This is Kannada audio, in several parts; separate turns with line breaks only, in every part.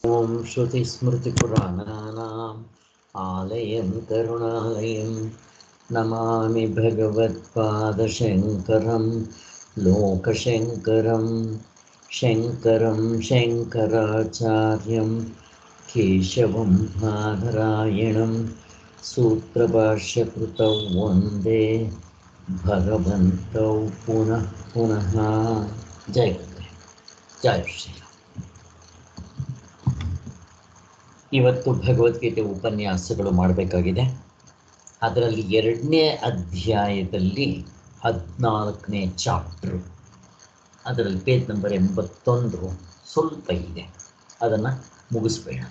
ಓಂ ಶ್ರುತಿಸ್ಮೃತಿಪುರಾಣಾನಾಂ ಆಲಯಂ ಕರುಣಾಲಯಂ ನಮಾಮಿ ಭಗವತ್ಪಾದಶಂಕರಂ ಲೋಕಶಂಕರಂ ಶಂಕರಂ ಶಂಕರಾಚಾರ್ಯಂ ಕೇಶವಂ ಬಾದರಾಯಣಂ ಸೂತ್ರಭಾಷ್ಯಕೃತೌ ವಂದೇ ಭಗವಂತೌ ಪುನಃ ಪುನಃ. ಜೈ ಗುರುಗಳೇ, ಜೈ ಶ್ರೀರಾಮ್. ಇವತ್ತು ಭಗವದ್ಗೀತೆ ಉಪನ್ಯಾಸಗಳು ಮಾಡಬೇಕಾಗಿದೆ. ಅದರಲ್ಲಿ 2ನೇ ಅಧ್ಯಾಯದಲ್ಲಿ 14ನೇ ಚಾಪ್ಟ್ರು, ಅದರಲ್ಲಿ ಪೇಜ್ ನಂಬರ್ 81 ಸ್ವಲ್ಪ ಇದೆ, ಅದನ್ನು ಮುಗಿಸ್ಬೇಡ.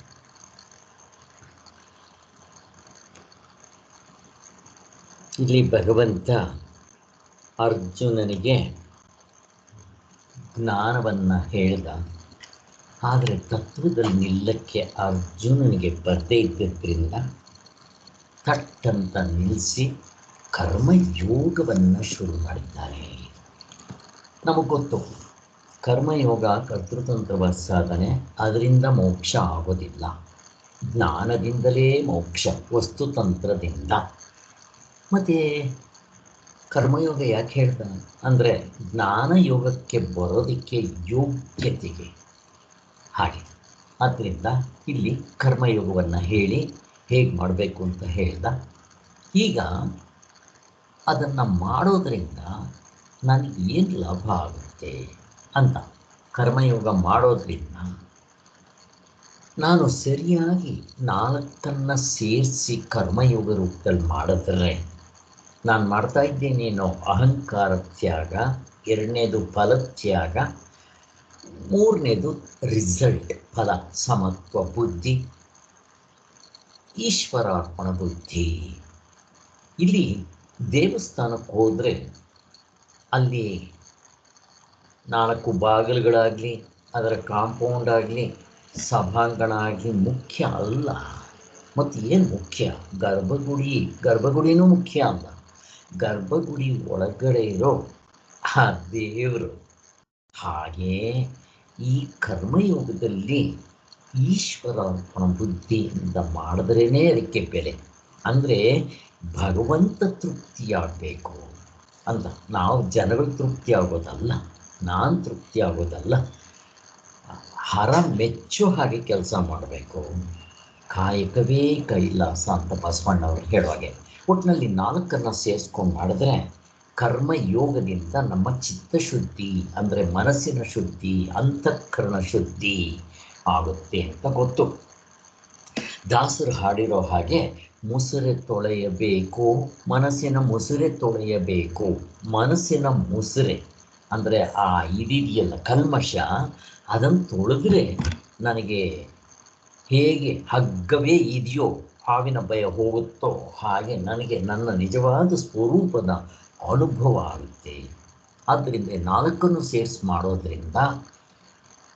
ಇಲ್ಲಿ ಭಗವಂತ ಅರ್ಜುನನಿಗೆ ಜ್ಞಾನವನ್ನು ಹೇಳಿದ, ಆದರೆ ತತ್ವದಲ್ಲಿ ನಿಲ್ಲಕ್ಕೆ ಅರ್ಜುನನಿಗೆ ಬರದೇ ಇದ್ದದ್ರಿಂದ ತಟ್ಟಂತ ನಿಲ್ಲಿಸಿ ಕರ್ಮಯೋಗವನ್ನು ಶುರು ಮಾಡಿದ್ದಾನೆ. ನಮಗೆ ಗೊತ್ತು, ಕರ್ಮಯೋಗ ಕರ್ತೃತಂತ್ರವ ಸಾಧನೆ, ಅದರಿಂದ ಮೋಕ್ಷ ಆಗೋದಿಲ್ಲ. ಜ್ಞಾನದಿಂದಲೇ ಮೋಕ್ಷ, ವಸ್ತುತಂತ್ರದಿಂದ. ಮತ್ತು ಕರ್ಮಯೋಗ ಯಾಕೆ ಹೇಳ್ತಾನೆ ಅಂದರೆ ಜ್ಞಾನಯೋಗಕ್ಕೆ ಬರೋದಕ್ಕೆ ಯೋಗ್ಯತೆಗೆ ಹಾಗೆ. ಆದ್ದರಿಂದ ಇಲ್ಲಿ ಕರ್ಮಯೋಗವನ್ನು ಹೇಳಿ ಹೇಗೆ ಮಾಡಬೇಕು ಅಂತ ಹೇಳ್ದ. ಈಗ ಅದನ್ನು ಮಾಡೋದರಿಂದ ನನಗೆ ಏನು ಲಾಭ ಆಗುತ್ತೆ ಅಂತ. ಕರ್ಮಯೋಗ ಮಾಡೋದ್ರಿಂದ ನಾನು ಸರಿಯಾಗಿ 4 ಸೇರಿಸಿ ಕರ್ಮಯೋಗ ರೂಪದಲ್ಲಿ ಮಾಡಿದ್ರೆ ನಾನು ಮಾಡ್ತಾ ಇದ್ದೇನೇನೋ ಅಹಂಕಾರ ತ್ಯಾಗ, 2ನೇದು ಫಲತ್ಯಾಗ, 3ನೇದು ರಿಸಲ್ಟ್ ಫಲ ಸಮತ್ವ ಬುದ್ಧಿ, ಈಶ್ವರಾರ್ಪಣ ಬುದ್ಧಿ. ಇಲ್ಲಿ ದೇವಸ್ಥಾನಕ್ಕೆ ಹೋದರೆ ಅಲ್ಲಿ 4 ಬಾಗಿಲುಗಳಾಗಲಿ, ಅದರ ಕಾಂಪೌಂಡ್ ಆಗಲಿ, ಸಭಾಂಗಣ ಆಗಲಿ ಮುಖ್ಯ ಅಲ್ಲ. ಮತ್ತು ಏನು ಮುಖ್ಯ? ಗರ್ಭಗುಡಿನೂ ಮುಖ್ಯ ಅಲ್ಲ. ಗರ್ಭಗುಡಿ ಒಳಗಡೆ ಇರೋ ಆ ದೇವರು. ಹಾಗೇ ಈ ಕರ್ಮಯೋಗದಲ್ಲಿ ಈಶ್ವರಾರ್ಪಣ ಬುದ್ಧಿಯಿಂದ ಮಾಡಿದ್ರೇ ಅದಕ್ಕೆ ಬೆಲೆ. ಅಂದರೆ ಭಗವಂತ ತೃಪ್ತಿಯಾಗಬೇಕು ಅಂತ. ನಾವು ಜನಗಳು ತೃಪ್ತಿ ಆಗೋದಲ್ಲ, ನಾನು ತೃಪ್ತಿ ಆಗೋದಲ್ಲ, ಹರ ಮೆಚ್ಚೋ ಹಾಗೆ ಕೆಲಸ ಮಾಡಬೇಕು. ಕಾಯಕವೇ ಕೈಲಾಸ ಅಂತ ಬಸವಣ್ಣವರು ಹೇಳುವಾಗೆ. ಒಟ್ಟಿನಲ್ಲಿ 4 ಸೇರಿಸ್ಕೊಂಡು ಮಾಡಿದ್ರೆ ಕರ್ಮಯೋಗದಿಂದ ನಮ್ಮ ಚಿತ್ತಶುದ್ಧಿ ಅಂದರೆ ಮನಸ್ಸಿನ ಶುದ್ಧಿ, ಅಂತಃಕರಣ ಶುದ್ಧಿ ಆಗುತ್ತೆ ಅಂತ ಗೊತ್ತು. ದಾಸರು ಹಾಡಿರೋ ಹಾಗೆ ಮುಸುರೆ ತೊಳೆಯಬೇಕು, ಮನಸ್ಸಿನ ಮುಸುರೆ ತೊಳೆಯಬೇಕು. ಮನಸ್ಸಿನ ಮುಸುರೆ ಅಂದರೆ ಆ ಇದೆಯಲ್ಲ ಕಲ್ಮಶ, ಅದನ್ನು ತೊಳೆದ್ರೆ ನನಗೆ ಹೇಗೆ ಹಗ್ಗವೇ ಇದೆಯೋ ಹಾವಿನ ಭಯ ಹೋಗುತ್ತೋ ಹಾಗೆ ನನಗೆ ನನ್ನ ನಿಜವಾದ ಸ್ವರೂಪದ ಅನುಭವ ಆಗುತ್ತೆ. ಆದ್ದರಿಂದ 4 ಸೇರಿಸಿ ಮಾಡೋದ್ರಿಂದ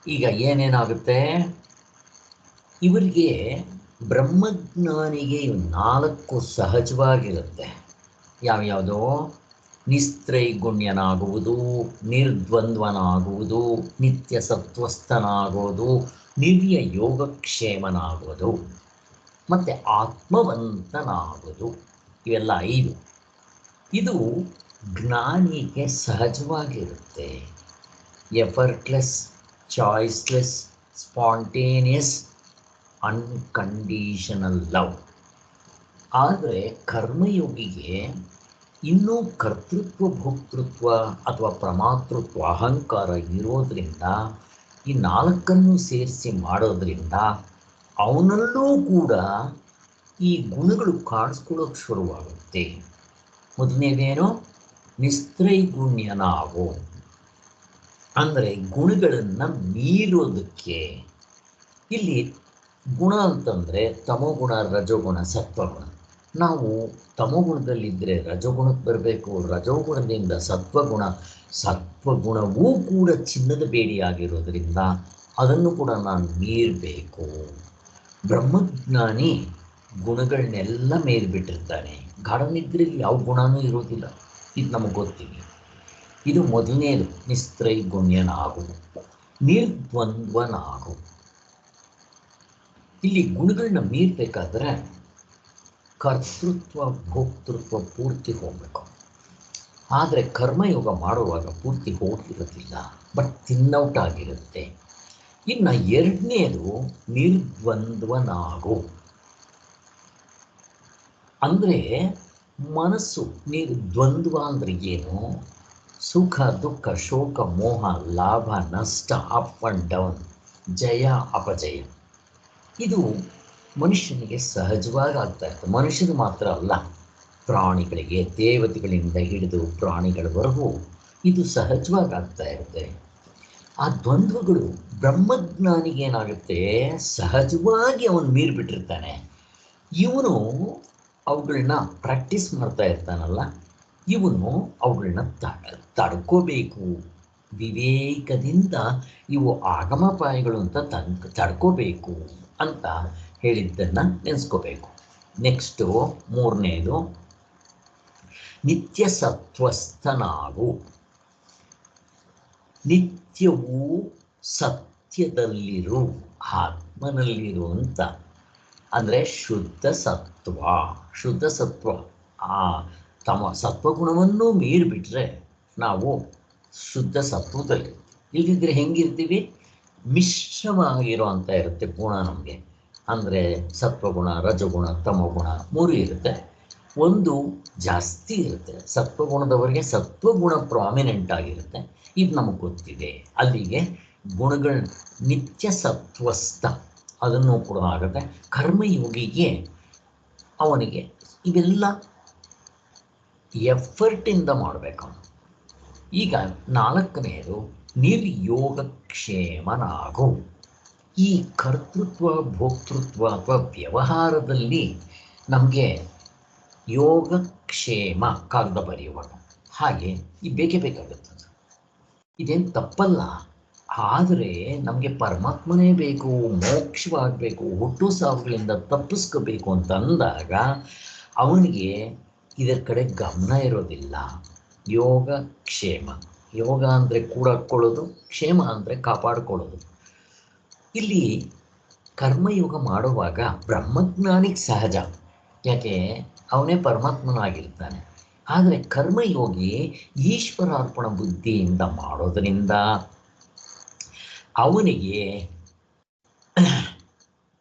ಈಗ ಏನೇನಾಗುತ್ತೆ, ಇವರಿಗೆ ಬ್ರಹ್ಮಜ್ಞಾನಿಗೆ 4 ಸಹಜವಾಗಿರುತ್ತೆ. ಯಾವ್ಯಾವುದೋ ನಿಸ್ತ್ರೈಗುಣ್ಯನಾಗುವುದು, ನಿರ್ದ್ವಂದ್ವನಾಗುವುದು, ನಿತ್ಯ ಸತ್ವಸ್ಥನಾಗೋದು, ನಿರ್ಯ ಯೋಗಕ್ಷೇಮನಾಗೋದು, ಮತ್ತು ಆತ್ಮವಂತನಾಗೋದು. ಇವೆಲ್ಲ 5. ಇದು ಜ್ಞಾನಿಗೆ ಸಹಜವಾಗಿರುತ್ತೆ. Effortless, choiceless, spontaneous, unconditional love. ಆದರೆ ಕರ್ಮಯೋಗಿಗೆ ಇನ್ನೂ ಕರ್ತೃತ್ವ, ಭೋಕ್ತೃತ್ವ ಅಥವಾ ಪ್ರಮಾತೃತ್ವ, ಅಹಂಕಾರ ಇರೋದರಿಂದ ಈ 4 ಸೇರಿಸಿ ಮಾಡೋದ್ರಿಂದ ಅವನಲ್ಲೂ ಕೂಡ ಈ ಗುಣಗಳು ಕಾಣಿಸ್ಕೊಳ್ಳೋಕೆ ಶುರುವಾಗುತ್ತೆ. ಮೊದಲನೇದೇನು? ನಿಸ್ತ್ರೈಗುಣ್ಯನಾಗು ಅಂದರೆ ಗುಣಗಳನ್ನು ಮೀರೋದಕ್ಕೆ. ಇಲ್ಲಿ ಗುಣ ಅಂತಂದರೆ ತಮೋಗುಣ, ರಜೋಗುಣ, ಸತ್ವಗುಣ. ನಾವು ತಮೋಗುಣದಲ್ಲಿದ್ದರೆ ರಜೋಗುಣಕ್ಕೆ ಬರಬೇಕು, ರಜೋಗುಣದಿಂದ ಸತ್ವಗುಣವೂ ಕೂಡ ಚಿನ್ನದ ಬೇಡಿಯಾಗಿರೋದ್ರಿಂದ ಅದನ್ನು ಕೂಡ ನಾನು ಮೀರಬೇಕು. ಬ್ರಹ್ಮಜ್ಞಾನಿ ಗುಣಗಳನ್ನೆಲ್ಲ ಮೀರಿಬಿಟ್ಟಿರ್ತಾನೆ. ಗಾಢನಿದ್ರೆಯಲ್ಲಿ ಯಾವ ಗುಣನೂ ಇರೋದಿಲ್ಲ, ಇದು ನಮಗೆ ಗೊತ್ತಿದೆ. ಇದು ಮೊದಲನೇದು, ನಿಸ್ತ್ರೈಗುಣ್ಯನಾಗು, ನಿರ್ದ್ವಂದ್ವನಾಗು. ಇಲ್ಲಿ ಗುಣಗಳನ್ನ ಮೀರಬೇಕಾದ್ರೆ ಕರ್ತೃತ್ವ ಭೋಕ್ತೃತ್ವ ಪೂರ್ತಿ ಹೋಗಬೇಕು. ಆದರೆ ಕರ್ಮಯೋಗ ಮಾಡುವಾಗ ಪೂರ್ತಿ ಹೋಗಿರೋದಿಲ್ಲ, ಬಟ್ ತಿನ್ನೌಟ್ ಆಗಿರುತ್ತೆ. ಇನ್ನು ಎರಡನೇದು ನಿರ್ದ್ವಂದ್ವನಾಗು. ಅಂದರೆ ಮನಸ್ಸು ದ್ವಂದ್ವ ಅಂದರೆ ಏನು? ಸುಖ ದುಃಖ ಶೋಕ ಮೋಹ ಲಾಭ ನಷ್ಟ, ಅಪ್ ಆ್ಯಂಡ್ ಡೌನ್, ಜಯ ಅಪಜಯ, ಇದು ಮನುಷ್ಯನಿಗೆ ಸಹಜವಾಗಿ ಆಗ್ತಾ ಇರ್ತದೆ. ಮನುಷ್ಯರು ಮಾತ್ರ ಅಲ್ಲ, ಪ್ರಾಣಿಗಳಿಗೆ, ದೇವತೆಗಳಿಂದ ಹಿಡಿದು ಪ್ರಾಣಿಗಳವರೆಗೂ ಇದು ಸಹಜವಾಗಿ ಆಗ್ತಾ ಇರುತ್ತೆ. ಆ ದ್ವಂದ್ವಗಳು ಬ್ರಹ್ಮಜ್ಞಾನಿಗೆ ಏನಾಗುತ್ತೆ, ಸಹಜವಾಗಿ ಅವನು ಮೀರಿಬಿಟ್ಟಿರ್ತಾನೆ. ಇವನು ಅವುಗಳನ್ನ ಪ್ರಾಕ್ಟೀಸ್ ಮಾಡ್ತಾ ಇರ್ತಾನಲ್ಲ, ಇವನು ಅವುಗಳನ್ನ ತಡ್ಕೋಬೇಕು. ವಿವೇಕದಿಂದ ಇವು ಆಗಮಪಾಯಗಳು ಅಂತ ತಡ್ಕೋಬೇಕು ಅಂತ ಹೇಳಿದ್ದನ್ನು ನೆನೆಸ್ಕೋಬೇಕು. ನೆಕ್ಸ್ಟು ಮೂರನೇದು ನಿತ್ಯ ಸತ್ವಸ್ಥನಾಗು. ನಿತ್ಯವೂ ಸತ್ಯದಲ್ಲಿರು, ಆತ್ಮನಲ್ಲಿರು ಅಂತ. ಅಂದರೆ ಶುದ್ಧ ಸತ್ವ. ಶುದ್ಧ ಸತ್ವ ಸತ್ವಗುಣವನ್ನು ಮೀರಿಬಿಟ್ರೆ ನಾವು ಶುದ್ಧ ಸತ್ವದಲ್ಲಿ. ಇಲ್ಲದಿದ್ದರೆ ಹೆಂಗಿರ್ತೀವಿ? ಮಿಶ್ರವಾಗಿರೋ ಅಂತ ಇರುತ್ತೆ ಗುಣ ನಮಗೆ. ಅಂದರೆ ಸತ್ವಗುಣ, ರಜಗುಣ, ತಮಗುಣ ಮೂರು ಇರುತ್ತೆ. ಒಂದು ಜಾಸ್ತಿ ಇರುತ್ತೆ, ಸತ್ವಗುಣದವರಿಗೆ ಸತ್ವಗುಣ ಪ್ರಾಮಿನೆಂಟ್ ಆಗಿರುತ್ತೆ. ಇದು ನಮಗೆ ಗೊತ್ತಿದೆ. ಅಲ್ಲಿಗೆ ಗುಣಗಳ ನಿತ್ಯ ಸತ್ವಸ್ಥ ಅದನ್ನು ಕೂಡ ಆಗುತ್ತೆ. ಕರ್ಮಯೋಗಿಗೆ ಅವನಿಗೆ ಇವೆಲ್ಲ ಎಫರ್ಟಿಂದ ಮಾಡಬೇಕು. ಈಗ ನಾಲ್ಕನೆಯದು ನಿರ್ಯೋಗಕ್ಷೇಮನಾಗು. ಈ ಕರ್ತೃತ್ವ ಭೋಕ್ತೃತ್ವ ಅಥವಾ ವ್ಯವಹಾರದಲ್ಲಿ ನಮಗೆ ಯೋಗಕ್ಷೇಮ ಕಾಗದ ಬರೆಯುವಾಗ ಹಾಗೆ ಈ ಬೇಕೇ ಬೇಕಾಗುತ್ತದೆ. ಇದೇನು ತಪ್ಪಲ್ಲ. ಆದರೆ ನಮಗೆ ಪರಮಾತ್ಮನೇ ಬೇಕು, ಮೋಕ್ಷವಾಗಬೇಕು, ಹುಟ್ಟು ಸಾವುಗಳಿಂದ ತಪ್ಪಿಸ್ಕೋಬೇಕು ಅಂತ ಅಂದಾಗ ಅವನಿಗೆ ಇದರ ಕಡೆ ಗಮನ ಇರೋದಿಲ್ಲ. ಯೋಗ ಕ್ಷೇಮ, ಯೋಗ ಅಂದರೆ ಕೂಡಾಕೊಳ್ಳೋದು, ಕ್ಷೇಮ ಅಂದರೆ ಕಾಪಾಡಿಕೊಳ್ಳೋದು. ಇಲ್ಲಿ ಕರ್ಮಯೋಗ ಮಾಡುವಾಗ ಬ್ರಹ್ಮಜ್ಞಾನಿಗೆ ಸಹಜ, ಯಾಕೆ ಅವನೇ ಪರಮಾತ್ಮನಾಗಿರ್ತಾನೆ. ಆದರೆ ಕರ್ಮಯೋಗಿ ಈಶ್ವರಾರ್ಪಣ ಬುದ್ಧಿಯಿಂದ ಮಾಡೋದರಿಂದ ಅವನಿಗೆ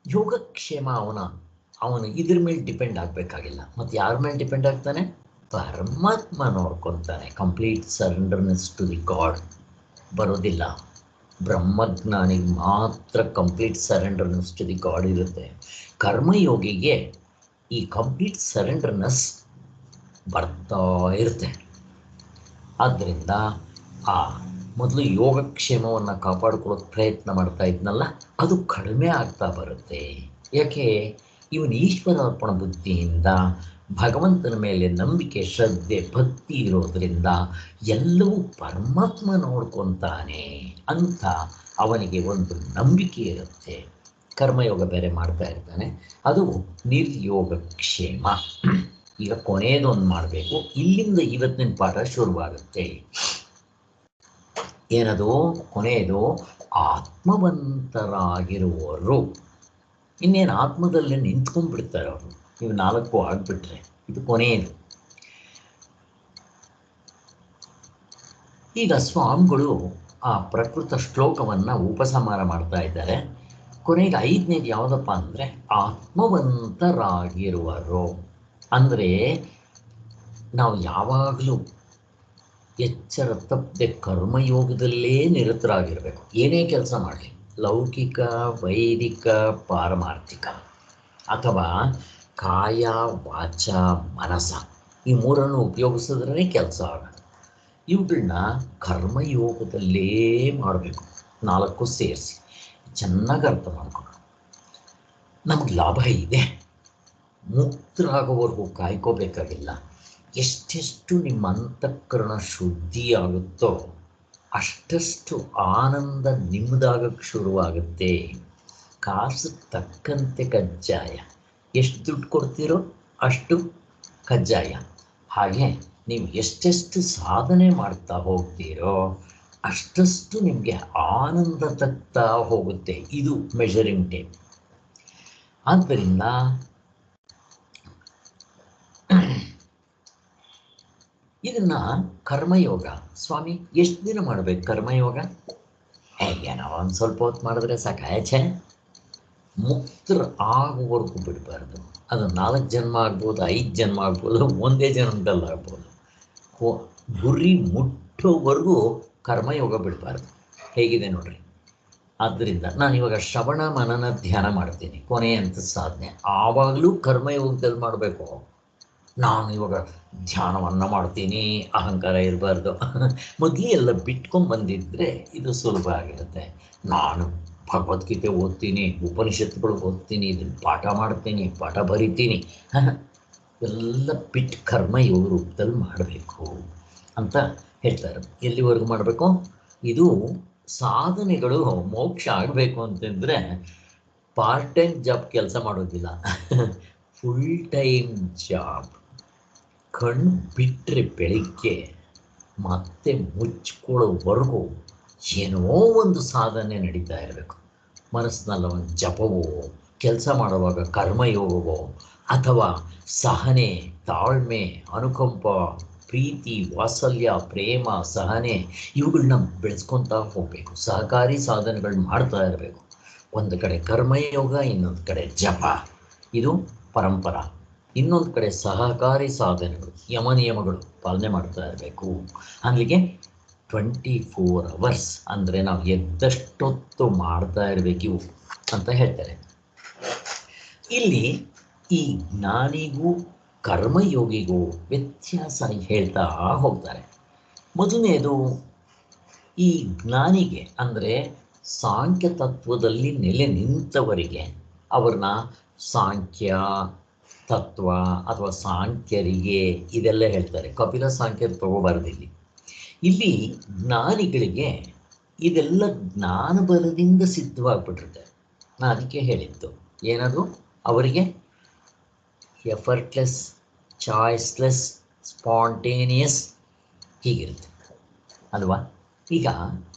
ಯೋಗಕ್ಷೇಮ ಅವನು ಇದ್ರ ಮೇಲೆ ಡಿಪೆಂಡ್ ಆಗಬೇಕಾಗಿಲ್ಲ. ಮತ್ತು ಯಾರ ಮೇಲೆ ಡಿಪೆಂಡ್ ಆಗ್ತಾನೆ? ಪರಮಾತ್ಮ ನೋಡ್ಕೊತಾನೆ. ಕಂಪ್ಲೀಟ್ ಸರೆಂಡರ್ನೆಸ್ ಟು ದಿ ಗಾಡ್ ಬರೋದಿಲ್ಲ. ಬ್ರಹ್ಮಜ್ಞಾನಿಗೆ ಮಾತ್ರ ಕಂಪ್ಲೀಟ್ ಸರೆಂಡರ್ನೆಸ್ ಟು ದಿ ಗಾಡ್ ಇರುತ್ತೆ. ಕರ್ಮಯೋಗಿಗೆ ಈ ಕಂಪ್ಲೀಟ್ ಸರೆಂಡರ್ನೆಸ್ ಬರ್ತಾ ಇರುತ್ತೆ. ಆದ್ದರಿಂದ ಆ ಮೊದಲು ಯೋಗಕ್ಷೇಮವನ್ನು ಕಾಪಾಡಿಕೊಳ್ಳೋಕೆ ಪ್ರಯತ್ನ ಮಾಡ್ತಾ ಇದ್ನಲ್ಲ, ಅದು ಕಡಿಮೆ ಆಗ್ತಾ ಬರುತ್ತೆ. ಯಾಕೆ? ಇವನು ಈಶ್ವರಾರ್ಪಣ ಬುದ್ಧಿಯಿಂದ ಭಗವಂತನ ಮೇಲೆ ನಂಬಿಕೆ, ಶ್ರದ್ಧೆ, ಭಕ್ತಿ ಇರೋದರಿಂದ ಎಲ್ಲವೂ ಪರಮಾತ್ಮ ನೋಡ್ಕೊತಾನೆ ಅಂತ ಅವನಿಗೆ ಒಂದು ನಂಬಿಕೆ ಇರುತ್ತೆ. ಕರ್ಮಯೋಗ ಬೇರೆ ಮಾಡ್ತಾ ಇರ್ತಾನೆ, ಅದು ನಿರ್ಯೋಗಕ್ಷೇಮ. ಈಗ ಕೊನೆಯದೊಂದು ಮಾಡಬೇಕು. ಇಲ್ಲಿಂದ ಇವತ್ತಿನ ಪಾಠ ಶುರುವಾಗುತ್ತೆ. ಏನದು? ಕೊನೆಯದು ಆತ್ಮವಂತರಾಗಿರುವವರು. ಇನ್ನೇನು ಆತ್ಮದಲ್ಲೇ ನಿಂತ್ಕೊಂಡ್ಬಿಡ್ತಾರೆ ಅವರು. ಇವು 4 ಆಗಿಬಿಟ್ರೆ ಇದು ಕೊನೆಯದು. ಈಗ ಸ್ವಾಮಿಗಳು ಆ ಪ್ರಕೃತ ಶ್ಲೋಕವನ್ನು ಉಪಸಂಹಾರ ಮಾಡ್ತಾ ಇದ್ದಾರೆ. ಕೊನೆಗೆ 5ನೇದು ಯಾವುದಪ್ಪ ಅಂದರೆ ಆತ್ಮವಂತರಾಗಿರುವರು. ಅಂದರೆ ನಾವು ಯಾವಾಗಲೂ ಎಚ್ಚರ ತಪ್ಪದೆ ಕರ್ಮಯೋಗದಲ್ಲೇ ನಿರತರಾಗಿರಬೇಕು. ಏನೇ ಕೆಲಸ ಮಾಡಲಿ, ಲೌಕಿಕ, ವೈದಿಕ, ಪಾರಮಾರ್ಥಿಕ ಅಥವಾ ಕಾಯ ವಾಚ ಮನಸ, ಈ ಮೂರನ್ನು ಉಪಯೋಗಿಸಿದ್ರೇ ಕೆಲಸ ಆಗೋದು. ಇವುಗಳನ್ನ ಕರ್ಮಯೋಗದಲ್ಲೇ ಮಾಡಬೇಕು. 4 ಸೇರಿಸಿ ಚೆನ್ನಾಗಿ ಅರ್ಥ ಮಾಡ್ಕೊಂಡು ನಮಗೆ ಲಾಭ ಇದೆ. ಮುಕ್ತರಾಗೋವರೆಗೂ ಕಾಯ್ಕೋಬೇಕಾಗಿಲ್ಲ. ಎಷ್ಟೆಷ್ಟು ನಿಮ್ಮ ಅಂತಃಕರಣ ಶುದ್ಧಿಯಾಗುತ್ತೋ ಅಷ್ಟಷ್ಟು ಆನಂದ ನಿಮ್ಮದಾಗಕ್ಕೆ ಶುರುವಾಗುತ್ತೆ. ಕಾಸು ತಕ್ಕಂತೆ ಕಜ್ಜಾಯ. ಎಷ್ಟು ದುಡ್ಡು ಕೊಡ್ತೀರೋ ಅಷ್ಟು ಕಜ್ಜಾಯ. ಹಾಗೆ ನೀವು ಎಷ್ಟೆಷ್ಟು ಸಾಧನೆ ಮಾಡ್ತಾ ಹೋಗ್ತೀರೋ ಅಷ್ಟಷ್ಟು ನಿಮಗೆ ಆನಂದ ತಗ್ತಾ ಹೋಗುತ್ತೆ. ಇದು ಮೆಷರಿಂಗ್ ಟೇಪ್. ಆದ್ದರಿಂದ ಇದನ್ನ ಕರ್ಮಯೋಗ. ಸ್ವಾಮಿ ಎಷ್ಟು ದಿನ ಮಾಡ್ಬೇಕು ಕರ್ಮಯೋಗ? ಏನೋ ಒಂದು ಸ್ವಲ್ಪ ಹೊತ್ತು ಮಾಡಿದ್ರೆ ಸಾಕಾಯಚೆ. ಮುಕ್ತರ ಆಗುವವರೆಗೂ ಬಿಡಬಾರ್ದು. ಅದು 4 ಜನ್ಮ ಆಗ್ಬೋದು, 5 ಜನ್ಮ ಆಗ್ಬೋದು, ಒಂದೇ ಜನ್ಮದಲ್ಲಿ ಆಗ್ಬೋದು. ಗುರಿ ಮುಟ್ಟೋವರೆಗೂ ಕರ್ಮಯೋಗ ಬಿಡಬಾರ್ದು. ಹೇಗಿದೆ ನೋಡ್ರಿ. ಆದ್ದರಿಂದ ನಾನು ಇವಾಗ ಶ್ರವಣ ಮನನ ಧ್ಯಾನ ಮಾಡ್ತೀನಿ, ಕೊನೆಯಂತ ಸಾಧನೆ. ಆವಾಗಲೂ ಕರ್ಮಯೋಗದಲ್ಲಿ ಮಾಡಬೇಕು. ನಾನು ಇವಾಗ ಧ್ಯಾನವನ್ನು ಮಾಡ್ತೀನಿ, ಅಹಂಕಾರ ಇರಬಾರ್ದು. ಮೊದಲೇ ಎಲ್ಲ ಬಿಟ್ಕೊಂಡ್ಬಂದಿದ್ರೆ ಇದು ಸುಲಭ ಆಗಿರುತ್ತೆ. ನಾನು ಭಗವದ್ಗೀತೆ ಓದ್ತೀನಿ, ಉಪನಿಷತ್ತುಗಳು ಓದ್ತೀನಿ, ಇದನ್ನು ಪಾಠ ಮಾಡ್ತೀನಿ, ಪಾಠ ಬರಿತೀನಿ, ಎಲ್ಲ ಬಿಟ್ಟು ಕರ್ಮಯೋಗ ರೂಪದಲ್ಲಿ ಮಾಡಬೇಕು ಅಂತ ಹೇಳ್ತಾರೆ. ಎಲ್ಲಿವರೆಗೂ ಮಾಡಬೇಕು? ಇದು ಸಾಧನೆಗಳು ಮೋಕ್ಷ ಆಗಬೇಕು ಅಂತಂದರೆ ಪಾರ್ಟ್ ಟೈಮ್ ಜಾಬ್ ಕೆಲಸ ಮಾಡೋದಿಲ್ಲ, ಫುಲ್ ಟೈಮ್ ಜಾಬ್. ಕಣ್ಣು ಬಿಟ್ಟರೆ ಬೆಳಿಗ್ಗೆ ಮತ್ತೆ ಮುಚ್ಕೊಳ್ಳೋವರೆಗೂ ಏನೋ ಒಂದು ಸಾಧನೆ ನಡೀತಾ ಇರಬೇಕು. ಮನಸ್ಸಿನಲ್ಲಿ ಒಂದು ಜಪವೋ, ಕೆಲಸ ಮಾಡುವಾಗ ಕರ್ಮಯೋಗವೋ, ಅಥವಾ ಸಹನೆ, ತಾಳ್ಮೆ, ಅನುಕಂಪ, ಪ್ರೀತಿ, ವಾತ್ಸಲ್ಯ, ಪ್ರೇಮ, ಸಹನೆ ಇವುಗಳನ್ನ ಬೆಳೆಸ್ಕೊತಾ ಹೋಗಬೇಕು. ಸಹಕಾರಿ ಸಾಧನೆಗಳನ್ನ ಮಾಡ್ತಾ ಇರಬೇಕು. ಒಂದು ಕಡೆ ಕರ್ಮಯೋಗ, ಇನ್ನೊಂದು ಕಡೆ ಜಪ, ಇದು ಪರಂಪರ. ಇನ್ನೊಂದು ಕಡೆ ಸಹಕಾರಿ ಸಾಧನೆಗಳು, ಯಮ ನಿಯಮಗಳು ಪಾಲನೆ ಮಾಡ್ತಾ ಇರಬೇಕು. ಅಲ್ಲಿಗೆ 24 hours ಅಂದರೆ ನಾವು ಎದ್ದಷ್ಟೊತ್ತು ಮಾಡ್ತಾ ಇರಬೇಕು ಇವು ಅಂತ ಹೇಳ್ತಾರೆ. ಇಲ್ಲಿ ಈ ಜ್ಞಾನಿಗೂ ಕರ್ಮಯೋಗಿಗೂ ವ್ಯತ್ಯಾಸ ಹೇಳ್ತಾ ಹೋಗ್ತಾರೆ. ಮೊದಲನೇದು, ಈ ಜ್ಞಾನಿಗೆ ಅಂದರೆ ಸಾಂಖ್ಯ ತತ್ವದಲ್ಲಿ ನೆಲೆ ನಿಂತವರಿಗೆ ಅವ್ರನ್ನ ಸಾಂಖ್ಯ ತತ್ವ ಅಥವಾ ಸಾಂಖ್ಯರಿಗೆ ಇದೆಲ್ಲ ಹೇಳ್ತಾರೆ. ಕಪಿಲ ಸಾಂಖ್ಯ ತಗೋಬಾರ್ದಿಲ್ಲಿ. ಇಲ್ಲಿ ಜ್ಞಾನಿಗಳಿಗೆ ಇದೆಲ್ಲ ಜ್ಞಾನ ಬಲದಿಂದ ಸಿದ್ಧವಾಗಿಬಿಟ್ಟಿರುತ್ತೆ. ನಾನು ಅದಕ್ಕೆ ಹೇಳಿದ್ದು ಏನದು, ಅವರಿಗೆ ಎಫರ್ಟ್ಲೆಸ್, ಚಾಯ್ಸ್ಲೆಸ್, ಸ್ಪಾಂಟೇನಿಯಸ್ ಹೀಗಿರುತ್ತೆ ಅಲ್ವಾ. ಈಗ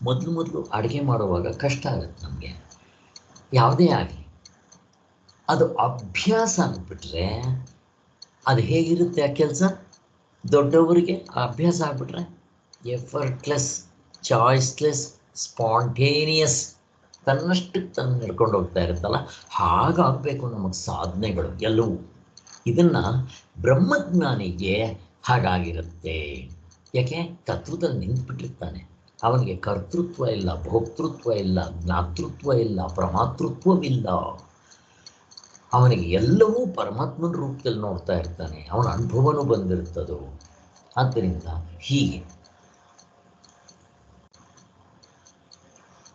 ಮೊದಲು ಅಡುಗೆ ಮಾಡುವಾಗ ಕಷ್ಟ ಆಗುತ್ತೆ ನಮಗೆ, ಯಾವುದೇ ಆಗಲಿ. ಅದು ಅಭ್ಯಾಸ ಆಗಿಬಿಟ್ರೆ ಅದು ಹೇಗಿರುತ್ತೆ ಆ ಕೆಲಸ. ದೊಡ್ಡವರಿಗೆ ಅಭ್ಯಾಸ ಆಗಿಬಿಟ್ರೆ ಎಫರ್ಟ್ಲೆಸ್, ಚಾಯ್ಸ್ಲೆಸ್, ಸ್ಪಾಂಟೇನಿಯಸ್, ತನ್ನಷ್ಟಕ್ಕೆ ತಂದು ನಡ್ಕೊಂಡು ಹೋಗ್ತಾ ಇರುತ್ತಲ್ಲ, ಹಾಗಾಗಬೇಕು ನಮಗೆ ಸಾಧನೆಗಳು ಎಲ್ಲವೂ. ಇದನ್ನು ಬ್ರಹ್ಮಜ್ಞಾನಿಗೆ ಹಾಗಾಗಿರುತ್ತೆ. ಯಾಕೆ? ತತ್ವದಲ್ಲಿ ನಿಂತುಬಿಟ್ಟಿರ್ತಾನೆ. ಅವನಿಗೆ ಕರ್ತೃತ್ವ ಇಲ್ಲ, ಭೋಕ್ತೃತ್ವ ಇಲ್ಲ, ಜ್ಞಾತೃತ್ವ ಇಲ್ಲ, ಪ್ರಮಾತೃತ್ವವಿಲ್ಲ. ಅವನಿಗೆ ಎಲ್ಲವೂ ಪರಮಾತ್ಮನ ರೂಪದಲ್ಲಿ ನೋಡ್ತಾ ಇರ್ತಾನೆ. ಅವನ ಅನುಭವನೂ ಬಂದಿರ್ತದೋ. ಆದ್ದರಿಂದ ಹೀಗೆ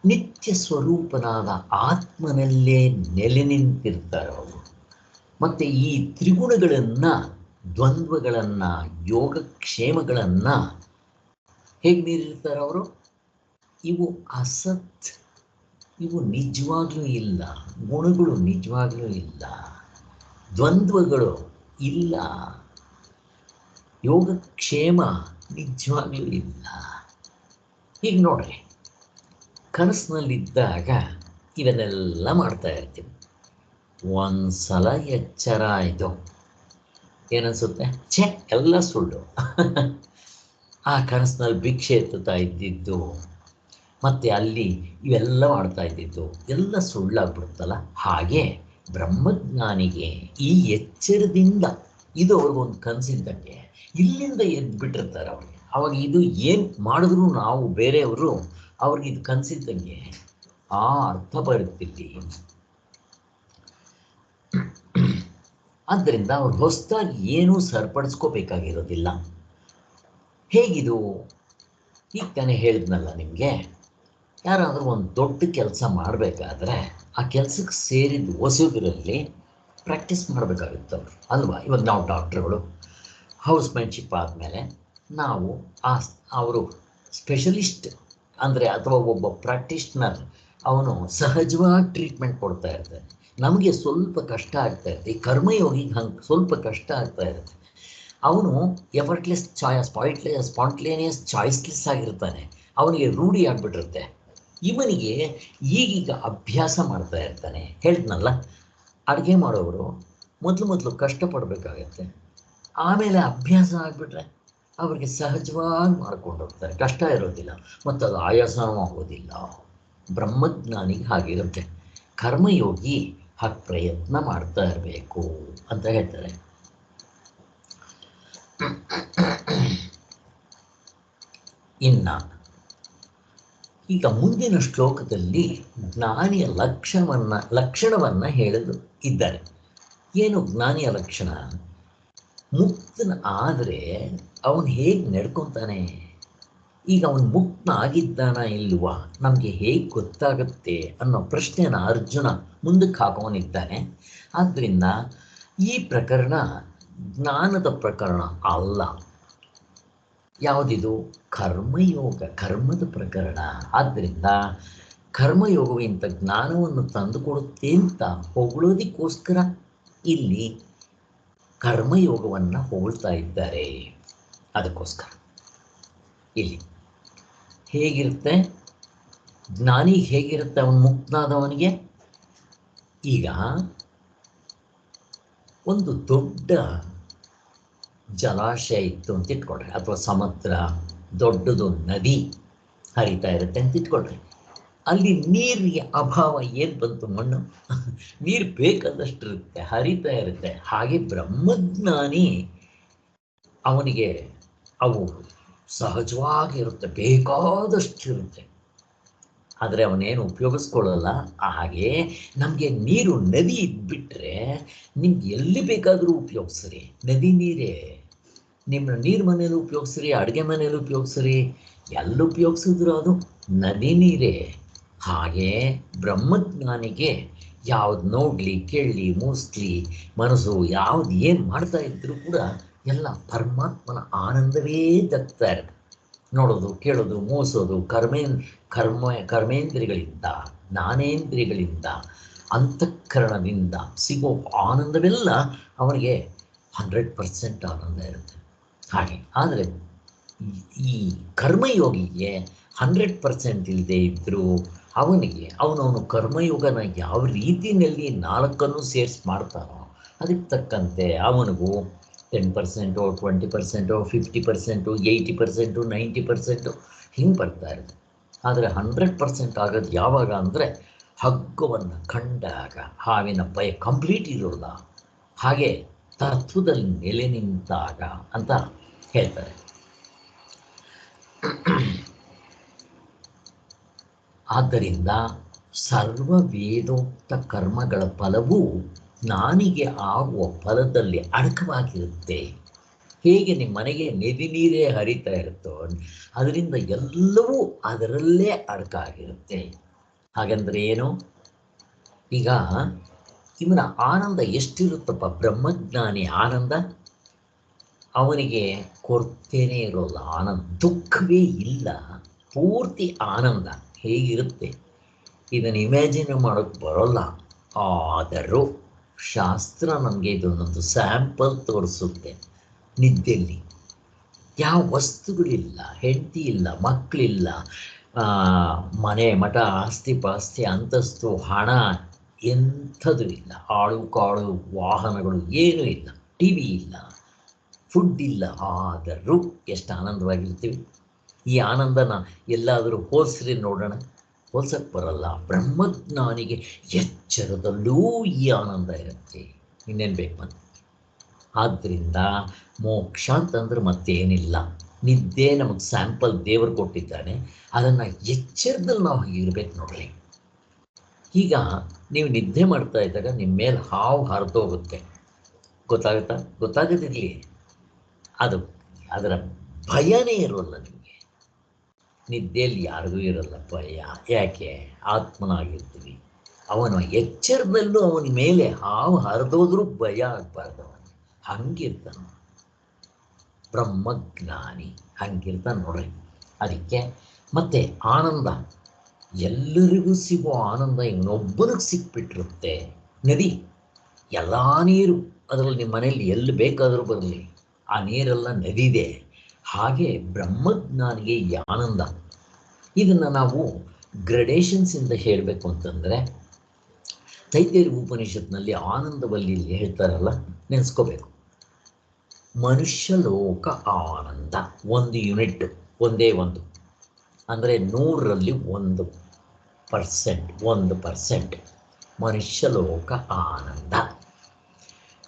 ನಿತ್ಯ ಸ್ವರೂಪನಾದ ಆತ್ಮನಲ್ಲೇ ನೆಲೆ ನಿಂತಿರ್ತಾರೆ ಅವರು. ಮತ್ತು ಈ ತ್ರಿಗುಣಗಳನ್ನು, ದ್ವಂದ್ವಗಳನ್ನು, ಯೋಗಕ್ಷೇಮಗಳನ್ನು ಹೇಗೆ ಮೀರಿರ್ತಾರೆ ಅವರು? ಇವು ಅಸತ್, ಇವು ನಿಜವಾಗ್ಲೂ ಇಲ್ಲ. ಗುಣಗಳು ನಿಜವಾಗ್ಲೂ ಇಲ್ಲ, ದ್ವಂದ್ವಗಳು ಇಲ್ಲ, ಯೋಗಕ್ಷೇಮ ನಿಜವಾಗ್ಲೂ ಇಲ್ಲ. ಈಗ ನೋಡ್ರಿ, ಕನಸಿನಲ್ಲಿದ್ದಾಗ ಇವನ್ನೆಲ್ಲ ಮಾಡ್ತಾ ಇರ್ತೀವಿ. ಒಂದು ಸಲ ಎಚ್ಚರ ಆಯಿತು, ಏನನ್ಸುತ್ತೆ? ಛೆ, ಎಲ್ಲ ಸುಳ್ಳು. ಆ ಕನಸಿನಲ್ಲಿ ಭಿಕ್ಷೆ ಎತ್ತುತ್ತಾ ಇದ್ದಿದ್ದು, ಮತ್ತು ಅಲ್ಲಿ ಇವೆಲ್ಲ ಮಾಡ್ತಾ ಇದ್ದಿದ್ದು ಎಲ್ಲ ಸುಳ್ಳಾಗ್ಬಿಡುತ್ತಲ್ಲ. ಹಾಗೆ ಬ್ರಹ್ಮಜ್ಞಾನಿಗೆ ಈ ಎಚ್ಚರದಿಂದ ಇದು ಅವ್ರಿಗೊಂದು ಕನಸಿದ್ದಂಗೆ ಇಲ್ಲಿಂದ ಎದ್ಬಿಟ್ಟಿರ್ತಾರೆ ಅವ್ರಿಗೆ. ಅವಾಗ ಇದು ಏನು ಮಾಡಿದ್ರು ನಾವು ಬೇರೆಯವರು ಅವ್ರಿಗೆ ಇದು ಕನಸಿದ್ದಂಗೆ ಆ ಅರ್ಥ ಬರುತ್ತಿಲ್ಲಿ. ಆದ್ದರಿಂದ ಅವ್ರು ಹೊಸದಾಗಿ ಏನೂ ಸರಿಪಡಿಸ್ಕೋಬೇಕಾಗಿರೋದಿಲ್ಲ. ಹೇಗಿದು? ಈಗ ತಾನೇ ಹೇಳಿದ್ನಲ್ಲ ನಿಮಗೆ, ಯಾರಾದರೂ ಒಂದು ದೊಡ್ಡ ಕೆಲಸ ಮಾಡಬೇಕಾದ್ರೆ ಆ ಕೆಲಸಕ್ಕೆ ಸೇರಿದ ಹೊಸದರಲ್ಲಿ ಪ್ರಾಕ್ಟೀಸ್ ಮಾಡಬೇಕಾಗುತ್ತೆ ಅವರು ಅಲ್ವಾ. ಇವಾಗ ನಾವು ಡಾಕ್ಟ್ರುಗಳು ಹೌಸ್ಮ್ಯಾನ್ಶಿಪ್ ಆದಮೇಲೆ ನಾವು ಅವರು ಸ್ಪೆಷಲಿಸ್ಟ್ ಅಂದರೆ ಅಥವಾ ಒಬ್ಬ ಪ್ರಾಕ್ಟೀಷ್ನರ್ ಅವನು ಸಹಜವಾಗಿ ಟ್ರೀಟ್ಮೆಂಟ್ ಕೊಡ್ತಾ ಇರ್ತಾನೆ. ನಮಗೆ ಸ್ವಲ್ಪ ಕಷ್ಟ ಆಗ್ತಾ ಇರುತ್ತೆ. ಈ ಕರ್ಮಯೋಗಿಗೆ ಹಂಗೆ ಸ್ವಲ್ಪ ಕಷ್ಟ ಆಗ್ತಾ ಇರುತ್ತೆ. ಅವನು ಎಫರ್ಟ್ಲೆಸ್, ಸ್ಪಾಂಟ್ಲೇನಿಯಸ್, ಚಾಯ್ಸ್ಲೆಸ್ ಆಗಿರ್ತಾನೆ. ಅವನಿಗೆ ರೂಢಿ ಆಗಿಬಿಟ್ಟಿರುತ್ತೆ. ಇವನಿಗೆ ಈಗೀಗ ಅಭ್ಯಾಸ ಮಾಡ್ತಾ ಇರ್ತಾನೆ. ಹೇಳಿದ್ನಲ್ಲ, ಅಡುಗೆ ಮಾಡೋರು ಮೊದಲು ಕಷ್ಟಪಡಬೇಕಾಗತ್ತೆ. ಆಮೇಲೆ ಅಭ್ಯಾಸ ಆಗಿಬಿಟ್ರೆ ಅವ್ರಿಗೆ ಸಹಜವಾಗಿ ಮಾಡ್ಕೊಂಡು ಹೋಗ್ತಾರೆ, ಕಷ್ಟ ಇರೋದಿಲ್ಲ ಮತ್ತು ಅದು ಆಯಾಸನೂ ಆಗೋದಿಲ್ಲ. ಬ್ರಹ್ಮಜ್ಞಾನಿಗೆ ಹಾಗಿರುತ್ತೆ. ಕರ್ಮಯೋಗಿ ಹಾಗೆ ಪ್ರಯತ್ನ ಮಾಡ್ತಾ ಇರಬೇಕು ಅಂತ ಹೇಳ್ತಾರೆ. ಇನ್ನು ಈಗ ಮುಂದಿನ ಶ್ಲೋಕದಲ್ಲಿ ಜ್ಞಾನಿಯ ಲಕ್ಷಣವನ್ನು ಹೇಳಲು ಇದ್ದಾರೆ. ಏನು ಜ್ಞಾನಿಯ ಲಕ್ಷಣ? ಮುಕ್ತನ ಆದರೆ ಅವನು ಹೇಗೆ ನಡ್ಕೊತಾನೆ? ಈಗ ಅವನು ಮುಕ್ತ ಆಗಿದ್ದಾನ ಇಲ್ವಾ ನಮಗೆ ಹೇಗೆ ಗೊತ್ತಾಗುತ್ತೆ ಅನ್ನೋ ಪ್ರಶ್ನೆನ ಅರ್ಜುನ ಮುಂದಕ್ಕೆ ಹಾಕೋನಿದ್ದಾನೆ. ಆದ್ದರಿಂದ ಈ ಪ್ರಕರಣ ಜ್ಞಾನದ ಪ್ರಕರಣ ಅಲ್ಲ. ಯಾವುದಿದು? ಕರ್ಮಯೋಗ, ಕರ್ಮದ ಪ್ರಕರಣ. ಆದ್ದರಿಂದ ಕರ್ಮಯೋಗವು ಇಂಥ ಜ್ಞಾನವನ್ನು ತಂದುಕೊಡುತ್ತೆ ಅಂತ ಹೊಗಳೋದಕ್ಕೋಸ್ಕರ ಇಲ್ಲಿ ಕರ್ಮಯೋಗವನ್ನು ಹೊಗಳ್ತಾ ಇದ್ದಾರೆ. ಅದಕ್ಕೋಸ್ಕರ ಇಲ್ಲಿ ಹೇಗಿರುತ್ತೆ, ಜ್ಞಾನಿಗೆ ಹೇಗಿರುತ್ತೆ, ಅವನು ಮುಕ್ತನಾದವನಿಗೆ. ಈಗ ಒಂದು ದೊಡ್ಡ ಜಲಾಶಯ ಇತ್ತು ಅಂತ ಇಟ್ಕೊಳ್ರಿ, ಅಥವಾ ಸಮುದ್ರ, ದೊಡ್ಡದು ನದಿ ಹರಿತಾ ಇರುತ್ತೆ ಅಂತ ಇಟ್ಕೊಳ್ರಿ. ಅಲ್ಲಿ ನೀರಿಗೆ ಅಭಾವ ಏನು ಬಂತು? ಮಣ್ಣು ನೀರು ಬೇಕಾದಷ್ಟು ಇರುತ್ತೆ, ಹರಿತಾ ಇರುತ್ತೆ. ಹಾಗೆ ಬ್ರಹ್ಮಜ್ಞಾನಿ ಅವನಿಗೆ ಅವು ಸಹಜವಾಗಿರುತ್ತೆ, ಬೇಕಾದಷ್ಟು ಇರುತ್ತೆ, ಆದರೆ ಅವನೇನು ಉಪಯೋಗಿಸ್ಕೊಳ್ಳಲ್ಲ. ಹಾಗೆ ನಮಗೆ ನೀರು, ನದಿ ಇದ್ಬಿಟ್ರೆ ನಿಮ್ಗೆ ಎಲ್ಲಿ ಬೇಕಾದರೂ ಉಪಯೋಗಿಸ್ರಿ, ನದಿ ನೀರೇ. ನಿಮ್ಮ ನೀರು ಮನೇಲಿ ಉಪಯೋಗಿಸ್ರಿ, ಅಡುಗೆ ಮನೇಲಿ ಉಪಯೋಗಿಸ್ರಿ, ಎಲ್ಲ ಉಪಯೋಗಿಸಿದ್ರು ಅದು ನದಿ ನೀರೇ. ಹಾಗೆ ಬ್ರಹ್ಮಜ್ಞಾನಿಗೆ ಯಾವ್ದು ನೋಡಲಿ, ಕೇಳಲಿ, ಮೂಸ್ಲಿ, ಮನಸ್ಸು ಯಾವ್ದು ಏನು ಮಾಡ್ತಾ ಇದ್ರೂ ಕೂಡ ಎಲ್ಲ ಪರಮಾತ್ಮನ ಆನಂದವೇ ದಕ್ತಾ ಇರುತ್ತೆ. ನೋಡೋದು, ಕೇಳೋದು, ಮೂಸೋದು ಕರ್ಮೇಂದ್ರಿಯಗಳಿಂದ, ಜ್ಞಾನೇಂದ್ರಿಯಗಳಿಂದ, ಅಂತಃಕರಣದಿಂದ ಸಿಗೋ ಆನಂದವೆಲ್ಲ ಅವನಿಗೆ 100% ಆನಂದ ಇರುತ್ತೆ. ಹಾಗೆ ಆದರೆ ಈ ಕರ್ಮಯೋಗಿಗೆ 100% ಇಲ್ಲದೆ ಇದ್ದರೂ ಅವನವನು ಕರ್ಮಯೋಗನ ಯಾವ ರೀತಿಯಲ್ಲಿ 4 ಸೇರಿಸಿ ಮಾಡ್ತಾನೋ ಅದಕ್ಕೆ ತಕ್ಕಂತೆ ಅವನಿಗೂ 10%, 20%, 50%, 80%, 90% ಹಿಂಗೆ ಬರ್ತಾ ಇರುತ್ತೆ. ಆದರೆ 100% ಆಗೋದು ಯಾವಾಗ ಅಂದರೆ ಹಗ್ಗವನ್ನು ಕಂಡಾಗ ಹಾವಿನ ಭಯ ಕಂಪ್ಲೀಟ್ ಇರೋಲ್ಲ, ಹಾಗೆ ತತ್ವದಲ್ಲಿ ನೆಲೆ ನಿಂತಾಗ ಅಂತ ಹೇಳ್ತಾರೆ. ಆದ್ದರಿಂದ ಸರ್ವ ವೇದೋಕ್ತ ಕರ್ಮಗಳ ಫಲವು ಜ್ಞಾನಿಗೆ ಆಗುವ ಫಲದಲ್ಲಿ ಅಡಕವಾಗಿರುತ್ತೆ. ಹೇಗೆ ನಿಮ್ಮ ಮನೆಗೆ ನದಿ ನೀರೇ ಹರಿತಾ ಇರುತ್ತೋ ಅದರಿಂದ ಎಲ್ಲವೂ ಅದರಲ್ಲೇ ಅಡಕಾಗಿರುತ್ತೆ. ಹಾಗಂದ್ರೆ ಏನು? ಈಗ ಇವನ ಆನಂದ ಎಷ್ಟಿರುತ್ತಪ್ಪ, ಬ್ರಹ್ಮಜ್ಞಾನಿ ಆನಂದ ಅವನಿಗೆ ಕೊರತೆನೇ ಇರೋಲ್ಲ, ಆನಂದ ದುಃಖವೇ ಇಲ್ಲ, ಪೂರ್ತಿ ಆನಂದ. ಹೇಗಿರುತ್ತೆ ಇದನ್ನು ಇಮ್ಯಾಜಿನ್ ಮಾಡೋಕ್ಕೆ ಬರೋಲ್ಲ. ಆದರೂ ಶಾಸ್ತ್ರ ನಮಗೆ ಇದೊಂದೊಂದು ಸ್ಯಾಂಪಲ್ ತೋರಿಸುತ್ತೆ. ನಿದ್ದೆಯಲ್ಲಿ ಯಾವ ವಸ್ತುಗಳಿಲ್ಲ, ಹೆಂಡತಿ ಇಲ್ಲ, ಮಕ್ಕಳಿಲ್ಲ, ಮನೆ ಮಠ, ಆಸ್ತಿ ಪಾಸ್ತಿ, ಅಂತಸ್ತು, ಹಣ ಎಂಥದ್ದು ಇಲ್ಲ, ಆಳು ಕಾಳು ವಾಹನಗಳು ಏನೂ ಇಲ್ಲ, ಟಿ ವಿ ಇಲ್ಲ, ಫುಡ್ ಇಲ್ಲ. ಆದರೂ ಎಷ್ಟು ಆನಂದವಾಗಿರ್ತೀವಿ. ಈ ಆನಂದನ ಎಲ್ಲಾದರೂ ಹೋಲಿಸ್ರಿ ನೋಡೋಣ, ಹೋಲ್ಸಕ್ಕೆ ಬರಲ್ಲ. ಬ್ರಹ್ಮಜ್ಞಾನಿಗೆ ಎಚ್ಚರದಲ್ಲೂ ಈ ಆನಂದ ಇರುತ್ತೆ, ಇನ್ನೇನು ಬೇಕು ಅಂತ. ಆದ್ದರಿಂದ ಮೋಕ್ಷ ಅಂತಂದ್ರೆ ಮತ್ತೇನಿಲ್ಲ. ನಿದ್ದೆ ನಮಗೆ ಸ್ಯಾಂಪಲ್ ದೇವರು ಕೊಟ್ಟಿದ್ದಾನೆ, ಅದನ್ನು ಎಚ್ಚರದಲ್ಲಿ ನಾವು ಇರಬೇಕು ನೋಡ್ರಿ. ಈಗ ನೀವು ನಿದ್ದೆ ಮಾಡ್ತಾ ಇದ್ದಾಗ ನಿಮ್ಮ ಮೇಲೆ ಹಾವು ಹರಿದೋಗುತ್ತೆ, ಗೊತ್ತಾಗುತ್ತಾ? ಗೊತ್ತಾಗೋದಿರಲಿ, ಅದರ ಭಯನೇ ಇರೋಲ್ಲ ನಿಮಗೆ. ನಿದ್ದೆಯಲ್ಲಿ ಯಾರಿಗೂ ಇರಲ್ಲ ಭಯ. ಯಾಕೆ? ಆತ್ಮನಾಗಿರ್ತೀವಿ. ಅವನ ಎಚ್ಚರದಲ್ಲೂ ಅವನ ಮೇಲೆ ಹಾವು ಹರಿದೋದ್ರೂ ಭಯ ಆಗಬಾರ್ದು. ಅವನಿಗೆ ಹಂಗಿರ್ತಾನೆ ಬ್ರಹ್ಮಜ್ಞಾನಿ, ಹಂಗಿರ್ತಾನೆ ನೋಡ್ರಿ. ಅದಕ್ಕೆ ಮತ್ತೆ ಆನಂದ, ಎಲ್ಲರಿಗೂ ಸಿಗೋ ಆನಂದ ಇವನೊಬ್ಬನಿಗೆ ಸಿಕ್ಬಿಟ್ಟಿರುತ್ತೆ. ನದಿ, ಎಲ್ಲ ನೀರು ಅದರಲ್ಲಿ ನಿಮ್ಮ ಮನೆಯಲ್ಲಿ ಎಲ್ಲಿ ಬೇಕಾದರೂ ಬರಲಿ, ಆ ನೀರೆಲ್ಲ ನದಿದೆ. ಹಾಗೆ ಬ್ರಹ್ಮಜ್ಞಾನಿಗೆ ಈ ಆನಂದ. ಇದನ್ನು ನಾವು ಗ್ರಡೇಷನ್ಸಿಂದ ಹೇಳಬೇಕು ಅಂತಂದರೆ, ತೈತೇರಿ ಉಪನಿಷತ್ನಲ್ಲಿ ಆನಂದವಲ್ಲಿಯಲ್ಲಿ ಹೇಳ್ತಾರಲ್ಲ, ನೆನೆಸ್ಕೋಬೇಕು. ಮನುಷ್ಯ ಲೋಕ ಆನಂದ 1 ಯೂನಿಟ್, ಒಂದೇ ಒಂದು, ಅಂದರೆ 100ರಲ್ಲಿ 1% ಮನುಷ್ಯ ಲೋಕ ಆನಂದ.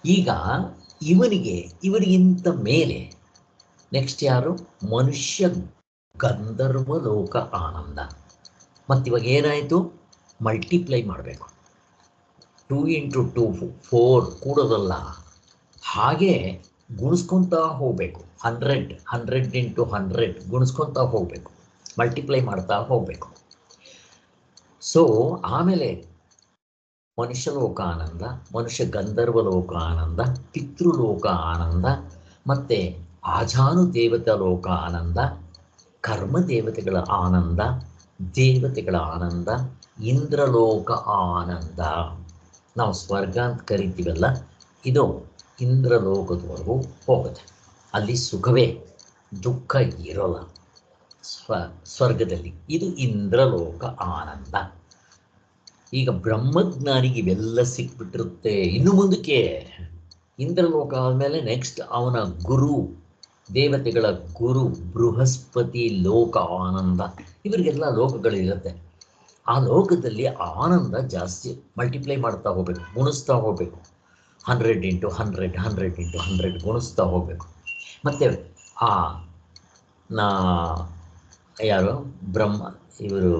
ಈಗ ಇವರಿಗಿಂತ ಮೇಲೆ ನೆಕ್ಸ್ಟ್ ಯಾರು? ಮನುಷ್ಯ ಗಂಧರ್ವ ಲೋಕ ಆನಂದ. ಮತ್ತಿವಾಗ ಏನಾಯಿತು? ಮಲ್ಟಿಪ್ಲೈ ಮಾಡಬೇಕು. 2 × 2 4 ಕೂಡೋದಲ್ಲ, ಹಾಗೆ ಗುಣಿಸ್ಕೊತಾ ಹೋಗಬೇಕು. 100 × 100 ಗುಣಿಸ್ಕೊತಾ ಹೋಗಬೇಕು, ಮಲ್ಟಿಪ್ಲೈ ಮಾಡ್ತಾ ಹೋಗಬೇಕು. ಸೊ ಆಮೇಲೆ ಮನುಷ್ಯ ಲೋಕ ಆನಂದ, ಮನುಷ್ಯ ಗಂಧರ್ವ ಲೋಕ ಆನಂದ, ಪಿತೃಲೋಕ ಆನಂದ, ಮತ್ತು ಆಜಾನು ದೇವತಾ ಲೋಕ ಆನಂದ, ಕರ್ಮ ದೇವತೆಗಳ ಆನಂದ, ದೇವತೆಗಳ ಆನಂದ, ಇಂದ್ರಲೋಕ ಆನಂದ. ನಾವು ಸ್ವರ್ಗ ಅಂತ ಕರಿತೀವಲ್ಲ, ಇದು ಇಂದ್ರಲೋಕದವರೆಗೂ ಹೋಗುತ್ತೆ. ಅಲ್ಲಿ ಸುಖವೇ, ದುಃಖ ಇರೋಲ್ಲ ಸ್ವರ್ಗದಲ್ಲಿ. ಇದು ಇಂದ್ರಲೋಕ ಆನಂದ. ಈಗ ಬ್ರಹ್ಮಜ್ಞಾನಿಗೆ ಇವೆಲ್ಲ ಸಿಕ್ಬಿಟ್ಟಿರುತ್ತೆ. ಇನ್ನು ಮುಂದಕ್ಕೆ ಇಂದ್ರಲೋಕ ಆದಮೇಲೆ ನೆಕ್ಸ್ಟ್ ಅವನ ಗುರು, ದೇವತೆಗಳ ಗುರು ಬೃಹಸ್ಪತಿ ಲೋಕ ಆನಂದ. ಇವರಿಗೆಲ್ಲ ಲೋಕಗಳಿರುತ್ತೆ. ಆ ಲೋಕದಲ್ಲಿ ಆನಂದ ಜಾಸ್ತಿ ಮಲ್ಟಿಪ್ಲೈ ಮಾಡ್ತಾ ಹೋಗಬೇಕು, ಗುಣಿಸ್ತಾ ಹೋಗಬೇಕು. 100 × 100 100 × 100 ಗುಣಿಸ್ತಾ ಹೋಗಬೇಕು. ಮತ್ತು ಯಾರು? ಇವರು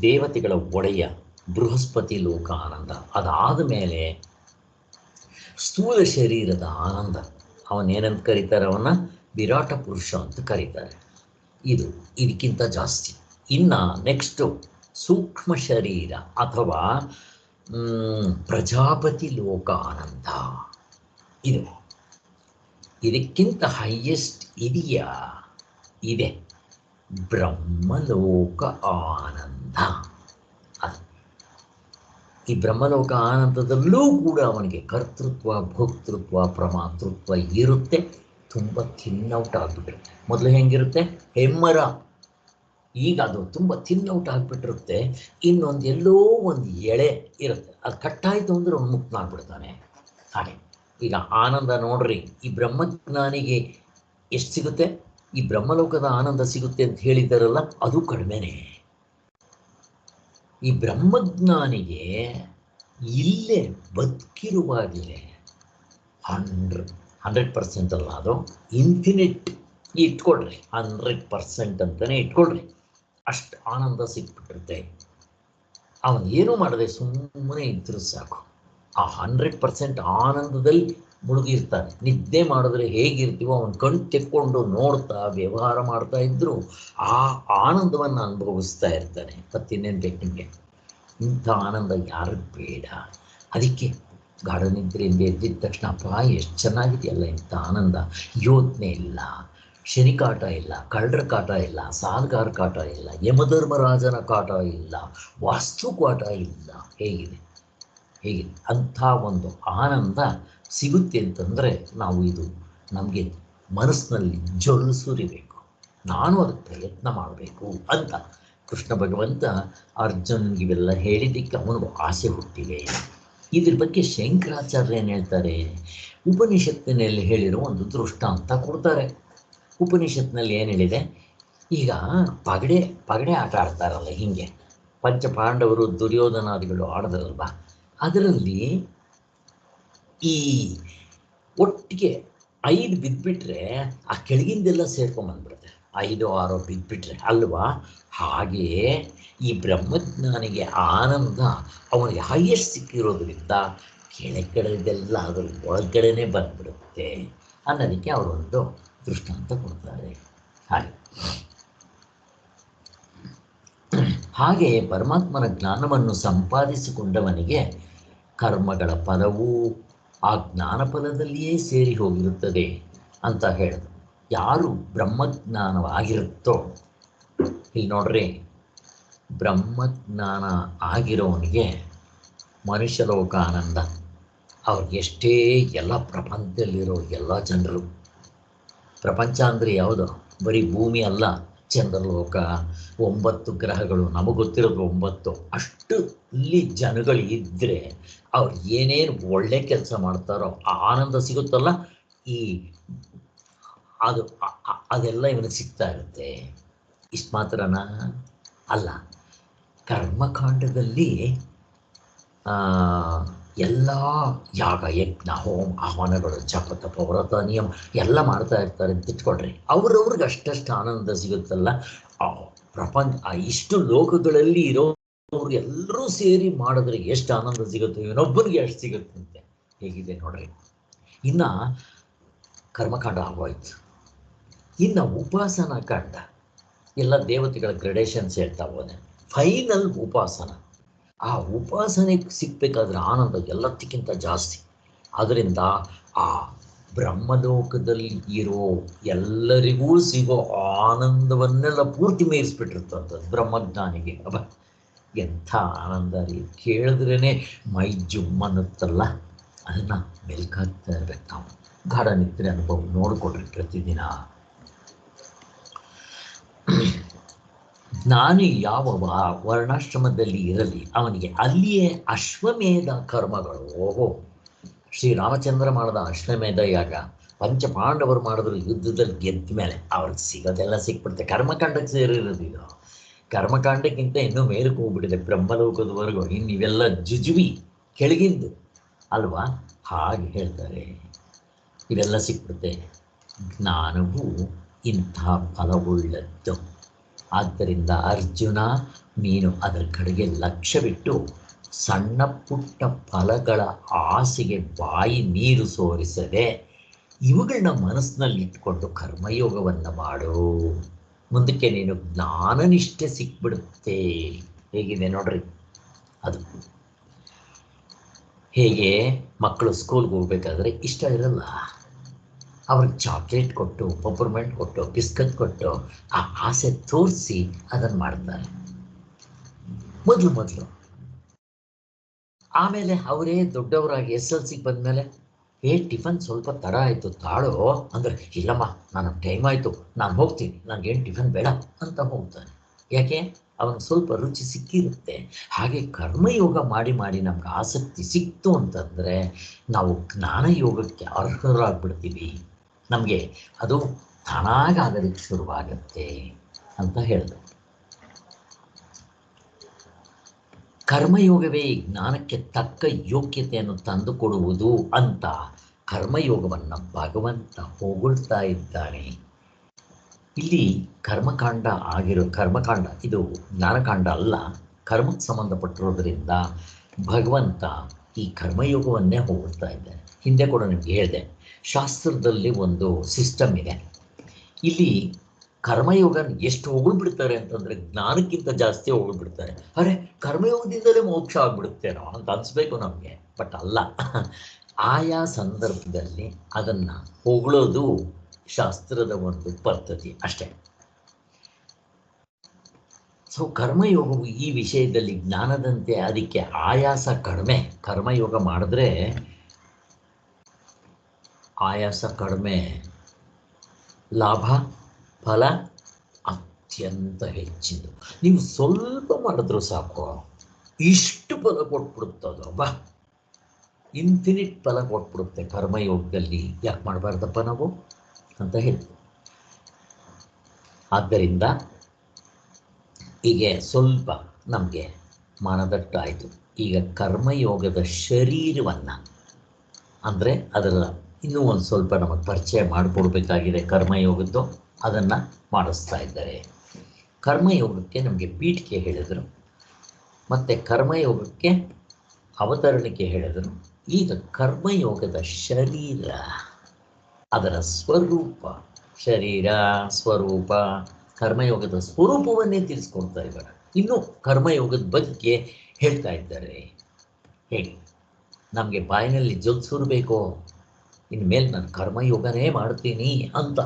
ದೇವತೆಗಳ ಒಡೆಯ ಬೃಹಸ್ಪತಿ ಲೋಕ ಆನಂದ. ಅದಾದ ಮೇಲೆ ಸ್ಥೂಲ ಶರೀರದ ಆನಂದ. ಅವನೇನಂತ ಕರೀತಾರೆ? ಅವನ್ನ ವಿರಾಟ ಪುರುಷ ಅಂತ ಕರೀತಾರೆ. ಇದಕ್ಕಿಂತ ಜಾಸ್ತಿ. ಇನ್ನು ನೆಕ್ಸ್ಟು ಸೂಕ್ಷ್ಮ ಶರೀರ ಅಥವಾ ಪ್ರಜಾಪತಿ ಲೋಕ ಆನಂದ. ಇದಕ್ಕಿಂತ ಹೈಯೆಸ್ಟ್ ಇದೆಯಾ? ಇದೆ, ಬ್ರಹ್ಮಲೋಕ ಆನಂದ. ಈ ಬ್ರಹ್ಮಲೋಕ ಆನಂದದಲ್ಲೂ ಕೂಡ ಅವನಿಗೆ ಕರ್ತೃತ್ವ, ಭೋಕ್ತೃತ್ವ, ಪ್ರಮಾತೃತ್ವ ಇರುತ್ತೆ. ತುಂಬ ಥಿನ್ನೌಟ್ ಆಗಿಬಿಟ್ಟಿರುತ್ತೆ. ಮೊದಲು ಹೆಂಗಿರುತ್ತೆ? ಹೆಮ್ಮರ. ಈಗ ಅದು ತುಂಬ ಥಿನ್ನೌಟ್ ಆಗಿಬಿಟ್ಟಿರುತ್ತೆ. ಎಲ್ಲೋ ಒಂದು ಎಳೆ ಇರುತ್ತೆ, ಅದು ಕಟ್ಟಾಯಿತು ಅಂದರೆ ಅವ್ನು ಮುಕ್ತನಾಗ್ಬಿಡ್ತಾನೆ. ಹಾಗೆ ಈಗ ಆನಂದ ನೋಡ್ರಿ, ಈ ಬ್ರಹ್ಮಜ್ಞಾನಿಗೆ ಎಷ್ಟು ಸಿಗುತ್ತೆ? ಈ ಬ್ರಹ್ಮಲೋಕದ ಆನಂದ ಸಿಗುತ್ತೆ ಅಂತ ಹೇಳಿದ್ದಾರಲ್ಲ, ಅದು ಕಡಿಮೆನೇ. ಈ ಬ್ರಹ್ಮಜ್ಞಾನಿಗೆ ಇಲ್ಲೇ ಬದುಕಿರುವಾಗಲೇ 100% ಅಲ್ಲ, ಅದು ಇನ್ಫಿನಿಟ್ ಇಟ್ಕೊಳ್ರಿ, 100% ಅಂತಲೇ ಇಟ್ಕೊಳ್ರಿ. ಅಷ್ಟು ಆನಂದ ಸಿಕ್ಬಿಟ್ಟಿರುತ್ತೆ. ಅವನು ಏನೂ ಮಾಡದೆ ಸುಮ್ಮನೆ ಇದ್ರೂ ಸಾಕು, ಆ 100% ಆನಂದದಲ್ಲಿ ಮುಳುಗಿರ್ತಾನೆ. ನಿದ್ದೆ ಮಾಡಿದ್ರೆ ಹೇಗಿರ್ತೀವೋ ಅವನ ಕಣ್ಣು ತೆಕ್ಕೊಂಡು ನೋಡ್ತಾ ವ್ಯವಹಾರ ಮಾಡ್ತಾ ಇದ್ದರೂ ಆ ಆನಂದವನ್ನು ಅನುಭವಿಸ್ತಾ ಇರ್ತಾನೆ. ಮತ್ತಿನ್ನೇನು ಬೇಕು ನಿಮಗೆ? ಇಂಥ ಆನಂದ ಯಾರು ಬೇಡ. ಅದಕ್ಕೆ ಗಾಢ ನಿದ್ರೆಯಿಂದ ಎದ್ದಿದ್ದ ತಕ್ಷಣ ಅಪ್ಪ ಎಷ್ಟು ಚೆನ್ನಾಗಿದೆಯಲ್ಲ ಇಂಥ ಆನಂದ. ಯೋಚನೆ ಇಲ್ಲ, ಶನಿ ಕಾಟ ಇಲ್ಲ, ಕಳ್ಳರ ಕಾಟ ಇಲ್ಲ, ಸಾಲಗಾರ ಕಾಟ ಇಲ್ಲ, ಯಮಧರ್ಮರಾಜನ ಕಾಟ ಇಲ್ಲ, ವಾಸ್ತು ಕಾಟ ಇಲ್ಲ. ಹೇಗಿದೆ ಅಂಥ ಒಂದು ಆನಂದ ಸಿಗುತ್ತೆ ಅಂತಂದರೆ ನಾವು ನಮಗೆ ಮನಸ್ಸಿನಲ್ಲಿ ಜೊಲ್ಲು ಸುರಿಬೇಕು. ನಾನು ಅದಕ್ಕೆ ಪ್ರಯತ್ನ ಮಾಡಬೇಕು ಅಂತ ಕೃಷ್ಣ ಭಗವಂತ ಅರ್ಜುನ್ಗೆ ಇವೆಲ್ಲ ಹೇಳಿದ್ದಕ್ಕೆ ಅವನಿಗೂ ಆಸೆ ಹುಟ್ಟಿದೆ. ಇದ್ರ ಬಗ್ಗೆ ಶಂಕರಾಚಾರ್ಯ ಏನು ಹೇಳ್ತಾರೆ? ಉಪನಿಷತ್ತಿನಲ್ಲಿ ಹೇಳಿರೋ ಒಂದು ದೃಷ್ಟಾಂತ ಕೊಡ್ತಾರೆ. ಉಪನಿಷತ್ನಲ್ಲಿ ಏನು ಹೇಳಿದೆ? ಈಗ ಪಗಡೆ ಆಟ ಆಡ್ತಾರಲ್ಲ, ಹೀಗೆ ಪಂಚಪಾಂಡವರು ದುರ್ಯೋಧನಾದಿಗಳು ಆಡಿದ್ರಲ್ವ, ಅದರಲ್ಲಿ ಈ ಒಟ್ಟಿಗೆ 5 ಬಿದ್ದುಬಿಟ್ರೆ ಆ ಕೆಳಗಿಂದೆಲ್ಲ ಸೇರ್ಕೊಂಬಂದ್ಬಿಡುತ್ತೆ. 5 6 ಬಿದ್ದುಬಿಟ್ರೆ ಅಲ್ವಾ? ಹಾಗೆಯೇ ಈ ಬ್ರಹ್ಮಜ್ಞಾನಿಗೆ ಆನಂದ ಅವನಿಗೆ ಹೈಯೆಸ್ಟ್ ಸಿಕ್ಕಿರೋದ್ರಿಂದ ಕೆಳಗಡೆದೆಲ್ಲ ಅದ್ರ ಒಳಗಡೆನೇ ಬಂದ್ಬಿಡುತ್ತೆ ಅನ್ನೋದಕ್ಕೆ ಅವರೊಂದು ದೃಷ್ಟಾಂತ ಕೊಡ್ತಾರೆ. ಹಾಗೆ ಪರಮಾತ್ಮನ ಜ್ಞಾನವನ್ನು ಸಂಪಾದಿಸಿಕೊಂಡವನಿಗೆ ಕರ್ಮಗಳ ಫಲವೂ ಆ ಜ್ಞಾನ ಫಲದಲ್ಲಿಯೇ ಸೇರಿ ಹೋಗಿರುತ್ತದೆ ಅಂತ ಹೇಳಿದ್ರು. ಯಾರು ಬ್ರಹ್ಮಜ್ಞಾನವಾಗಿರುತ್ತೋ, ಇಲ್ಲಿ ನೋಡ್ರಿ, ಬ್ರಹ್ಮಜ್ಞಾನ ಆಗಿರೋವನಿಗೆ ಮನುಷ್ಯ ಲೋಕ ಆನಂದ. ಅವ್ರಿಗೆ ಎಷ್ಟೇ ಎಲ್ಲ ಪ್ರಪಂಚದಲ್ಲಿರೋ ಎಲ್ಲ ಜನರು, ಪ್ರಪಂಚ ಅಂದರೆ ಯಾವುದು? ಬರೀ ಭೂಮಿ ಅಲ್ಲ, ಚಂದ್ರಲೋಕ, 9 ಗ್ರಹಗಳು, ನಮಗೆ ಗೊತ್ತಿರೋದು 9. ಅಷ್ಟು ಇಲ್ಲಿ ಜನಗಳು ಇದ್ದರೆ ಅವ್ರು ಏನೇನು ಒಳ್ಳೆ ಕೆಲಸ ಮಾಡ್ತಾರೋ ಆ ಆನಂದ ಸಿಗುತ್ತಲ್ಲ, ಈ ಅದು ಅದೆಲ್ಲ ಇವನಿಗೆ ಸಿಗ್ತಾ ಇರುತ್ತೆ. ಇಷ್ಟು ಮಾತ್ರನಾ ಅಲ್ಲ, ಕರ್ಮಕಾಂಡದಲ್ಲಿ ಎಲ್ಲ ಯಾಗ ಯಜ್ಞ ಹೋಮ ಹವನಗಳು ಜಪ ತಪ ವ್ರತ ನಿಯಮ ಎಲ್ಲ ಮಾಡ್ತಾ ಇರ್ತಾರೆ ಅಂತ ಇಟ್ಕೊಳ್ರಿ. ಅವ್ರವ್ರಿಗೆ ಅಷ್ಟಷ್ಟು ಆನಂದ ಸಿಗುತ್ತಲ್ಲ. ಆ ಪ್ರಪಂಚ ಇಷ್ಟು ಲೋಕಗಳಲ್ಲಿ ಇರೋರು ಎಲ್ಲರೂ ಸೇರಿ ಮಾಡಿದ್ರೆ ಎಷ್ಟು ಆನಂದ ಸಿಗುತ್ತೆ, ಇವನೊಬ್ಬನಿಗೆ ಎಷ್ಟು ಸಿಗುತ್ತಂತೆ. ಹೇಗಿದೆ ನೋಡ್ರಿ. ಇನ್ನ ಕರ್ಮಕಾಂಡ ಆಗೋಯ್ತು. ಇನ್ನು ಉಪಾಸನಾ ಕಾಂಡ, ಎಲ್ಲ ದೇವತೆಗಳ ಗ್ರೆಡೇಷನ್ಸ್ ಹೇಳ್ತಾ ಹೋದೆ. ಫೈನಲ್ ಉಪಾಸನ. ಆ ಉಪಾಸನೆಗೆ ಸಿಗ್ಬೇಕಾದ್ರೆ ಆನಂದ ಎಲ್ಲದಕ್ಕಿಂತ ಜಾಸ್ತಿ. ಅದರಿಂದ ಆ ಬ್ರಹ್ಮಲೋಕದಲ್ಲಿ ಇರೋ ಎಲ್ಲರಿಗೂ ಸಿಗೋ ಆನಂದವನ್ನೆಲ್ಲ ಪೂರ್ತಿ ಮೀರಿಸ್ಬಿಟ್ಟಿರ್ತಂಥದ್ದು ಬ್ರಹ್ಮಜ್ಞಾನಿಗೆ. ಅಬ್ಬ ಎಂಥ ಆನಂದ ರೀ! ಕೇಳಿದ್ರೇ ಮೈ ಜುಮ್ಮನ್ನುತ್ತಲ್ಲ, ಅದನ್ನು ಮೆಲ್ಕಾಗ್ತಾ ಇರ್ಬೇಕು ನಾವು. ಗಾಢ ನಿದ್ರೆ ಅನುಭವ ನೋಡಿಕೊಡ್ರಿ ಪ್ರತಿದಿನ. ನಾನು ಯಾವ ವರ್ಣಾಶ್ರಮದಲ್ಲಿ ಇರಲಿ ಅವನಿಗೆ ಅಲ್ಲಿಯೇ ಅಶ್ವಮೇಧ ಕರ್ಮಗಳು. ಓಹೋ, ಶ್ರೀರಾಮಚಂದ್ರ ಮಾಡಿದ ಅಶ್ವಮೇಧ ಯಾಗ, ಪಂಚಪಾಂಡವರು ಮಾಡಿದ್ರು ಯುದ್ಧದಲ್ಲಿ ಗೆದ್ದ ಮೇಲೆ ಅವ್ರಿಗೆ ಸಿಗೋದೆಲ್ಲ ಸಿಕ್ಬಿಡುತ್ತೆ. ಕರ್ಮಕಾಂಡಕ್ಕೆ ಸೇರಿರೋದು ಇದು. ಕರ್ಮಕಾಂಡಕ್ಕಿಂತ ಇನ್ನೂ ಮೇಲಕ್ಕೆ ಹೋಗ್ಬಿಟ್ಟಿದೆ, ಬ್ರಹ್ಮಲೋಕದವರೆಗೂ. ಇನ್ನಿವೆಲ್ಲ ಜುಜುವಿ ಕೆಳಗಿಂದು ಅಲ್ವಾ? ಹಾಗೆ ಹೇಳ್ತಾರೆ, ಇವೆಲ್ಲ ಸಿಕ್ಬಿಡುತ್ತೆ. ಜ್ಞಾನವು ಇಂಥ ಫಲವುಳ್ಳದ್ದು. ಆದ್ದರಿಂದ ಅರ್ಜುನ, ನೀನು ಅದರ ಕಡೆಗೆ ಲಕ್ಷ್ಯವಿಟ್ಟು ಸಣ್ಣ ಪುಟ್ಟ ಫಲಗಳ ಆಸೆಗೆ ಬಾಯಿ ನೀರು ಸೋರಿಸದೆ ಇವುಗಳನ್ನ ಮನಸ್ಸಿನಲ್ಲಿ ಇಟ್ಕೊಂಡು ಕರ್ಮಯೋಗವನ್ನು ಮಾಡು. ಮುಂದಕ್ಕೆ ನೀನು ಜ್ಞಾನನಿಷ್ಠೆ ಸಿಕ್ಬಿಡುತ್ತೆ. ಹೇಗಿದೆ ನೋಡ್ರಿ ಅದು. ಹೇಗೆ ಮಕ್ಕಳು ಸ್ಕೂಲ್ಗೆ ಹೋಗ್ಬೇಕಾದ್ರೆ ಇಷ್ಟ ಇರಲ್ಲ, ಅವ್ರಿಗೆ ಚಾಕ್ಲೇಟ್ ಕೊಟ್ಟು, ಪಪರ್ಮೆಂಟ್ ಕೊಟ್ಟು, ಬಿಸ್ಕತ್ ಕೊಟ್ಟು ಆ ಆಸೆ ತೋರಿಸಿ ಅದನ್ನು ಮಾಡ್ತಾರೆ ಮೊದಲು. ಆಮೇಲೆ ಅವರೇ ದೊಡ್ಡವರಾಗಿ SLC ಬಂದಮೇಲೆ, ಟಿಫನ್ ಸ್ವಲ್ಪ ತಡ ಆಯಿತು ತಾಳು ಅಂದರೆ, ಇಲ್ಲಮ್ಮ ನನಗೆ ಟೈಮ್ ಆಯಿತು, ನಾನು ಹೋಗ್ತೀನಿ, ನನಗೇನು ಟಿಫನ್ ಬೇಡ ಅಂತ ಹೋಗ್ತಾನೆ. ಯಾಕೆ? ಅವನಿಗೆ ಸ್ವಲ್ಪ ರುಚಿ ಸಿಕ್ಕಿರುತ್ತೆ. ಹಾಗೆ ಕರ್ಮಯೋಗ ಮಾಡಿ ಮಾಡಿ ನಮ್ಗೆ ಆಸಕ್ತಿ ಸಿಕ್ತು ಅಂತಂದರೆ ನಾವು ಜ್ಞಾನಯೋಗಕ್ಕೆ ಅರ್ಹರಾಗ್ಬಿಡ್ತೀವಿ. ನಮಗೆ ಅದು ತಾನಾಗಾಗಲಿಕ್ಕೆ ಶುರುವಾಗತ್ತೆ ಅಂತ ಹೇಳಿದೆ. ಕರ್ಮಯೋಗವೇ ಜ್ಞಾನಕ್ಕೆ ತಕ್ಕ ಯೋಗ್ಯತೆಯನ್ನು ತಂದುಕೊಡುವುದು ಅಂತ ಕರ್ಮಯೋಗವನ್ನು ಭಗವಂತ ಹೊಗಳ್ತಾ ಇದ್ದಾನೆ. ಇಲ್ಲಿ ಕರ್ಮಕಾಂಡ ಕರ್ಮಕಾಂಡ ಇದು ಜ್ಞಾನಕಾಂಡ ಅಲ್ಲ, ಕರ್ಮಕ್ಕೆ ಸಂಬಂಧಪಟ್ಟಿರೋದ್ರಿಂದ ಭಗವಂತ ಈ ಕರ್ಮಯೋಗವನ್ನೇ ಹೊಗಳ್ತಾ ಇದ್ದಾನೆ. ಹಿಂದೆ ಕೂಡ ನಿಮ್ಗೆ ಹೇಳಿದೆ, ಶಾಸ್ತ್ರದಲ್ಲಿ ಒಂದು ಸಿಸ್ಟಮ್ ಇದೆ. ಇಲ್ಲಿ ಕರ್ಮಯೋಗ ಎಷ್ಟು ಹೊಗಳ್ಬಿಡ್ತಾರೆ ಅಂತಂದರೆ ಜ್ಞಾನಕ್ಕಿಂತ ಜಾಸ್ತಿ ಹೊಗಳ್ಬಿಡ್ತಾರೆ. ಅರೆ, ಕರ್ಮಯೋಗದಿಂದಲೇ ಮೋಕ್ಷ ಆಗ್ಬಿಡುತ್ತೇನೋ ಅಂತ ಅನಿಸ್ಬೇಕು ನಮಗೆ, ಬಟ್ ಅಲ್ಲ. ಆಯಾ ಸಂದರ್ಭದಲ್ಲಿ ಅದನ್ನು ಹೊಗಳೋದು ಶಾಸ್ತ್ರದ ಒಂದು ಪದ್ಧತಿ ಅಷ್ಟೇ. ಸೊ ಕರ್ಮಯೋಗವು ಈ ವಿಷಯದಲ್ಲಿ ಜ್ಞಾನದಂತೆ ಅದಕ್ಕೆ ಆಯಾಸ ಕಡಿಮೆ. ಕರ್ಮಯೋಗ ಮಾಡಿದ್ರೆ ಆಯಾಸ ಕಡಿಮೆ, ಲಾಭ ಫಲ ಅತ್ಯಂತ ಹೆಚ್ಚಿನ. ನೀವು ಸ್ವಲ್ಪ ಮಾಡಿದ್ರು ಸಾಕು, ಇಷ್ಟು ಫಲ ಕೊಟ್ಬಿಡುತ್ತದು. ಬಾ, ಇನ್ಫಿನಿಟ್ ಫಲ ಕೊಟ್ಬಿಡುತ್ತೆ ಕರ್ಮಯೋಗದಲ್ಲಿ. ಯಾಕೆ ಮಾಡಬಾರ್ದಪ್ಪ ನಾವು ಅಂತ ಹೇಳ್ತೀವಿ. ಆದ್ದರಿಂದ ಹೀಗೆ ಸ್ವಲ್ಪ ನಮಗೆ ಮಾನದಟ್ಟಾಯಿತು. ಈಗ ಕರ್ಮಯೋಗದ ಶರೀರವನ್ನು ಅಂದರೆ ಅದರ ಇನ್ನೂ ಒಂದು ಸ್ವಲ್ಪ ನಮಗೆ ಪರಿಚಯ ಮಾಡಿಕೊಡ್ಬೇಕಾಗಿದೆ ಕರ್ಮಯೋಗದ್ದು. ಅದನ್ನು ಮಾಡಿಸ್ತಾ ಇದ್ದಾರೆ. ಕರ್ಮಯೋಗಕ್ಕೆ ನಮಗೆ ಪೀಠಿಕೆ ಹೇಳಿದರು, ಮತ್ತು ಕರ್ಮಯೋಗಕ್ಕೆ ಅವತರಣಿಕೆ ಹೇಳಿದರು. ಈಗ ಕರ್ಮಯೋಗದ ಶರೀರ, ಅದರ ಸ್ವರೂಪ, ಶರೀರ ಸ್ವರೂಪ, ಕರ್ಮಯೋಗದ ಸ್ವರೂಪವನ್ನೇ ತಿಳಿಸ್ಕೊಡ್ತಾ ಇದ್ದಾರೆ. ಇನ್ನು ಕರ್ಮಯೋಗದ ಬಗ್ಗೆ ಹೇಳ್ತಾ ಇದ್ದಾರೆ. ಹೇಗೆ ನಮಗೆ ಬಾಯಿನಲ್ಲಿ ಜೊಲ್ಸುರಬೇಕು, ಇನ್ಮೇಲೆ ನಾನು ಕರ್ಮಯೋಗನೇ ಮಾಡ್ತೀನಿ ಅಂತ.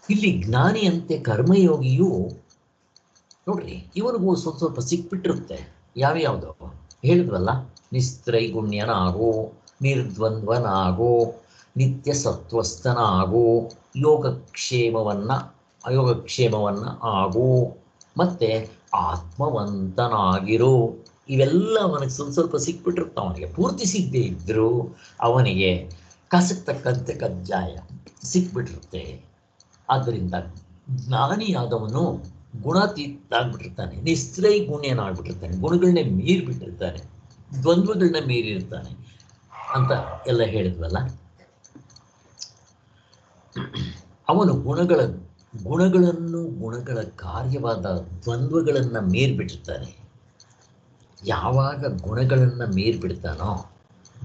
ಇಲ್ಲಿ ಜ್ಞಾನಿಯಂತೆ ಕರ್ಮಯೋಗಿಯು ನೋಡ್ರಿ, ಇವನಿಗೂ ಸ್ವಲ್ಪ ಸಿಕ್ಬಿಟ್ಟಿರುತ್ತೆ. ಯಾವ್ಯಾವುದು ಹೇಳಿದ್ವಲ್ಲ, ನಿಸ್ತ್ರೈಗುಣ್ಯನಾಗೋ, ನಿರ್ದ್ವಂದ್ವನಾಗೋ, ನಿತ್ಯ ಸತ್ವಸ್ಥನಾಗೋ, ಯೋಗಕ್ಷೇಮವನ್ನು ಯೋಗಕ್ಷೇಮವನ್ನು ಆಗು, ಮತ್ತು ಆತ್ಮವಂತನಾಗಿರು. ಇವೆಲ್ಲ ಅವನಿಗೆ ಸ್ವಲ್ಪ ಸ್ವಲ್ಪ ಸಿಕ್ಬಿಟ್ಟಿರುತ್ತೆ. ಅವನಿಗೆ ಪೂರ್ತಿ ಸಿಗದೆ ಇದ್ದರೂ ಅವನಿಗೆ ಕಸಕ್ಕೆ ತಕ್ಕಂತೆ ಕಜ್ಜಾಯ ಸಿಕ್ಬಿಟ್ಟಿರುತ್ತೆ. ಆದ್ದರಿಂದ ಜ್ಞಾನಿಯಾದವನು ಗುಣಾತೀತಾಗ್ಬಿಟ್ಟಿರ್ತಾನೆ, ನಿಸ್ತ್ರೈಗುಣ್ಯನಾಗ್ಬಿಟ್ಟಿರ್ತಾನೆ, ಗುಣಗಳನ್ನೇ ಮೀರಿಬಿಟ್ಟಿರ್ತಾನೆ, ದ್ವಂದ್ವಗಳನ್ನ ಮೀರಿರ್ತಾನೆ ಅಂತ ಎಲ್ಲ ಹೇಳಿದ್ವಲ್ಲ. ಅವನು ಗುಣಗಳನ್ನು ಗುಣಗಳ ಕಾರ್ಯವಾದ ದ್ವಂದ್ವಗಳನ್ನು ಮೀರಿಬಿಟ್ಟಿರ್ತಾನೆ. ಯಾವಾಗ ಗುಣಗಳನ್ನು ಮೀರಿಬಿಡ್ತಾನೋ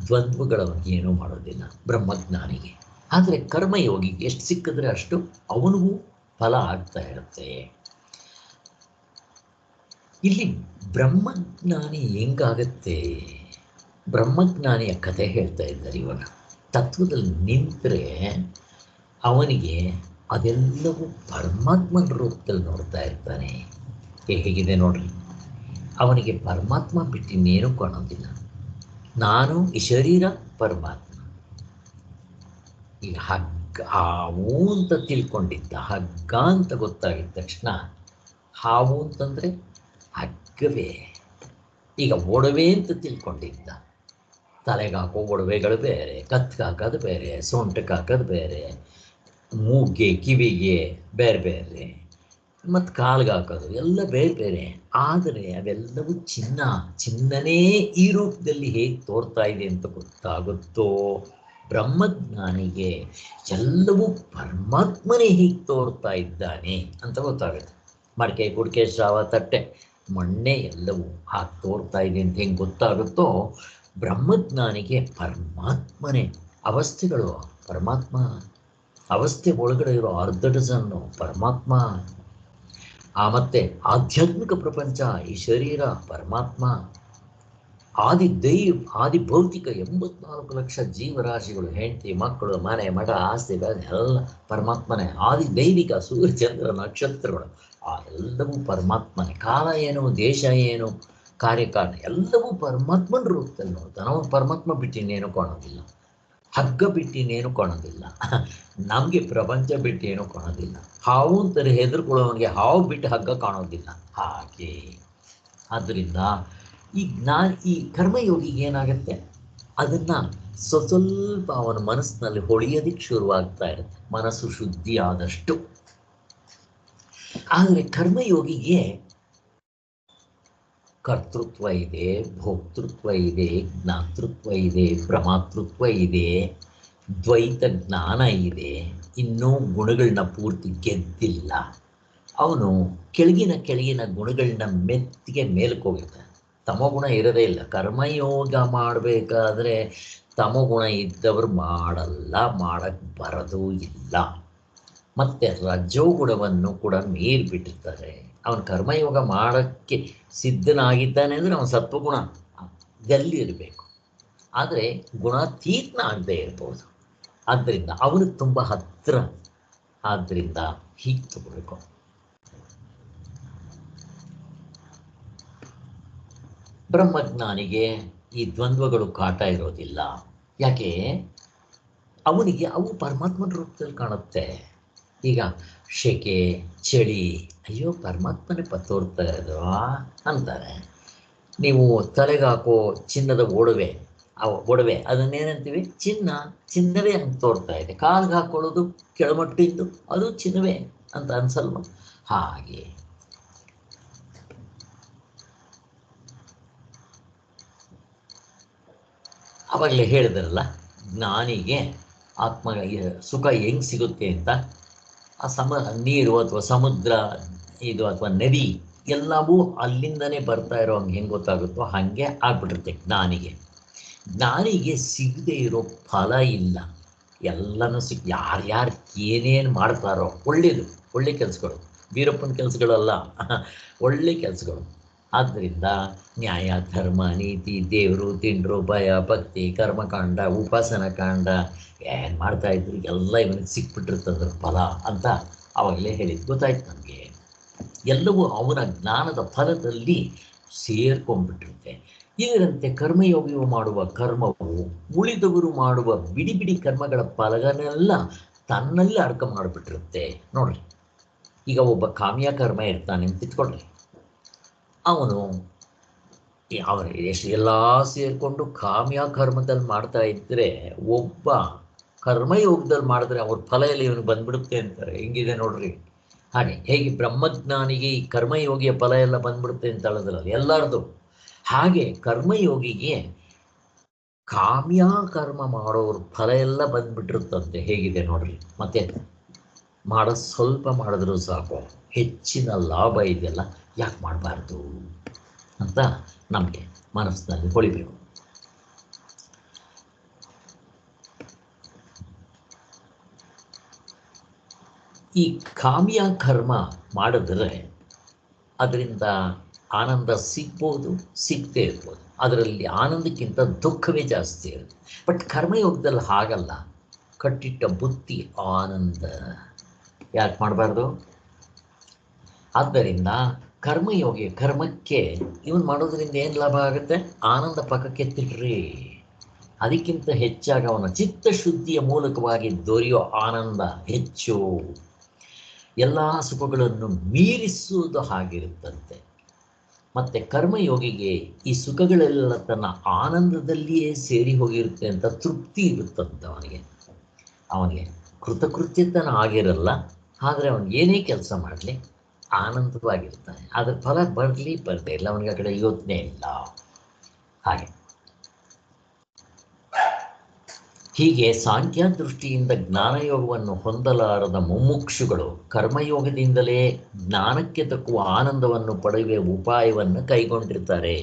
ದ್ವಂದ್ವಗಳವನಿಗೆ ಏನೂ ಮಾಡೋದಿಲ್ಲ ಬ್ರಹ್ಮಜ್ಞಾನಿಗೆ. ಆದರೆ ಕರ್ಮಯೋಗಿಗೆ ಎಷ್ಟು ಸಿಕ್ಕಿದ್ರೆ ಅಷ್ಟು ಅವನಿಗೂ ಫಲ ಆಗ್ತಾ ಇರುತ್ತೆ. ಇಲ್ಲಿ ಬ್ರಹ್ಮಜ್ಞಾನಿ ಹೆಂಗಾಗತ್ತೆ, ಬ್ರಹ್ಮಜ್ಞಾನಿಯ ಕಥೆ ಹೇಳ್ತಾ ಇದ್ದಾರೆ ಇವಾಗ. ತತ್ವದಲ್ಲಿ ನಿಂತರೆ ಅವನಿಗೆ ಅದೆಲ್ಲವೂ ಪರಮಾತ್ಮನ ರೂಪದಲ್ಲಿ ನೋಡ್ತಾ ಇರ್ತಾನೆ. ಹೇಗಿದೆ ನೋಡ್ರಿ, ಅವನಿಗೆ ಪರಮಾತ್ಮ ಬಿಟ್ಟು ಇನ್ನೇನು ಕಾಣೋದಿಲ್ಲ. ನಾನು ಈ ಶರೀರ ಪರಮಾತ್ಮ. ಈಗ ಹಗ್ಗ ಹಾವು ಅಂತ ತಿಳ್ಕೊಂಡಿದ್ದ, ಹಗ್ಗ ಅಂತ ಗೊತ್ತಾಗಿದ್ದ ತಕ್ಷಣ ಹಾವು ಅಂತಂದರೆ ಹಗ್ಗವೇ. ಈಗ ಒಡವೆ ಅಂತ ತಿಳ್ಕೊಂಡಿದ್ದ, ತಲೆಗೆ ಹಾಕೋ ಒಡವೆಗಳು ಬೇರೆ, ಕತ್ತಿಗೆ ಹಾಕೋದು ಬೇರೆ, ಸೊಂಟಕ್ಕೆ ಹಾಕೋದು ಬೇರೆ, ಮೂಗಿಗೆ ಕಿವಿಗೆ ಬೇರೆ ಬೇರೆ, ಮತ್ತು ಕಾಲ್ಗೆ ಹಾಕೋದು ಎಲ್ಲ ಬೇರೆ ಬೇರೆ. ಆದರೆ ಅವೆಲ್ಲವೂ ಚಿನ್ನನೇ ಈ ರೂಪದಲ್ಲಿ ಹೇಗೆ ತೋರ್ತಾ ಇದೆ ಅಂತ ಗೊತ್ತಾಗುತ್ತೋ ಬ್ರಹ್ಮಜ್ಞಾನಿಗೆ ಎಲ್ಲವೂ ಪರಮಾತ್ಮನೇ ಹೀಗೆ ತೋರ್ತಾ ಇದ್ದಾನೆ ಅಂತ ಗೊತ್ತಾಗುತ್ತೆ. ಮಡಿಕೆ ಕುಡಿಕೆ ಶ್ರಾವ ತಟ್ಟೆ ಮಣ್ಣೆ ಎಲ್ಲವೂ ಹಾಗೆ ತೋರ್ತಾ ಇದೆ ಅಂತ ಹೆಂಗೆ ಗೊತ್ತಾಗುತ್ತೋ ಬ್ರಹ್ಮಜ್ಞಾನಿಗೆ ಪರಮಾತ್ಮನೇ ಅವಸ್ಥೆಗಳು, ಪರಮಾತ್ಮ ಅವಸ್ಥೆ ಒಳಗಡೆ ಇರೋ ಅರ್ಧ ಡಜನ್ನು ಪರಮಾತ್ಮ, ಮತ್ತು ಆಧ್ಯಾತ್ಮಿಕ ಪ್ರಪಂಚ ಈ ಶರೀರ ಪರಮಾತ್ಮ, ಆದಿ ಭೌತಿಕ 84 ಲಕ್ಷ ಜೀವರಾಶಿಗಳು, ಹೆಂಡತಿ ಮಕ್ಕಳು ಮನೆ ಮಠ ಆಸ್ತಿ ಎಲ್ಲ ಪರಮಾತ್ಮನೇ. ಆದಿ ದೈವಿಕ ಸೂರ್ಯ ಚಂದ್ರ ನಕ್ಷತ್ರಗಳು ಆ ಎಲ್ಲವೂ ಪರಮಾತ್ಮನೇ. ಕಾಲ ಏನು, ದೇಶ ಏನು, ಕಾರ್ಯಕಾರಣ ಎಲ್ಲವೂ ಪರಮಾತ್ಮನ ರೂಪದಲ್ಲಿ ನೋಡ್ತಾನೆ. ನಾವು ಪರಮಾತ್ಮ ಬಿಟ್ಟು ಇನ್ನೇನು ಕಾಣೋದಿಲ್ಲ, ಹಗ್ಗ ಬಿಟ್ಟು ಇನ್ನೇನು ಕಾಣೋದಿಲ್ಲ, ನಮಗೆ ಪ್ರಪಂಚ ಬಿಟ್ಟು ಏನೂ ಕಾಣೋದಿಲ್ಲ. ಹಾವು ಅಂತಾರೆ ಹೆದರ್ಕೊಳ್ಳೋವನಿಗೆ ಹಾವು ಬಿಟ್ಟು ಹಗ್ಗ ಕಾಣೋದಿಲ್ಲ ಹಾಗೆ. ಆದ್ದರಿಂದ ಈ ಕರ್ಮಯೋಗಿಗೆ ಏನಾಗುತ್ತೆ, ಅದನ್ನು ಸ್ವಲ್ಪ ಅವನ ಮನಸ್ಸಿನಲ್ಲಿ ಹೊಳೆಯೋದಕ್ಕೆ ಶುರುವಾಗ್ತಾ ಇರುತ್ತೆ, ಮನಸ್ಸು ಶುದ್ಧಿ ಆದಷ್ಟು. ಆದರೆ ಕರ್ಮಯೋಗಿಗೆ ಕರ್ತೃತ್ವ ಇದೆ, ಭೋಕ್ತೃತ್ವ ಇದೆ, ಜ್ಞಾತೃತ್ವ ಇದೆ, ಪ್ರಮಾತೃತ್ವ ಇದೆ, ದ್ವೈತ ಜ್ಞಾನ ಇದೆ, ಇನ್ನೂ ಗುಣಗಳನ್ನ ಪೂರ್ತಿ ಗೆದ್ದಿಲ್ಲ. ಅವನು ಕೆಳಗಿನ ಗುಣಗಳನ್ನ ಮೆತ್ತಿಗೆ ಮೇಲಕ್ಕೆ ಹೋಗಿರ್ತಾನೆ. ತಮಗುಣ ಇರೋದೇ ಇಲ್ಲ. ಕರ್ಮಯೋಗ ಮಾಡಬೇಕಾದ್ರೆ ತಮಗುಣ ಇದ್ದವರು ಮಾಡಕ್ಕೆ ಬರೋದು ಇಲ್ಲ. ಮತ್ತು ರಜೋಗುಣವನ್ನು ಕೂಡ ಮೀರಿಬಿಟ್ಟಿರ್ತಾರೆ. ಅವನು ಕರ್ಮಯೋಗ ಮಾಡೋಕ್ಕೆ ಸಿದ್ಧನಾಗಿದ್ದಾನೆ ಅಂದರೆ ಅವನು ಸತ್ವಗುಣ ಇರಬೇಕು, ಆದರೆ ಗುಣಾತೀತನ ಆಗದೆ ಇರ್ಬೋದು. ಆದ್ದರಿಂದ ಅವನಿಗೆ ತುಂಬ ಹತ್ತಿರ. ಆದ್ದರಿಂದ ಹೀಗೆ ತಗೋಬೇಕು. ಬ್ರಹ್ಮಜ್ಞಾನಿಗೆ ಈ ದ್ವಂದ್ವಗಳು ಕಾಟ ಇರೋದಿಲ್ಲ. ಯಾಕೆ, ಅವನಿಗೆ ಅವು ಪರಮಾತ್ಮನ ರೂಪದಲ್ಲಿ ಕಾಣುತ್ತೆ. ಈಗ ಶೆಕೆ ಚಳಿ, ಅಯ್ಯೋ ಪರಮಾತ್ಮನೇ ತೋರ್ತಾ ಇರೋದು ಅಂತಾರೆ. ನೀವು ತಲೆಗೆ ಹಾಕೋ ಚಿನ್ನದ ಒಡವೆ ಅದನ್ನೇನಂತೀವಿ, ಚಿನ್ನವೇ ಅಂತ ತೋರ್ತಾ ಇದೆ. ಕಾಲಿಗೆ ಹಾಕೊಳ್ಳೋದು ಕೆಳಮಟ್ಟಿದ್ದು ಅದು ಚಿನ್ನವೇ ಅಂತ ಅನ್ಸಲ್ವ? ಹಾಗೆ ಅವಾಗಲೇ ಹೇಳಿದ್ರಲ್ಲ, ಜ್ಞಾನಿಗೆ ಆತ್ಮ ಸುಖ ಹೆಂಗೆ ಸಿಗುತ್ತೆ ಅಂತ. ಆ ನೀರು ಅಥವಾ ಸಮುದ್ರ ಇದು ಅಥವಾ ನದಿ ಎಲ್ಲವೂ ಅಲ್ಲಿಂದನೇ ಬರ್ತಾ ಇರೋ ಹಂಗೆ ಹೆಂಗೆ ಗೊತ್ತಾಗುತ್ತೋ ಹಾಗೆ ಆಗ್ಬಿಟ್ಟಿರುತ್ತೆ ಜ್ಞಾನಿಗೆ ಸಿಗದೆ ಇರೋ ಫಲ ಇಲ್ಲ. ಎಲ್ಲನೂ ಯಾರ್ಯಾರು ಏನೇನು ಮಾಡ್ತಾರೋ ಒಳ್ಳೆ ಕೆಲಸಗಳು, ವೀರಪ್ಪನ ಕೆಲಸಗಳಲ್ಲ, ಒಳ್ಳೆ ಕೆಲಸಗಳು. ಆದ್ದರಿಂದ ನ್ಯಾಯ ಧರ್ಮ ನೀತಿ, ದೇವರು ತಿಂಡ್ರು, ಭಯ ಭಕ್ತಿ, ಕರ್ಮಕಾಂಡ, ಉಪಾಸನ ಕಾಂಡ ಏನು ಮಾಡ್ತಾಯಿದ್ರು ಎಲ್ಲ ಇವನಿಗೆ ಸಿಕ್ಬಿಟ್ಟಿರ್ತದ್ರ ಫಲ ಅಂತ ಆವಾಗಲೇ ಹೇಳಿದ್ದು ಗೊತ್ತಾಯ್ತು ನಮಗೆ. ಎಲ್ಲವೂ ಅವನ ಜ್ಞಾನದ ಫಲದಲ್ಲಿ ಸೇರ್ಕೊಂಡ್ಬಿಟ್ಟಿರುತ್ತೆ. ಇದರಂತೆ ಕರ್ಮಯೋಗಿಯು ಮಾಡುವ ಕರ್ಮವು ಉಳಿದವರು ಮಾಡುವ ಬಿಡಿ ಬಿಡಿ ಕರ್ಮಗಳ ಫಲಗಳನ್ನೆಲ್ಲ ತನ್ನಲ್ಲಿ ಅಡಕ ಮಾಡಿಬಿಟ್ಟಿರುತ್ತೆ. ನೋಡ್ರಿ, ಈಗ ಒಬ್ಬ ಕಾಮ್ಯ ಕರ್ಮ ಇರ್ತಾನೆ ಅಂತ ಇಟ್ಕೊಳ್ರಿ. ಅವನು ಎಷ್ಟು ಎಲ್ಲ ಸೇರಿಕೊಂಡು ಕಾಮ್ಯ ಕರ್ಮದಲ್ಲಿ ಮಾಡ್ತಾ ಇದ್ದರೆ, ಒಬ್ಬ ಕರ್ಮಯೋಗದಲ್ಲಿ ಮಾಡಿದ್ರೆ ಅವ್ರ ಫಲ ಎಲ್ಲ ಇವನು ಬಂದ್ಬಿಡುತ್ತೆ ಅಂತಾರೆ. ಹೆಂಗಿದೆ ನೋಡ್ರಿ. ಹಾಗೆ ಹೇಗೆ ಬ್ರಹ್ಮಜ್ಞಾನಿಗೆ ಈ ಕರ್ಮಯೋಗಿಯ ಫಲ ಎಲ್ಲ ಬಂದ್ಬಿಡುತ್ತೆ ಅಂತ ಹೇಳಿದ್ರಲ್ಲ ಎಲ್ಲರದು, ಹಾಗೆ ಕರ್ಮಯೋಗಿಗೆ ಕಾಮ್ಯ ಕರ್ಮ ಮಾಡೋರ ಫಲ ಎಲ್ಲ ಬಂದ್ಬಿಟ್ಟಿರುತ್ತಂತೆ. ಹೇಗಿದೆ ನೋಡ್ರಿ. ಮತ್ತೆ ಸ್ವಲ್ಪ ಮಾಡಿದ್ರೂ ಸಾಕು, ಹೆಚ್ಚಿನ ಲಾಭ ಇದೆಯಲ್ಲ, ಯಾಕೆ ಮಾಡಬಾರ್ದು ಅಂತ ನಮಗೆ ಮನಸ್ಸಿನಲ್ಲಿ ಹೊಳಿಬೇಕು. ಈ ಕಾಮ್ಯ ಕರ್ಮ ಮಾಡಿದ್ರೆ ಅದರಿಂದ ಆನಂದ ಸಿಗ್ಬೋದು, ಸಿಗದೇ ಇರ್ಬೋದು. ಅದರಲ್ಲಿ ಆನಂದಕ್ಕಿಂತ ದುಃಖವೇ ಜಾಸ್ತಿ ಇರುತ್ತೆ. ಬಟ್ ಕರ್ಮಯೋಗದಲ್ಲಿ ಹಾಗಲ್ಲ. ಕಟ್ಟಿಟ್ಟ ಬುತ್ತಿ ಆನಂದ. ಯಾಕೆ ಮಾಡಬಾರ್ದು? ಆದ್ದರಿಂದ ಕರ್ಮಯೋಗಿ ಕರ್ಮಕ್ಕೆ ಇವನು ಮಾಡೋದ್ರಿಂದ ಏನು ಲಾಭ ಆಗುತ್ತೆ? ಆನಂದ ಪಕ್ಕಕ್ಕೆ ತಿಳ್ರಿ. ಅದಕ್ಕಿಂತ ಹೆಚ್ಚಾಗಿ ಅವನ ಚಿತ್ತಶುದ್ಧಿಯ ಮೂಲಕವಾಗಿ ದೊರೆಯೋ ಆನಂದ ಹೆಚ್ಚು. ಎಲ್ಲ ಸುಖಗಳನ್ನು ಮೀರಿಸುವುದು ಹಾಗಿರುತ್ತಂತೆ. ಮತ್ತು ಕರ್ಮಯೋಗಿಗೆ ಈ ಸುಖಗಳೆಲ್ಲ ತನ್ನ ಆನಂದದಲ್ಲಿಯೇ ಸೇರಿ ಹೋಗಿರುತ್ತೆ ಅಂತ ತೃಪ್ತಿ ಇರುತ್ತಂತೆ. ಅವನಿಗೆ ಕೃತಕೃತ್ಯತನ ಆಗಿರಲ್ಲ, ಆದರೆ ಅವನು ಏನೇ ಕೆಲಸ ಮಾಡಲಿ ಆನಂದವಾಗಿರ್ತಾನೆ. ಅದರ ಫಲ ಬರಲಿ ಬರದೇ ಇಲ್ಲ, ಅವನಿಗೆ ಆ ಕಡೆ ಯೋಚನೆ ಇಲ್ಲ. ಹೀಗೆ ಸಾಂಖ್ಯ ದೃಷ್ಟಿಯಿಂದ ಜ್ಞಾನಯೋಗವನ್ನು ಹೊಂದಲಾರದ ಮುಮುಕ್ಷುಗಳು ಕರ್ಮಯೋಗದಿಂದಲೇ ಜ್ಞಾನಕ್ಕೆ ತಕ್ಕುವ ಆನಂದವನ್ನು ಪಡೆಯುವ ಉಪಾಯವನ್ನು ಕೈಗೊಂಡಿರ್ತಾರೆ.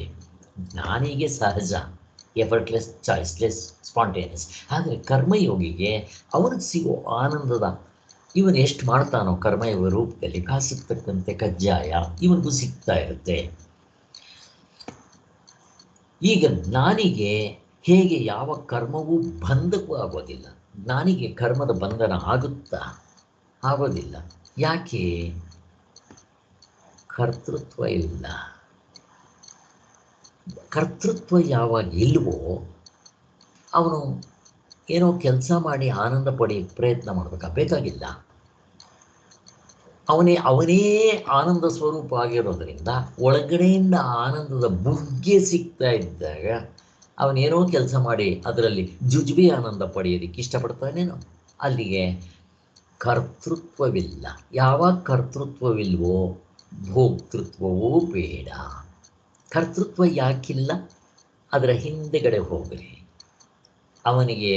ಜ್ಞಾನಿಗೆ ಸಹಜ, ಎಫರ್ಟ್ಲೆಸ್, ಚಾಯ್ಸ್ಲೆಸ್, ಸ್ಪಾಂಟೇನಿಯಸ್. ಆದರೆ ಕರ್ಮಯೋಗಿಗೆ ಅವನಿಗೆ ಸಿಗೋ ಆನಂದದ, ಇವನು ಎಷ್ಟು ಮಾಡ್ತಾನೋ ಕರ್ಮಯೋಗ ರೂಪದಲ್ಲಿ ಕಾಸಿಗೆ ತಕ್ಕಂತೆ ಕಜ್ಜಾಯ ಇವನಿಗೂ ಸಿಗ್ತಾ ಇರುತ್ತೆ. ಈಗ ಜ್ಞಾನಿಗೆ ಹೇಗೆ ಯಾವ ಕರ್ಮವೂ ಬಂಧಕ್ಕೂ ಆಗೋದಿಲ್ಲ. ಜ್ಞಾನಿಗೆ ಕರ್ಮದ ಬಂಧನ ಆಗುತ್ತಾ? ಆಗೋದಿಲ್ಲ. ಯಾಕೆ? ಕರ್ತೃತ್ವ ಇಲ್ಲ. ಕರ್ತೃತ್ವ ಯಾವಾಗ ಇಲ್ವೋ ಅವನು ಏನೋ ಕೆಲಸ ಮಾಡಿ ಆನಂದ ಪಡೆಯೋಕ್ಕೆ ಪ್ರಯತ್ನ ಬೇಕಾಗಿಲ್ಲ. ಅವನೇ ಆನಂದ ಸ್ವರೂಪ ಆಗಿರೋದ್ರಿಂದ ಒಳಗಡೆಯಿಂದ ಆನಂದದ ಬುಗ್ಗೆ ಸಿಗ್ತಾ ಇದ್ದಾಗ ಅವನೇನೋ ಕೆಲಸ ಮಾಡಿ ಅದರಲ್ಲಿ ಜುಜುಬಿ ಆನಂದ ಪಡೆಯೋದಕ್ಕೆ ಇಷ್ಟಪಡ್ತಾನೇನೋ. ಅಲ್ಲಿಗೆ ಕರ್ತೃತ್ವವಿಲ್ಲ. ಯಾವಾಗ ಕರ್ತೃತ್ವವಿಲ್ವೋ ಭೋಕ್ತೃತ್ವವೂ ಬೇಡ. ಕರ್ತೃತ್ವ ಯಾಕಿಲ್ಲ? ಅದರ ಹಿಂದೆಗಡೆ ಹೋಗಲಿ. ಅವನಿಗೆ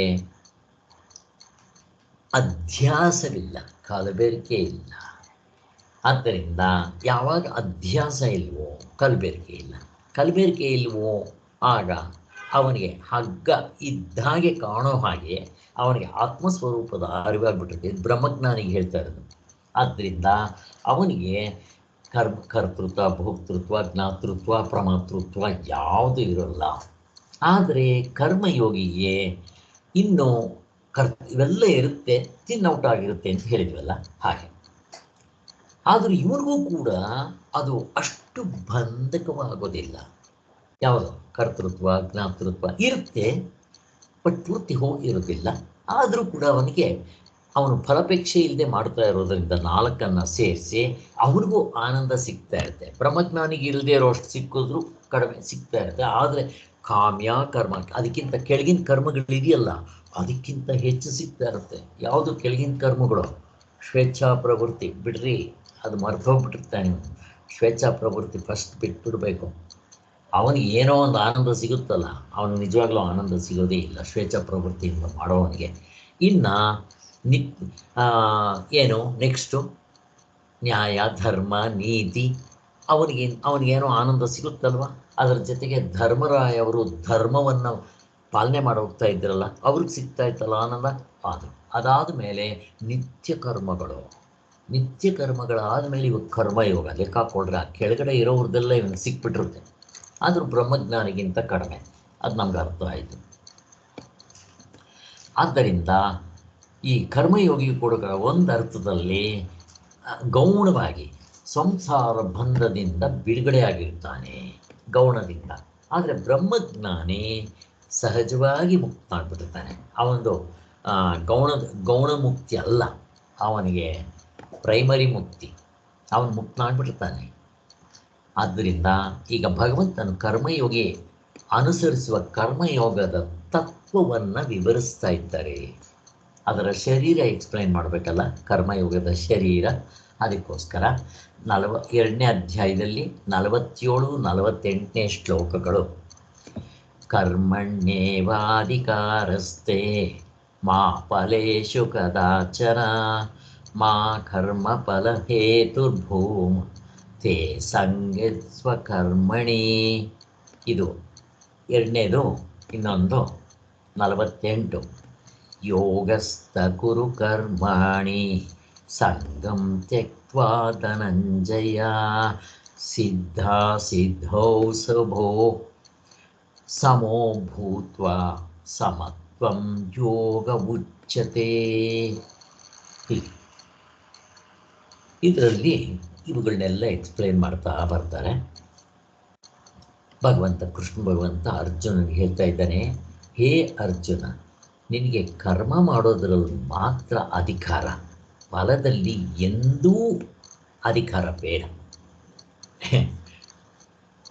ಅಧ್ಯಾಸವಿಲ್ಲ, ಕಲಬೆರಕೆ ಇಲ್ಲ. ಆದ್ದರಿಂದ ಯಾವಾಗ ಅಧ್ಯಾಸ ಇಲ್ವೋ ಕಲಬೆರಕೆ ಇಲ್ಲ. ಕಲಬೆರಕೆ ಇಲ್ವೋ ಆಗ ಅವನಿಗೆ ಹಗ್ಗ ಇದ್ದಾಗೆ ಕಾಣೋ ಹಾಗೆ ಅವನಿಗೆ ಆತ್ಮಸ್ವರೂಪದ ಅರಿವಾಗ್ಬಿಟ್ಟಿದೆ. ಬ್ರಹ್ಮಜ್ಞಾನಿಗೆ ಹೇಳ್ತಾ ಇರೋದು. ಆದ್ದರಿಂದ ಅವನಿಗೆ ಕರ್ತೃತ್ವ, ಭೋಕ್ತೃತ್ವ, ಜ್ಞಾತೃತ್ವ, ಪ್ರಮಾತೃತ್ವ ಯಾವುದೂ ಇರೋಲ್ಲ. ಆದರೆ ಕರ್ಮಯೋಗಿಗೆ ಇನ್ನು ಇವೆಲ್ಲ ಇರುತ್ತೆ, ತಿನ್ನೌಟ್ ಆಗಿರುತ್ತೆ ಅಂತ ಹೇಳಿದ್ವಲ್ಲ ಹಾಗೆ. ಆದರೂ ಇವ್ರಿಗೂ ಕೂಡ ಅದು ಅಷ್ಟು ಬಂಧಕವಾಗೋದಿಲ್ಲ. ಯಾವುದು? ಕರ್ತೃತ್ವ, ಜ್ಞಾತೃತ್ವ ಇರುತ್ತೆ, ಬಟ್ ಪೂರ್ತಿ ಹೋಗಿರೋದಿಲ್ಲ. ಆದರೂ ಕೂಡ ಅವನು ಫಲಾಪೇಕ್ಷೆ ಇಲ್ಲದೆ ಮಾಡ್ತಾ ಇರೋದರಿಂದ 4 ಸೇರಿಸಿ ಅವನಿಗೂ ಆನಂದ ಸಿಗ್ತಾ ಇರುತ್ತೆ. ಬ್ರಹ್ಮಜ್ಞಾನಿಗೆ ಇಲ್ಲದೆ ಇರೋಷ್ಟು ಸಿಕ್ಕಿದ್ರು ಕಡಿಮೆ ಸಿಗ್ತಾ ಇರುತ್ತೆ. ಆದರೆ ಕಾಮ್ಯ ಕರ್ಮ, ಅದಕ್ಕಿಂತ ಕೆಳಗಿನ ಕರ್ಮಗಳಿದೆಯಲ್ಲ, ಅದಕ್ಕಿಂತ ಹೆಚ್ಚು ಸಿಗ್ತಾ ಇರುತ್ತೆ. ಯಾವುದು ಕೆಳಗಿನ ಕರ್ಮಗಳು? ಸ್ವೇಚ್ಛಾ ಪ್ರವೃತ್ತಿ ಬಿಡ್ರಿ, ಅದು ಮರ್ತೋಗ್ಬಿಟ್ಟಿರ್ತಾನೆ. ಸ್ವೇಚ್ಛಾ ಪ್ರವೃತ್ತಿ ಫಸ್ಟ್ ಬಿಟ್ಬಿಡ್ಬೇಕು. ಅವನಿಗೆ ಏನೋ ಒಂದು ಆನಂದ ಸಿಗುತ್ತಲ್ಲ, ಅವನು ನಿಜವಾಗ್ಲೂ ಆನಂದ ಸಿಗೋದೇ ಇಲ್ಲ ಸ್ವೇಚ್ಛಾ ಪ್ರವೃತ್ತಿಯಿಂದ ಮಾಡೋವನಿಗೆ. ಇನ್ನು ಏನು ನೆಕ್ಸ್ಟು? ನ್ಯಾಯ, ಧರ್ಮ, ನೀತಿ, ಅವನಿಗೇನೋ ಆನಂದ ಸಿಗುತ್ತಲ್ವ. ಅದರ ಜೊತೆಗೆ ಧರ್ಮರಾಯವರು ಧರ್ಮವನ್ನು ಪಾಲನೆ ಮಾಡಿ ಹೋಗ್ತಾ ಇದ್ರಲ್ಲ, ಅವ್ರಿಗೆ ಸಿಗ್ತಾ ಇತ್ತಲ್ಲ ಆನಂದ. ಅದಾದ ಮೇಲೆ ನಿತ್ಯ ಕರ್ಮಗಳಾದ ಮೇಲೆ ಇವಾಗ ಕರ್ಮಯೋಗ ಲೆಕ್ಕ ಹಾಕೊಳ್ರೆ ಆ ಕೆಳಗಡೆ ಇರೋವ್ರದ್ದೆಲ್ಲ ಇವನಿಗೆ ಸಿಕ್ಬಿಟ್ಟಿರುತ್ತೆ. ಆದರೂ ಬ್ರಹ್ಮಜ್ಞಾನಿಗಿಂತ ಕಡಿಮೆ. ಅದು ನಮ್ಗೆ ಅರ್ಥ ಆಯಿತು. ಆದ್ದರಿಂದ ಈ ಕರ್ಮಯೋಗಿ ಕೂಡ ಒಂದು ಅರ್ಥದಲ್ಲಿ ಗೌಣವಾಗಿ ಸಂಸಾರ ಬಂಧದಿಂದ ಬಿಡುಗಡೆಯಾಗಿರ್ತಾನೆ, ಗೌಣದಿಂದ. ಆದರೆ ಬ್ರಹ್ಮಜ್ಞಾನಿ ಸಹಜವಾಗಿ ಮುಕ್ತ ಆಗಿಬಿಟ್ಟಿರ್ತಾನೆ. ಅವನದು ಗೌಣ ಮುಕ್ತಿ ಅಲ್ಲ, ಅವನಿಗೆ ಪ್ರೈಮರಿ ಮುಕ್ತಿ. ಅವನು ಮುಕ್ತನಾಗ್ಬಿಡ್ತಾನೆ. ಆದ್ದರಿಂದ ಈಗ ಭಗವಂತನು ಕರ್ಮಯೋಗಿ ಅನುಸರಿಸುವ ಕರ್ಮಯೋಗದ ತತ್ವವನ್ನು ವಿವರಿಸ್ತಾ ಇದ್ದಾರೆ. ಅದರ ಶರೀರ ಎಕ್ಸ್ಪ್ಲೈನ್ ಮಾಡಬೇಕಲ್ಲ, ಕರ್ಮಯೋಗದ ಶರೀರ. ಅದಕ್ಕೋಸ್ಕರ 2ನೇ ಅಧ್ಯಾಯದಲ್ಲಿ 47-48ನೇ ಶ್ಲೋಕಗಳು. ಕರ್ಮಣ್ಯೇವಾಧಿಕಾರಸ್ತೆ ಮಾ ಫಲೇಷು ಕದಾಚನ ಮಾ ಕರ್ಮ ಫಲ ಹೇತುರ್ಭೂಮ್ ತೇ ಸಂಗತ್ಸ್ವ ಕರ್ಮಣಿ. ಇದು 2ನೇದು. ಇನ್ನೊಂದು 48. ಯೋಗಸ್ಥ ಕುರು ಕರ್ಮಾಣಿ ಸಂಗಂ ತ್ಯಕ್ತ್ವಾ ಧನಂಜಯ ಸಿದ್ಧಾ ಸಿದ್ಧೌ ಸಭೋ ಸಮೋ ಭೂತ್ವಾ ಸಮತ್ವಂ ಯೋಗ ಉಚ್ಯತೆ. ಇದರಲ್ಲಿ ಇವುಗಳನ್ನೆಲ್ಲ ಎಕ್ಸ್ಪ್ಲೇನ್ ಮಾಡ್ತಾ ಬರ್ತಾರೆ. ಕೃಷ್ಣ ಭಗವಂತ ಅರ್ಜುನನಿಗೆ ಹೇಳ್ತಾ ಇದ್ದಾನೆ, ಹೇ ಅರ್ಜುನ, ನಿನಗೆ ಕರ್ಮ ಮಾಡೋದ್ರಲ್ಲಿ ಮಾತ್ರ ಅಧಿಕಾರ, ಫಲದಲ್ಲಿ ಎಂದೂ ಅಧಿಕಾರ ಬೇಡ.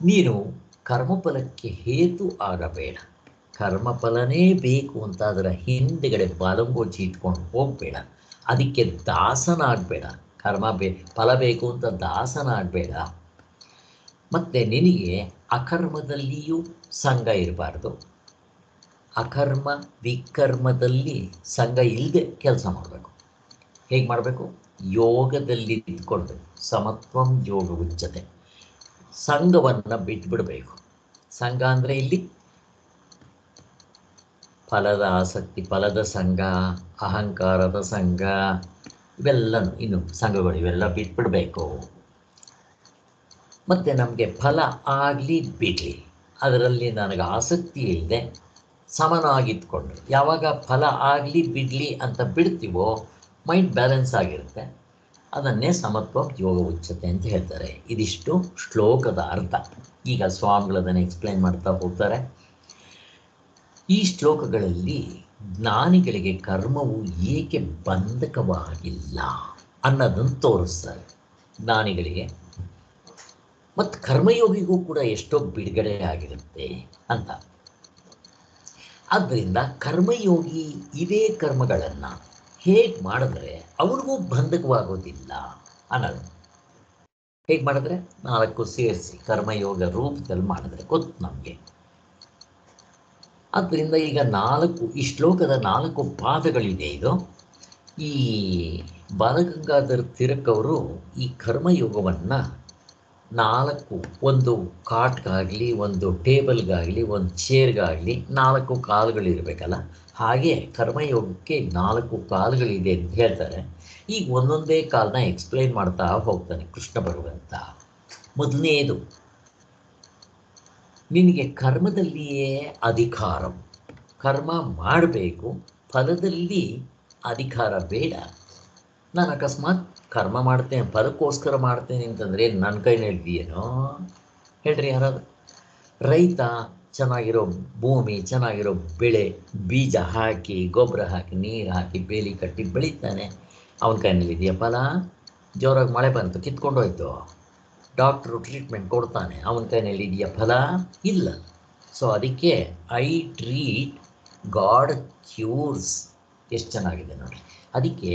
ನೀನು ಕರ್ಮಫಲಕ್ಕೆ ಹೇತು ಆಗಬೇಡ. ಕರ್ಮಫಲನೇ ಬೇಕು ಅಂತ ಅದರ ಹಿಂದುಗಡೆ ಬಾಲಂಗೋಚಿ ಇಟ್ಕೊಂಡು ಹೋಗಬೇಡ. ಅದಕ್ಕೆ ದಾಸನಾಗಬೇಡ. ಫಲ ಬೇಕು ಅಂತ ದಾಸನಾಗಬೇಡ. ಮತ್ತು ನಿನಗೆ ಅಕರ್ಮದಲ್ಲಿಯೂ ಸಂಘ ಇರಬಾರ್ದು. ಅಕರ್ಮ ವಿಕರ್ಮದಲ್ಲಿ ಸಂಘ ಇಲ್ಲದೆ ಕೆಲಸ ಮಾಡಬೇಕು. ಹೇಗೆ ಮಾಡಬೇಕು? ಯೋಗದಲ್ಲಿ ಇದ್ಕೊಂಡು ಸಮತ್ವಂ ಯೋಗ ಉಚ್ಯತೆ. ಸಂಘವನ್ನು ಬಿಟ್ಬಿಡಬೇಕು. ಸಂಘ ಅಂದರೆ ಇಲ್ಲಿ ಫಲದ ಆಸಕ್ತಿ, ಫಲದ ಸಂಘ, ಅಹಂಕಾರದ ಸಂಘ, ಇವೆಲ್ಲ ಇನ್ನು ಸಂಘಗಳು ಇವೆಲ್ಲ ಬಿಟ್ಬಿಡಬೇಕು. ಮತ್ತು ನಮಗೆ ಫಲ ಆಗಲಿ ಬಿಡಲಿ ಅದರಲ್ಲಿ ನನಗೆ ಆಸಕ್ತಿ ಇಲ್ಲದೆ ಸಮನಾಗಿತ್ಕೊಂಡು, ಯಾವಾಗ ಫಲ ಆಗಲಿ ಬಿಡಲಿ ಅಂತ ಬಿಡ್ತೀವೋ ಮೈಂಡ್ ಬ್ಯಾಲೆನ್ಸ್ ಆಗಿರುತ್ತೆ. ಅದನ್ನೇ ಸಮತ್ವ ಯೋಗ ಉಚ್ಯತೆ ಅಂತ ಹೇಳ್ತಾರೆ. ಇದಿಷ್ಟು ಶ್ಲೋಕದ ಅರ್ಥ. ಈಗ ಸ್ವಾಮಿಗಳು ಅದನ್ನು ಎಕ್ಸ್ಪ್ಲೈನ್ ಮಾಡ್ತಾ ಹೋಗ್ತಾರೆ. ಈ ಶ್ಲೋಕಗಳಲ್ಲಿ ಜ್ಞಾನಿಗಳಿಗೆ ಕರ್ಮವು ಏಕೆ ಬಂಧಕವಾಗಿಲ್ಲ ಅನ್ನೋದನ್ನು ತೋರಿಸ್ತಾರೆ ಜ್ಞಾನಿಗಳಿಗೆ. ಮತ್ತು ಕರ್ಮಯೋಗಿಗೂ ಕೂಡ ಎಷ್ಟೋ ಬಿಡುಗಡೆ ಆಗಿರುತ್ತೆ ಅಂತ. ಆದ್ದರಿಂದ ಕರ್ಮಯೋಗಿ ಇವೇ ಕರ್ಮಗಳನ್ನು ಹೇಗೆ ಮಾಡಿದ್ರೆ ಅವನಿಗೂ ಬಂಧಕವಾಗೋದಿಲ್ಲ ಅನ್ನೋದು. ಹೇಗೆ ಮಾಡಿದ್ರೆ 4 ಸೇರಿಸಿ ಕರ್ಮಯೋಗ ರೂಪದಲ್ಲಿ ಮಾಡಿದ್ರೆ ಗೊತ್ತು ನಮಗೆ. ಆದ್ದರಿಂದ ಈಗ ಈ ಶ್ಲೋಕದ 4 ಪಾದಗಳಿದೆ. ಇದು ಈ ಬಾಲಗಂಗಾಧರ್ ತಿಲಕ್ ಅವರು ಈ ಕರ್ಮಯೋಗವನ್ನು 4, ಒಂದು ಕಾಟ್ಗಾಗಲಿ, ಒಂದು ಟೇಬಲ್ಗಾಗಲಿ, ಒಂದು ಚೇರ್ಗಾಗಲಿ 4 ಕಾಲುಗಳಿರಬೇಕಲ್ಲ, ಹಾಗೆ ಕರ್ಮಯೋಗಕ್ಕೆ 4 ಕಾಲುಗಳಿದೆ ಅಂತ ಹೇಳ್ತಾರೆ. ಈಗ ಒಂದೊಂದೇ ಕಾಲನ್ನ ಎಕ್ಸ್ಪ್ಲೈನ್ ಮಾಡ್ತಾ ಹೋಗ್ತಾನೆ ಕೃಷ್ಣ ಭಗವಂತ. ಮೊದಲನೇದು, ನಿನಗೆ ಕರ್ಮದಲ್ಲಿಯೇ ಅಧಿಕಾರ, ಕರ್ಮ ಮಾಡಬೇಕು, ಫಲದಲ್ಲಿ ಅಧಿಕಾರ ಬೇಡ. ನಾನು ಅಕಸ್ಮಾತ್ ಕರ್ಮ ಮಾಡ್ತೇನೆ, ಫಲಕ್ಕೋಸ್ಕರ ಮಾಡ್ತೇನೆ ಅಂತಂದರೆ ನನ್ನ ಕೈನಲ್ಲಿದೆಯೇನೋ ಹೇಳ್ರಿ ಯಾರಾದ್ರು? ರೈತ ಚೆನ್ನಾಗಿರೋ ಭೂಮಿ, ಚೆನ್ನಾಗಿರೋ ಬೆಳೆ, ಬೀಜ ಹಾಕಿ, ಗೊಬ್ಬರ ಹಾಕಿ, ನೀರು ಹಾಕಿ, ಬೇಲಿ ಕಟ್ಟಿ ಬೆಳೀತಾನೆ. ಅವನ ಕೈನಲ್ಲಿದೆಯಾ ಫಲ? ಜೋರಾಗಿ ಮಳೆ ಬಂತು, ಕಿತ್ಕೊಂಡೋಯ್ತು, ಡಾಕ್ಟ್ರು ಟ್ರೀಟ್ಮೆಂಟ್ ಕೊಡ್ತಾನೆ, ಅವನ ಕೈನಲ್ಲಿ ಇದೆಯಾ ಫಲ? ಇಲ್ಲ. ಸೊ ಅದಕ್ಕೆ ಐ ಟ್ರೀಟ್ ಗಾಡ್ ಕ್ಯೂರ್ಸ್. ಎಷ್ಟು ಚೆನ್ನಾಗಿದೆ ನೋಡಿ. ಅದಕ್ಕೆ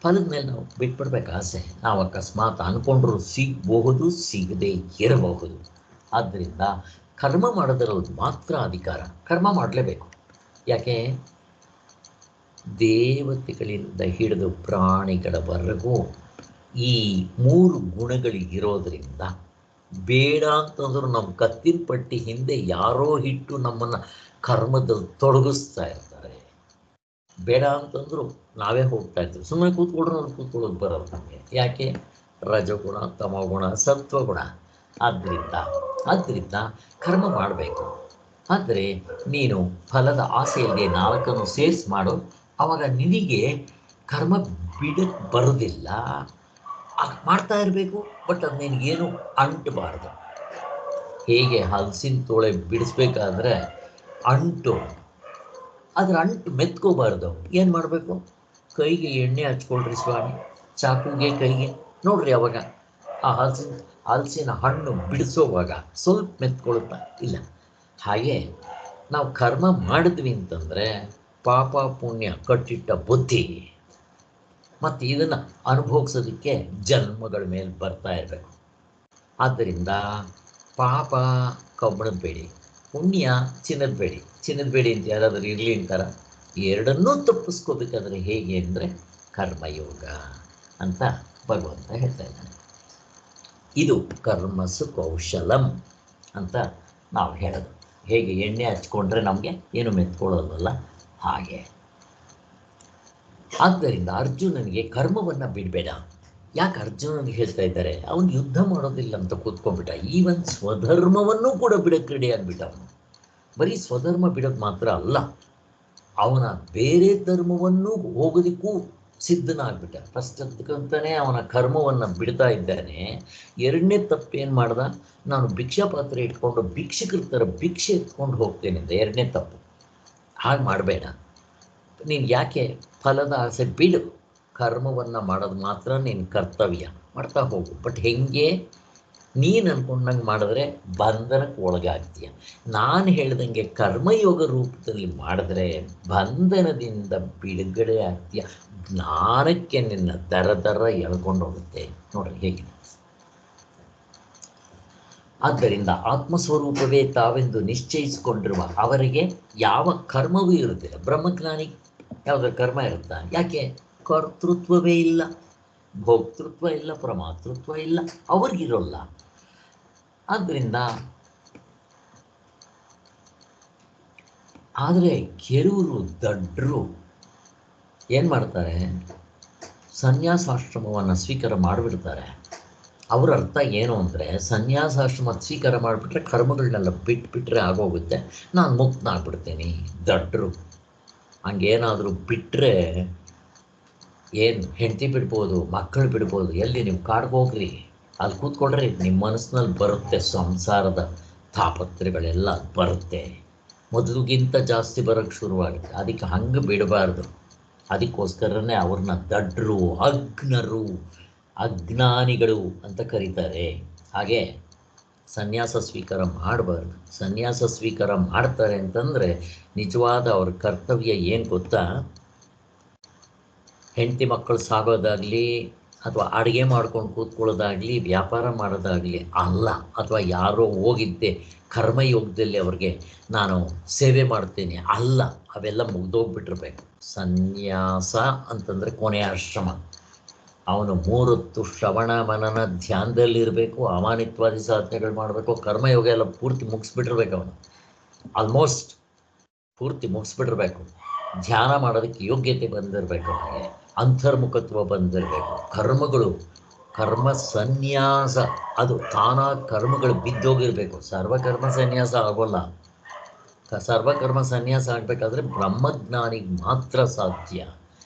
ಫಲದ ಮೇಲೆ ನಾವು ಬಿಟ್ಬಿಡ್ಬೇಕು ಆಸೆ. ನಾವು ಅಕಸ್ಮಾತ್ ಅಂದ್ಕೊಂಡ್ರೂ ಸಿಗಬಹುದು, ಸಿಗದೆ ಇರಬಹುದು. ಆದ್ದರಿಂದ ಕರ್ಮ ಮಾಡೋದ್ರಲ್ಲಿ ಮಾತ್ರ ಅಧಿಕಾರ. ಕರ್ಮ ಮಾಡಲೇಬೇಕು. ಯಾಕೆ? ದೇವತೆಗಳಿಂದ ಹಿಡಿದು ಪ್ರಾಣಿಗಳವರೆಗೂ ಈ 3 ಗುಣಗಳಿರೋದ್ರಿಂದ ಬೇಡ ಅಂತಂದ್ರೂ ನಮ್ಮ ಕತ್ತಿನ ಪಟ್ಟಿ ಹಿಂದೆ ಯಾರೋ ಇಟ್ಟು ನಮ್ಮನ್ನು ಕರ್ಮದಲ್ಲಿ ತೊಡಗಿಸ್ತಾ ಇರ್ತಾರೆ. ಬೇಡ ಅಂತಂದ್ರು ನಾವೇ ಹೋಗ್ತಾ ಇರ್ತೀವಿ. ಸುಮ್ಮನೆ ಕೂತ್ಕೊಳ್ಳೋದು ಬರೋದು ನಮಗೆ. ಯಾಕೆ? ರಜಗುಣ, ತಮಗುಣ, ಸತ್ವಗುಣ. ಆದ್ದರಿಂದ ಕರ್ಮ ಮಾಡಬೇಕು. ಆದರೆ ನೀನು ಫಲದ ಆಸೆಯಲ್ಲಿ 4 ಸೇರಿಸಿ ಮಾಡು. ಆವಾಗ ನಿನಗೆ ಕರ್ಮ ಬಿಡಕ್ಕೆ ಬರೋದಿಲ್ಲ. ಮಾಡ್ತಾ ಇರಬೇಕು, ಬಟ್ ಅದು ನಿನಗೇನು ಅಂಟಬಾರ್ದು. ಹೇಗೆ ಹಲಸಿನ ತೋಳೆ ಬಿಡಿಸ್ಬೇಕಾದ್ರೆ ಅಂಟು, ಅದರ ಅಂಟು ಮೆತ್ಕೋಬಾರ್ದು. ಏನು ಮಾಡಬೇಕು? ಕೈಗೆ ಎಣ್ಣೆ ಹಚ್ಕೊಳ್ರಿ ಸ್ವಾಮಿ, ಚಾಕುಗೆ ಕೈಗೆ ನೋಡ್ರಿ. ಅವಾಗ ಆ ಹಲಸಿನ ಹಣ್ಣು ಬಿಡಿಸೋವಾಗ ಸ್ವಲ್ಪ ಮೆತ್ಕೊಳುತ್ತಾ ಇಲ್ಲ. ಹಾಗೆ ನಾವು ಕರ್ಮ ಮಾಡಿದ್ವಿ ಅಂತಂದರೆ ಪಾಪ ಪುಣ್ಯ ಕಟ್ಟಿಟ್ಟ ಬುದ್ಧಿ ಮತ್ತು ಇದನ್ನು ಅನುಭವಿಸೋದಕ್ಕೆ ಜನ್ಮಗಳ ಮೇಲೆ ಬರ್ತಾ ಇರಬೇಕು. ಆದ್ದರಿಂದ ಪಾಪ ಕಬ್ಬಣದ ಬೇಡಿ, ಪುಣ್ಯ ಚಿನ್ನದ ಬೇಡಿ. ಚಿನ್ನದ ಬೇಡಿ ಅಂತ ಯಾರಾದರೂ ಇರಲಿ ಅಂತಾರ? ಎರಡನ್ನೂ ತಪ್ಪಿಸ್ಕೋಬೇಕಾದ್ರೆ ಹೇಗೆ ಅಂದರೆ ಕರ್ಮಯೋಗ ಅಂತ ಭಗವಂತ ಹೇಳ್ತಾ ಇದ್ದಾನೆ. ಇದು ಕರ್ಮಸು ಕೌಶಲಂ ಅಂತ ನಾವು ಹೇಳೋದು. ಹೇಗೆ ಎಣ್ಣೆ ಹಚ್ಕೊಂಡ್ರೆ ನಮಗೆ ಏನು ಮೆತ್ಕೊಳ್ಳೋದಲ್ಲ ಹಾಗೆ. ಆದ್ದರಿಂದ ಅರ್ಜುನನಿಗೆ ಕರ್ಮವನ್ನು ಬಿಡಬೇಡ. ಯಾಕೆ ಅರ್ಜುನನಿಗೆ ಹೇಳ್ತಾ ಇದ್ದಾರೆ? ಅವನು ಯುದ್ಧ ಮಾಡೋದಿಲ್ಲ ಅಂತ ಕೂತ್ಕೊಂಡ್ಬಿಟ್ಟ. ಈವನ್ ಸ್ವಧರ್ಮವನ್ನು ಕೂಡ ಬಿಡಕ್ಕೆ ರೆಡಿ ಆಗಿಬಿಟ್ಟ. ಅವನು ಬರೀ ಸ್ವಧರ್ಮ ಬಿಡೋದು ಮಾತ್ರ ಅಲ್ಲ, ಅವನ ಬೇರೆ ಧರ್ಮವನ್ನು ಹೋಗೋದಕ್ಕೂ ಸಿದ್ಧನಾಗ್ಬಿಟ್ಟ. ಫಸ್ಟ್ ಅಂತಲೇ ಅವನ ಕರ್ಮವನ್ನು ಬಿಡ್ತಾ ಇದ್ದಾನೆ. ಎರಡನೇ ತಪ್ಪೇನು ಮಾಡ್ದ? ನಾನು ಭಿಕ್ಷಾ ಪಾತ್ರೆ ಇಟ್ಕೊಂಡು ಭಿಕ್ಷಕರ ಥರ ಭಿಕ್ಷೆ ಎತ್ಕೊಂಡು ಹೋಗ್ತೇನೆ ಅಂತ. ಎರಡನೇ ತಪ್ಪು. ಹಾಗೆ ಮಾಡಬೇಡ. ನೀನು ಯಾಕೆ ಫಲದ ಆಸೆ ಬಿಡು. ಕರ್ಮವನ್ನು ಮಾಡೋದು ಮಾತ್ರ ನಿನ್ನ ಕರ್ತವ್ಯ, ಮಾಡ್ತಾ ಹೋಗು. ಬಟ್ ಹೆಂಗೆ? ನೀನು ಅಂದ್ಕೊಂಡಂಗೆ ಮಾಡಿದ್ರೆ ಬಂಧನಕ್ಕೆ ಒಳಗಾಗ್ತೀಯ. ನಾನು ಹೇಳ್ದಂಗೆ ಕರ್ಮಯೋಗ ರೂಪದಲ್ಲಿ ಮಾಡಿದ್ರೆ ಬಂಧನದಿಂದ ಬಿಡುಗಡೆ ಆಗ್ತೀಯ. ಜ್ಞಾನಕ್ಕೆ ನಿನ್ನ ದರ ಎಳ್ಕೊಂಡು ಹೋಗುತ್ತೆ. ನೋಡ್ರಿ ಹೇಗೆ. ಆದ್ದರಿಂದ ಆತ್ಮಸ್ವರೂಪವೇ ತಾವೆಂದು ನಿಶ್ಚಯಿಸಿಕೊಂಡಿರುವ ಅವರಿಗೆ ಯಾವ ಕರ್ಮವೂ ಇರುತ್ತಿಲ್ಲ. ಬ್ರಹ್ಮಜ್ಞಾನಿ ಯಾವುದರ ಕರ್ಮ ಇರುತ್ತಾ? ಯಾಕೆ? ಕರ್ತೃತ್ವವೇ ಇಲ್ಲ, ಭೋಕ್ತೃತ್ವ ಇಲ್ಲ, ಪ್ರಮಾತೃತ್ವ ಇಲ್ಲ, ಅವ್ರಿಗಿರೋಲ್ಲ. ಆದ್ದರಿಂದ ಆದರೆ ಕೆಲವರು ದಡ್ರು ಏನು ಮಾಡ್ತಾರೆ? ಸನ್ಯಾಸಾಶ್ರಮವನ್ನು ಸ್ವೀಕಾರ ಮಾಡಿಬಿಡ್ತಾರೆ. ಅವ್ರ ಅರ್ಥ ಏನು ಅಂದರೆ, ಸನ್ಯಾಸಾಶ್ರಮ ಸ್ವೀಕಾರ ಮಾಡಿಬಿಟ್ರೆ ಕರ್ಮಗಳನ್ನೆಲ್ಲ ಬಿಟ್ಬಿಟ್ರೆ ಆಗೋಗುತ್ತೆ, ನಾನು ಮುಕ್ತನಾಗ್ಬಿಡ್ತೀನಿ. ದಡ್ರು. ಹಂಗೇನಾದರೂ ಬಿಟ್ಟರೆ ಏನು ಹೆಂಡತಿ ಬಿಡ್ಬೋದು, ಮಕ್ಕಳು ಬಿಡ್ಬೋದು, ಎಲ್ಲಿ ನೀವು ಕಾಡ್ಗೆ ಹೋಗ್ರಿ, ಅಲ್ಲಿ ಕೂತ್ಕೊಳ್ರಿ. ನಿಮ್ಮ ಮನಸ್ಸಿನಲ್ಲಿ ಬರುತ್ತೆ ಸಂಸಾರದ ತಾಪತ್ರೆಗಳೆಲ್ಲ ಬರುತ್ತೆ. ಮೊದಲಿಗಿಂತ ಜಾಸ್ತಿ ಬರೋಕ್ಕೆ ಶುರುವಾಗುತ್ತೆ. ಅದಕ್ಕೆ ಹಂಗೆ ಬಿಡಬಾರ್ದು. ಅದಕ್ಕೋಸ್ಕರನೇ ಅವ್ರನ್ನ ದಡ್ರು, ಅಜ್ಞರು, ಅಜ್ಞಾನಿಗಳು ಅಂತ ಕರೀತಾರೆ. ಹಾಗೆ ಸನ್ಯಾಸ ಸ್ವೀಕಾರ ಮಾಡಬಾರ್ದು. ಸನ್ಯಾಸ ಸ್ವೀಕಾರ ಮಾಡ್ತಾರೆ ಅಂತಂದರೆ ನಿಜವಾದ ಅವ್ರ ಕರ್ತವ್ಯ ಏನು ಗೊತ್ತಾ? ಹೆಂಡತಿ ಮಕ್ಕಳು ಸಾಗೋದಾಗಲಿ, ಅಥವಾ ಅಡುಗೆ ಮಾಡ್ಕೊಂಡು ಕೂತ್ಕೊಳ್ಳೋದಾಗಲಿ, ವ್ಯಾಪಾರ ಮಾಡೋದಾಗಲಿ ಅಲ್ಲ. ಅಥವಾ ಯಾರೋ ಹೋಗಿದ್ದೆ ಕರ್ಮಯೋಗದಲ್ಲಿ ಅವ್ರಿಗೆ ನಾನು ಸೇವೆ ಮಾಡ್ತೇನೆ ಅಲ್ಲ. ಅವೆಲ್ಲ ಮುಗ್ದೋಗ್ಬಿಟ್ಟಿರ್ಬೇಕು. ಸನ್ಯಾಸ ಅಂತಂದರೆ ಕೊನೆಯ ಆಶ್ರಮ. ಅವನು 3 ಹೊತ್ತು ಶ್ರವಣ ಮನನ ಧ್ಯಾನದಲ್ಲಿರಬೇಕು, ಅಮಾನಿತ್ವಾದಿ ಸಾಧನೆಗಳು ಮಾಡಬೇಕು. ಕರ್ಮಯೋಗ ಎಲ್ಲ ಪೂರ್ತಿ ಮುಗಿಸ್ಬಿಟ್ಟಿರ್ಬೇಕು. ಅವನು ಆಲ್ಮೋಸ್ಟ್ ಪೂರ್ತಿ ಮುಗಿಸ್ಬಿಟ್ಟಿರ್ಬೇಕು. ಧ್ಯಾನ ಮಾಡೋದಕ್ಕೆ ಯೋಗ್ಯತೆ ಬಂದಿರಬೇಕು, ಅವನಿಗೆ ಅಂತರ್ಮುಖತ್ವ ಬಂದಿರಬೇಕು. ಕರ್ಮ ಸನ್ಯಾಸ, ಅದು ತಾನಾಗ ಕರ್ಮಗಳು ಬಿದ್ದೋಗಿರಬೇಕು. ಸರ್ವಕರ್ಮ ಸನ್ಯಾಸ ಆಗೋಲ್ಲ. ಸರ್ವಕರ್ಮ ಸನ್ಯಾಸ ಆಗಬೇಕಾದ್ರೆ ಬ್ರಹ್ಮಜ್ಞಾನಿಗೆ ಮಾತ್ರ ಸಾಧ್ಯ.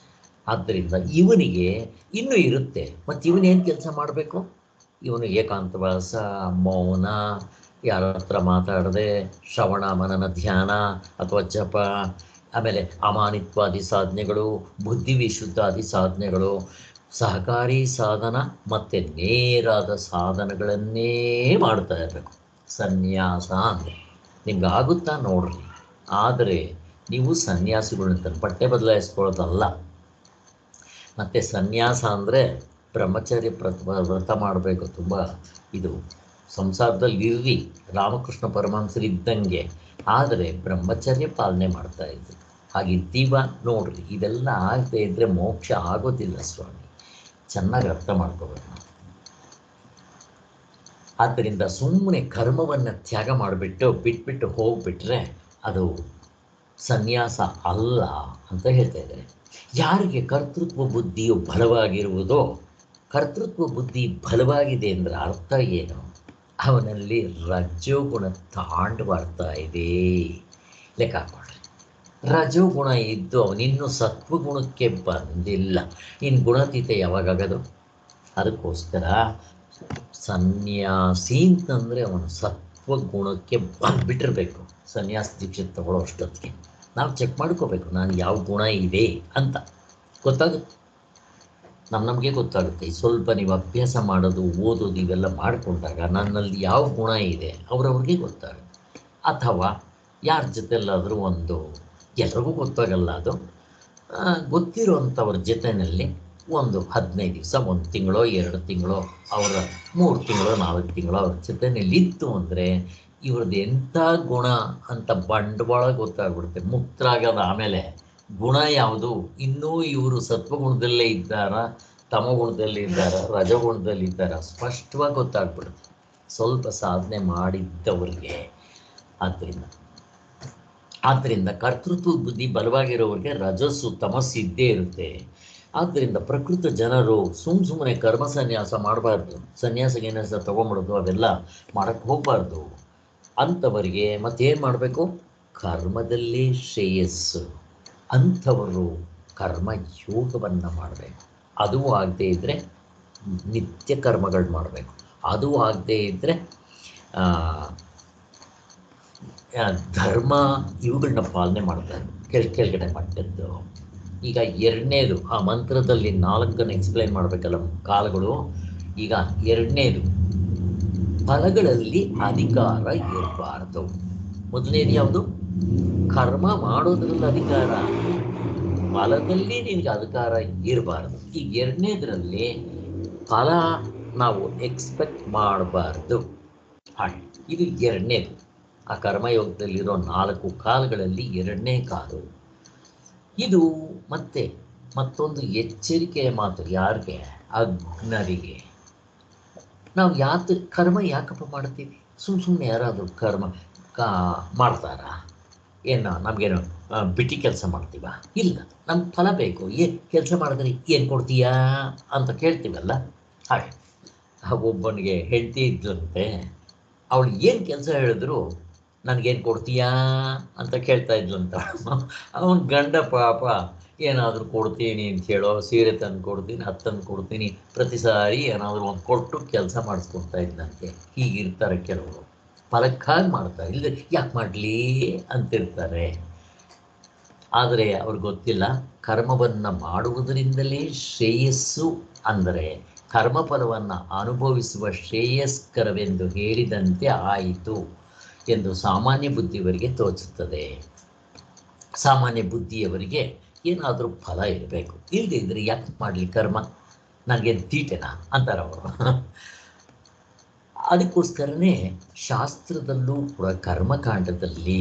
ಆದ್ದರಿಂದ ಇವನಿಗೆ ಇನ್ನೂ ಇರುತ್ತೆ. ಮತ್ತು ಇವನೇನು ಕೆಲಸ ಮಾಡಬೇಕು? ಇವನು ಏಕಾಂತವಾಸ, ಮೌನ, ಯಾರ ಹತ್ರ ಮಾತಾಡದೆ, ಶ್ರವಣ ಮನನ ಧ್ಯಾನ ಅಥವಾ ಜಪ, ಆಮೇಲೆ ಅಮಾನಿತ್ವಾದಿ ಸಾಧನೆಗಳು, ಬುದ್ಧಿ ವಿಶುದ್ಧಾದಿ ಸಾಧನೆಗಳು, ಸಹಕಾರಿ ಸಾಧನ ಮತ್ತು ನೇರಾದ ಸಾಧನಗಳನ್ನೇ ಮಾಡ್ತಾ ಇರಬೇಕು. ಸನ್ಯಾಸ ಅಂದರೆ ನಿಮ್ಗೆ ಆಗುತ್ತಾ ನೋಡ್ರಿ. ಆದರೆ ನೀವು ಸನ್ಯಾಸಿಗಳಂತ ಬಟ್ಟೆ ಬದಲಾಯಿಸ್ಕೊಳ್ಳೋದಲ್ಲ. ಮತ್ತು ಸನ್ಯಾಸ ಅಂದರೆ ಬ್ರಹ್ಮಚರ್ಯ ವ್ರತ ಮಾಡಬೇಕು. ತುಂಬ ಇದು ಸಂಸಾರದಲ್ಲಿ ಇರ್ರಿ, ರಾಮಕೃಷ್ಣ ಪರಮಹಂಸರು ಇದ್ದಂಗೆ. ಆದರೆ ಬ್ರಹ್ಮಚರ್ಯ ಪಾಲನೆ ಮಾಡ್ತಾಯಿದ್ರು. ಹಾಗಿದ್ದೀವ ನೋಡ್ರಿ. ಇದೆಲ್ಲ ಆಗದೆ ಇದ್ದರೆ ಮೋಕ್ಷ ಆಗೋದಿಲ್ಲ ಸ್ವಾಮಿ. ಚೆನ್ನಾಗಿ ಅರ್ಥ ಮಾಡ್ಕೋಬೇಕು ನಾವು. ಆದ್ದರಿಂದ ಸುಮ್ಮನೆ ಕರ್ಮವನ್ನು ತ್ಯಾಗ ಬಿಟ್ಬಿಟ್ಟು ಹೋಗ್ಬಿಟ್ರೆ ಅದು ಸನ್ಯಾಸ ಅಲ್ಲ ಅಂತ ಹೇಳ್ತಾ ಇದ್ದಾರೆ. ಯಾರಿಗೆ ಕರ್ತೃತ್ವ ಬುದ್ಧಿಯು ಬಲವಾಗಿರುವುದೋ, ಕರ್ತೃತ್ವ ಬುದ್ಧಿ ಬಲವಾಗಿದೆ ಅಂದರೆ ಅರ್ಥ ಏನು? ಅವನಲ್ಲಿ ರಜೋಗುಣ ತಾಂಡವಾಡ್ತಾ ಇದೆ. ಲೆಕ್ಕ ಹಾಕ್ಕೊಳ್ರಿ. ರಜೋಗುಣ ಇದ್ದು ಅವನಿನ್ನೂ ಸತ್ವಗುಣಕ್ಕೆ ಬಂದಿಲ್ಲ. ಇನ್ನು ಗುಣಾತೀತ ಯಾವಾಗದು? ಅದಕ್ಕೋಸ್ಕರ ಸನ್ಯಾಸಿ ಅಂತಂದರೆ ಅವನು ಸತ್ವಗುಣಕ್ಕೆ ಬಂದುಬಿಟ್ಟಿರಬೇಕು. ಸನ್ಯಾಸ ದೀಕ್ಷೆ ತಗೊಳ್ಳೋ ಅಷ್ಟೊತ್ತಿಗೆ ನಾವು ಚೆಕ್ ಮಾಡ್ಕೋಬೇಕು, ನಾನು ಯಾವ ಗುಣ ಇದೆ ಅಂತ ಗೊತ್ತಾಗುತ್ತೆ. ನಮಗೆ ಗೊತ್ತಾಗುತ್ತೆ. ಸ್ವಲ್ಪ ನೀವು ಅಭ್ಯಾಸ ಮಾಡೋದು, ಓದೋದು ಇವೆಲ್ಲ ಮಾಡಿಕೊಂಡಾಗ ನನ್ನಲ್ಲಿ ಯಾವ ಗುಣ ಇದೆ ಅವ್ರವ್ರಿಗೆ ಗೊತ್ತಾಗುತ್ತೆ. ಅಥವಾ ಯಾರ ಜೊತೆಲ್ಲಾದರೂ ಒಂದು, ಎಲ್ರಿಗೂ ಗೊತ್ತಾಗಲ್ಲ ಅದು, ಗೊತ್ತಿರೋಂಥವ್ರ ಜೊತೆಯಲ್ಲಿ ಒಂದು 15 ದಿವಸ, 1 ತಿಂಗಳೋ 2 ತಿಂಗಳೋ, ಅವರ 3 ತಿಂಗಳೋ 4 ತಿಂಗಳೋ ಅವ್ರ ಜೊತೆಯಲ್ಲಿ ಇತ್ತು ಅಂದರೆ ಇವ್ರದ್ದು ಎಂಥ ಗುಣ ಅಂತ ಬಂಡವಾಳ ಗೊತ್ತಾಗ್ಬಿಡುತ್ತೆ. ಮುಕ್ತರಾಗದ ಆಮೇಲೆ ಗುಣ ಯಾವುದು, ಇನ್ನೂ ಇವರು ಸತ್ವಗುಣದಲ್ಲೇ ಇದ್ದಾರಾ, ತಮಗುಣದಲ್ಲಿ ಇದ್ದಾರಾ, ರಜಗುಣದಲ್ಲಿ ಇದ್ದಾರಾ, ಸ್ಪಷ್ಟವಾಗಿ ಗೊತ್ತಾಗ್ಬಿಡುತ್ತೆ ಸ್ವಲ್ಪ ಸಾಧನೆ ಮಾಡಿದ್ದವರಿಗೆ. ಆದ್ದರಿಂದ ಕರ್ತೃತ್ವ ಬುದ್ಧಿ ಬಲವಾಗಿರೋರಿಗೆ ರಜಸ್ಸು ತಮಸ್ಸು ಇದ್ದೇ ಇರುತ್ತೆ. ಆದ್ದರಿಂದ ಪ್ರಕೃತ ಜನರು ಸುಮ್ಮನೆ ಕರ್ಮ ಸನ್ಯಾಸ ಮಾಡಬಾರ್ದು, ಸನ್ಯಾಸ ತೊಗೊಂಬಿಡೋದು ಅವೆಲ್ಲ ಮಾಡೋಕ್ಕೆ ಹೋಗಬಾರ್ದು. ಅಂಥವರಿಗೆ ಮತ್ತೇನು ಮಾಡಬೇಕು, ಕರ್ಮದಲ್ಲಿ ಶ್ರೇಯಸ್ಸು. ಅಂಥವರು ಕರ್ಮ ಯೋಗವನ್ನು ಮಾಡಬೇಕು. ಅದು ಆಗದೇ ಇದ್ದರೆ ನಿತ್ಯ ಕರ್ಮಗಳು ಮಾಡಬೇಕು. ಅದು ಆಗದೇ ಇದ್ದರೆ ಧರ್ಮ ಇವುಗಳನ್ನ ಪಾಲನೆ ಮಾಡ್ತಾರೆ ಕೆಳಗಡೆ ಮಟ್ಟದ್ದು. ಈಗ ಎರಡನೇದು, ಆ ಮಂತ್ರದಲ್ಲಿ 4 ಎಕ್ಸ್ಪ್ಲೈನ್ ಮಾಡಬೇಕಲ್ಲ ಕಾಲಗಳು. ಈಗ ಎರಡನೇದು, ಫಲಗಳಲ್ಲಿ ಅಧಿಕಾರ ಇರಬಾರ್ದು. ಮೊದಲನೇದು ಯಾವುದು, ಕರ್ಮ ಮಾಡೋದ್ರಲ್ಲಿ ಅಧಿಕಾರ, ಫಲದಲ್ಲಿ ನಿನಗೆ ಅಧಿಕಾರ ಇರಬಾರ್ದು. ಈಗ ಎರಡನೇದರಲ್ಲಿ ಫಲ ನಾವು ಎಕ್ಸ್ಪೆಕ್ಟ್ ಮಾಡಬಾರ್ದು. ಹಾಗೆ ಇದು ಎರಡನೇದು. ಆ ಕರ್ಮಯೋಗದಲ್ಲಿರೋ 4 ಕಾಲಗಳಲ್ಲಿ ಎರಡನೇ ಕಾಲು ಇದು. ಮತ್ತೊಂದು ಎಚ್ಚರಿಕೆಯ ಮಾತು ಯಾರಿಗೆ, ಅಜ್ಞರಿಗೆ. ನಾವು ಕರ್ಮ ಯಾಕಪ್ಪ ಮಾಡ್ತೀವಿ? ಸುಮ್ಮನೆ ಯಾರಾದರೂ ಕರ್ಮ ಮಾಡ್ತಾರಾ? ನಮಗೇನು ಬಿಟ್ಟಿ ಕೆಲಸ ಮಾಡ್ತೀವ? ಇಲ್ಲ, ನಮ್ಗೆ ಫಲ ಬೇಕು. ಕೆಲಸ ಮಾಡಿದ್ರೆ ಏನು ಕೊಡ್ತೀಯಾ ಅಂತ ಕೇಳ್ತೀವಲ್ಲ. ಹಾಗೆ ಒಬ್ಬನಿಗೆ ಹೆಂಡತಿ ಇದ್ದಂತೆ, ಅವಳು ಏನು ಕೆಲಸ ಹೇಳಿದ್ರು ನನಗೇನು ಕೊಡ್ತೀಯಾ ಅಂತ ಕೇಳ್ತಾ ಇದ್ಲಂತ. ಅವನ ಗಂಡ ಪಾಪ ಏನಾದರೂ ಕೊಡ್ತೀನಿ ಅಂತ ಹೇಳೋ, ಸೀರೆ ತಂದು ಕೊಡ್ತೀನಿ, ಅದು ತಂದು ಕೊಡ್ತೀನಿ, ಪ್ರತಿ ಸಾರಿ ಏನಾದರೂ ಒಂದು ಕೊಟ್ಟು ಕೆಲಸ ಮಾಡಿಸ್ಕೊಡ್ತಾ ಇದ್ದಂತೆ. ಹೀಗಿರ್ತಾರೆ ಕೆಲವರು, ಫಲಕ್ಕಾಗಿ ಮಾಡ್ತಾರೆ, ಇಲ್ಲ ಯಾಕೆ ಮಾಡಲಿ ಅಂತಿರ್ತಾರೆ. ಆದರೆ ಅವ್ರಿಗೆ ಗೊತ್ತಿಲ್ಲ, ಕರ್ಮವನ್ನು ಮಾಡುವುದರಿಂದಲೇ ಶ್ರೇಯಸ್ಸು, ಅಂದರೆ ಕರ್ಮಫಲವನ್ನು ಅನುಭವಿಸುವ ಶ್ರೇಯಸ್ಕರವೆಂದು ಹೇಳಿದಂತೆ ಆಯಿತು ಎಂದು ಸಾಮಾನ್ಯ ಬುದ್ಧಿಯವರಿಗೆ ತೋಚುತ್ತದೆ. ಸಾಮಾನ್ಯ ಬುದ್ಧಿಯವರಿಗೆ ಏನಾದರೂ ಫಲ ಇರಬೇಕು, ಇಲ್ಲದೆ ಇದ್ದರೆ ಯಾಕೆ ಮಾಡಲಿ ಕರ್ಮ, ನನಗೇನು ತೀಟೆನಾ ಅಂತಾರೆ ಅವರು. ಅದಕ್ಕೋಸ್ಕರನೇ ಶಾಸ್ತ್ರದಲ್ಲೂ ಕೂಡ ಕರ್ಮಕಾಂಡದಲ್ಲಿ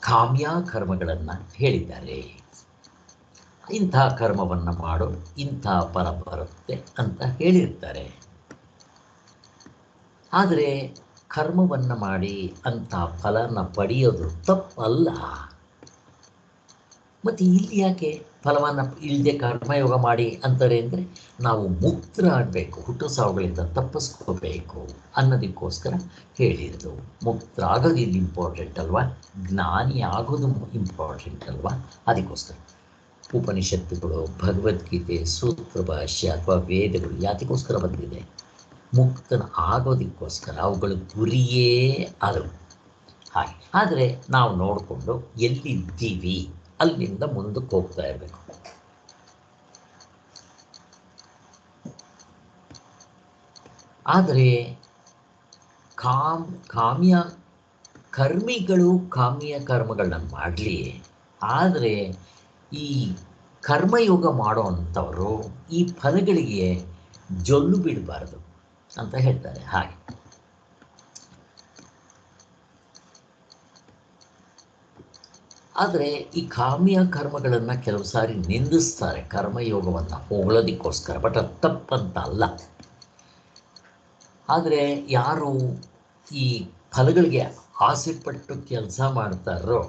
ಕಾಮ್ಯ ಕರ್ಮಗಳನ್ನು ಹೇಳಿದ್ದಾರೆ. ಇಂಥ ಕರ್ಮವನ್ನು ಮಾಡು, ಇಂಥ ಫಲ ಬರುತ್ತೆ ಅಂತ ಹೇಳಿರ್ತಾರೆ. ಆದರೆ ಕರ್ಮವನ್ನು ಮಾಡಿ ಅಂಥ ಫಲನ ಪಡೆಯೋದು ತಪ್ಪಲ್ಲ. ಮತ್ತು ಇಲ್ಲಿ ಯಾಕೆ ಫಲವನ್ನು ಇಲ್ಲದೆ ಕರ್ಮಯೋಗ ಮಾಡಿ ಅಂತಾರೆ ಅಂದರೆ, ನಾವು ಮುಕ್ತರಾಗಬೇಕು, ಹುಟ್ಟು ಸಾವುಗಳಿಂದ ತಪ್ಪಿಸ್ಕೋಬೇಕು ಅನ್ನೋದಕ್ಕೋಸ್ಕರ ಹೇಳಿರೋದು. ಮುಕ್ತರಾಗೋದು ಇಲ್ಲಿ ಇಂಪಾರ್ಟೆಂಟ್ ಅಲ್ವಾ, ಜ್ಞಾನಿ ಆಗೋದು ಇಂಪಾರ್ಟೆಂಟ್ ಅಲ್ವಾ. ಅದಕ್ಕೋಸ್ಕರ ಉಪನಿಷತ್ತುಗಳು, ಭಗವದ್ಗೀತೆ, ಸೂತ್ರ ಭಾಷ್ಯ ಅಥವಾ ವೇದಗಳು ಯಾತಕ್ಕೋಸ್ಕರ ಬಂದಿದೆ? ಮುಕ್ತನ ಆಗೋದಕ್ಕೋಸ್ಕರ. ಅವುಗಳ ಗುರಿಯೇ ಅದು. ಹಾಗೆ ಆದರೆ ನಾವು ನೋಡಿಕೊಂಡು ಎಲ್ಲಿದ್ದೀವಿ ಅಲ್ಲಿಂದ ಮುಂದಕ್ಕೆ ಹೋಗ್ತಾ ಇರಬೇಕು. ಆದರೆ ಕರ್ಮಿಗಳು ಕಾಮ್ಯ ಕರ್ಮಗಳನ್ನ ಮಾಡಲಿ, ಆದರೆ ಈ ಕರ್ಮಯೋಗ ಮಾಡೋ ಅಂಥವರು ಈ ಫಲಗಳಿಗೆ ಜೊಲ್ಲು ಬಿಡಬಾರ್ದು ಅಂತ ಹೇಳ್ತಾರೆ. ಹಾಗೆ ಆದರೆ ಈ ಕಾಮ್ಯ ಕರ್ಮಗಳನ್ನು ಕೆಲವು ಸಾರಿ ನಿಂದಿಸ್ತಾರೆ, ಕರ್ಮಯೋಗವನ್ನು ಹೊಗಳೋದಕ್ಕೋಸ್ಕರ. ಬಟ್ ಅದು ತಪ್ಪಂತ ಅಲ್ಲ. ಆದರೆ ಯಾರು ಈ ಫಲಗಳಿಗೆ ಆಸೆ ಪಟ್ಟು ಕೆಲಸ ಮಾಡ್ತಾರೋ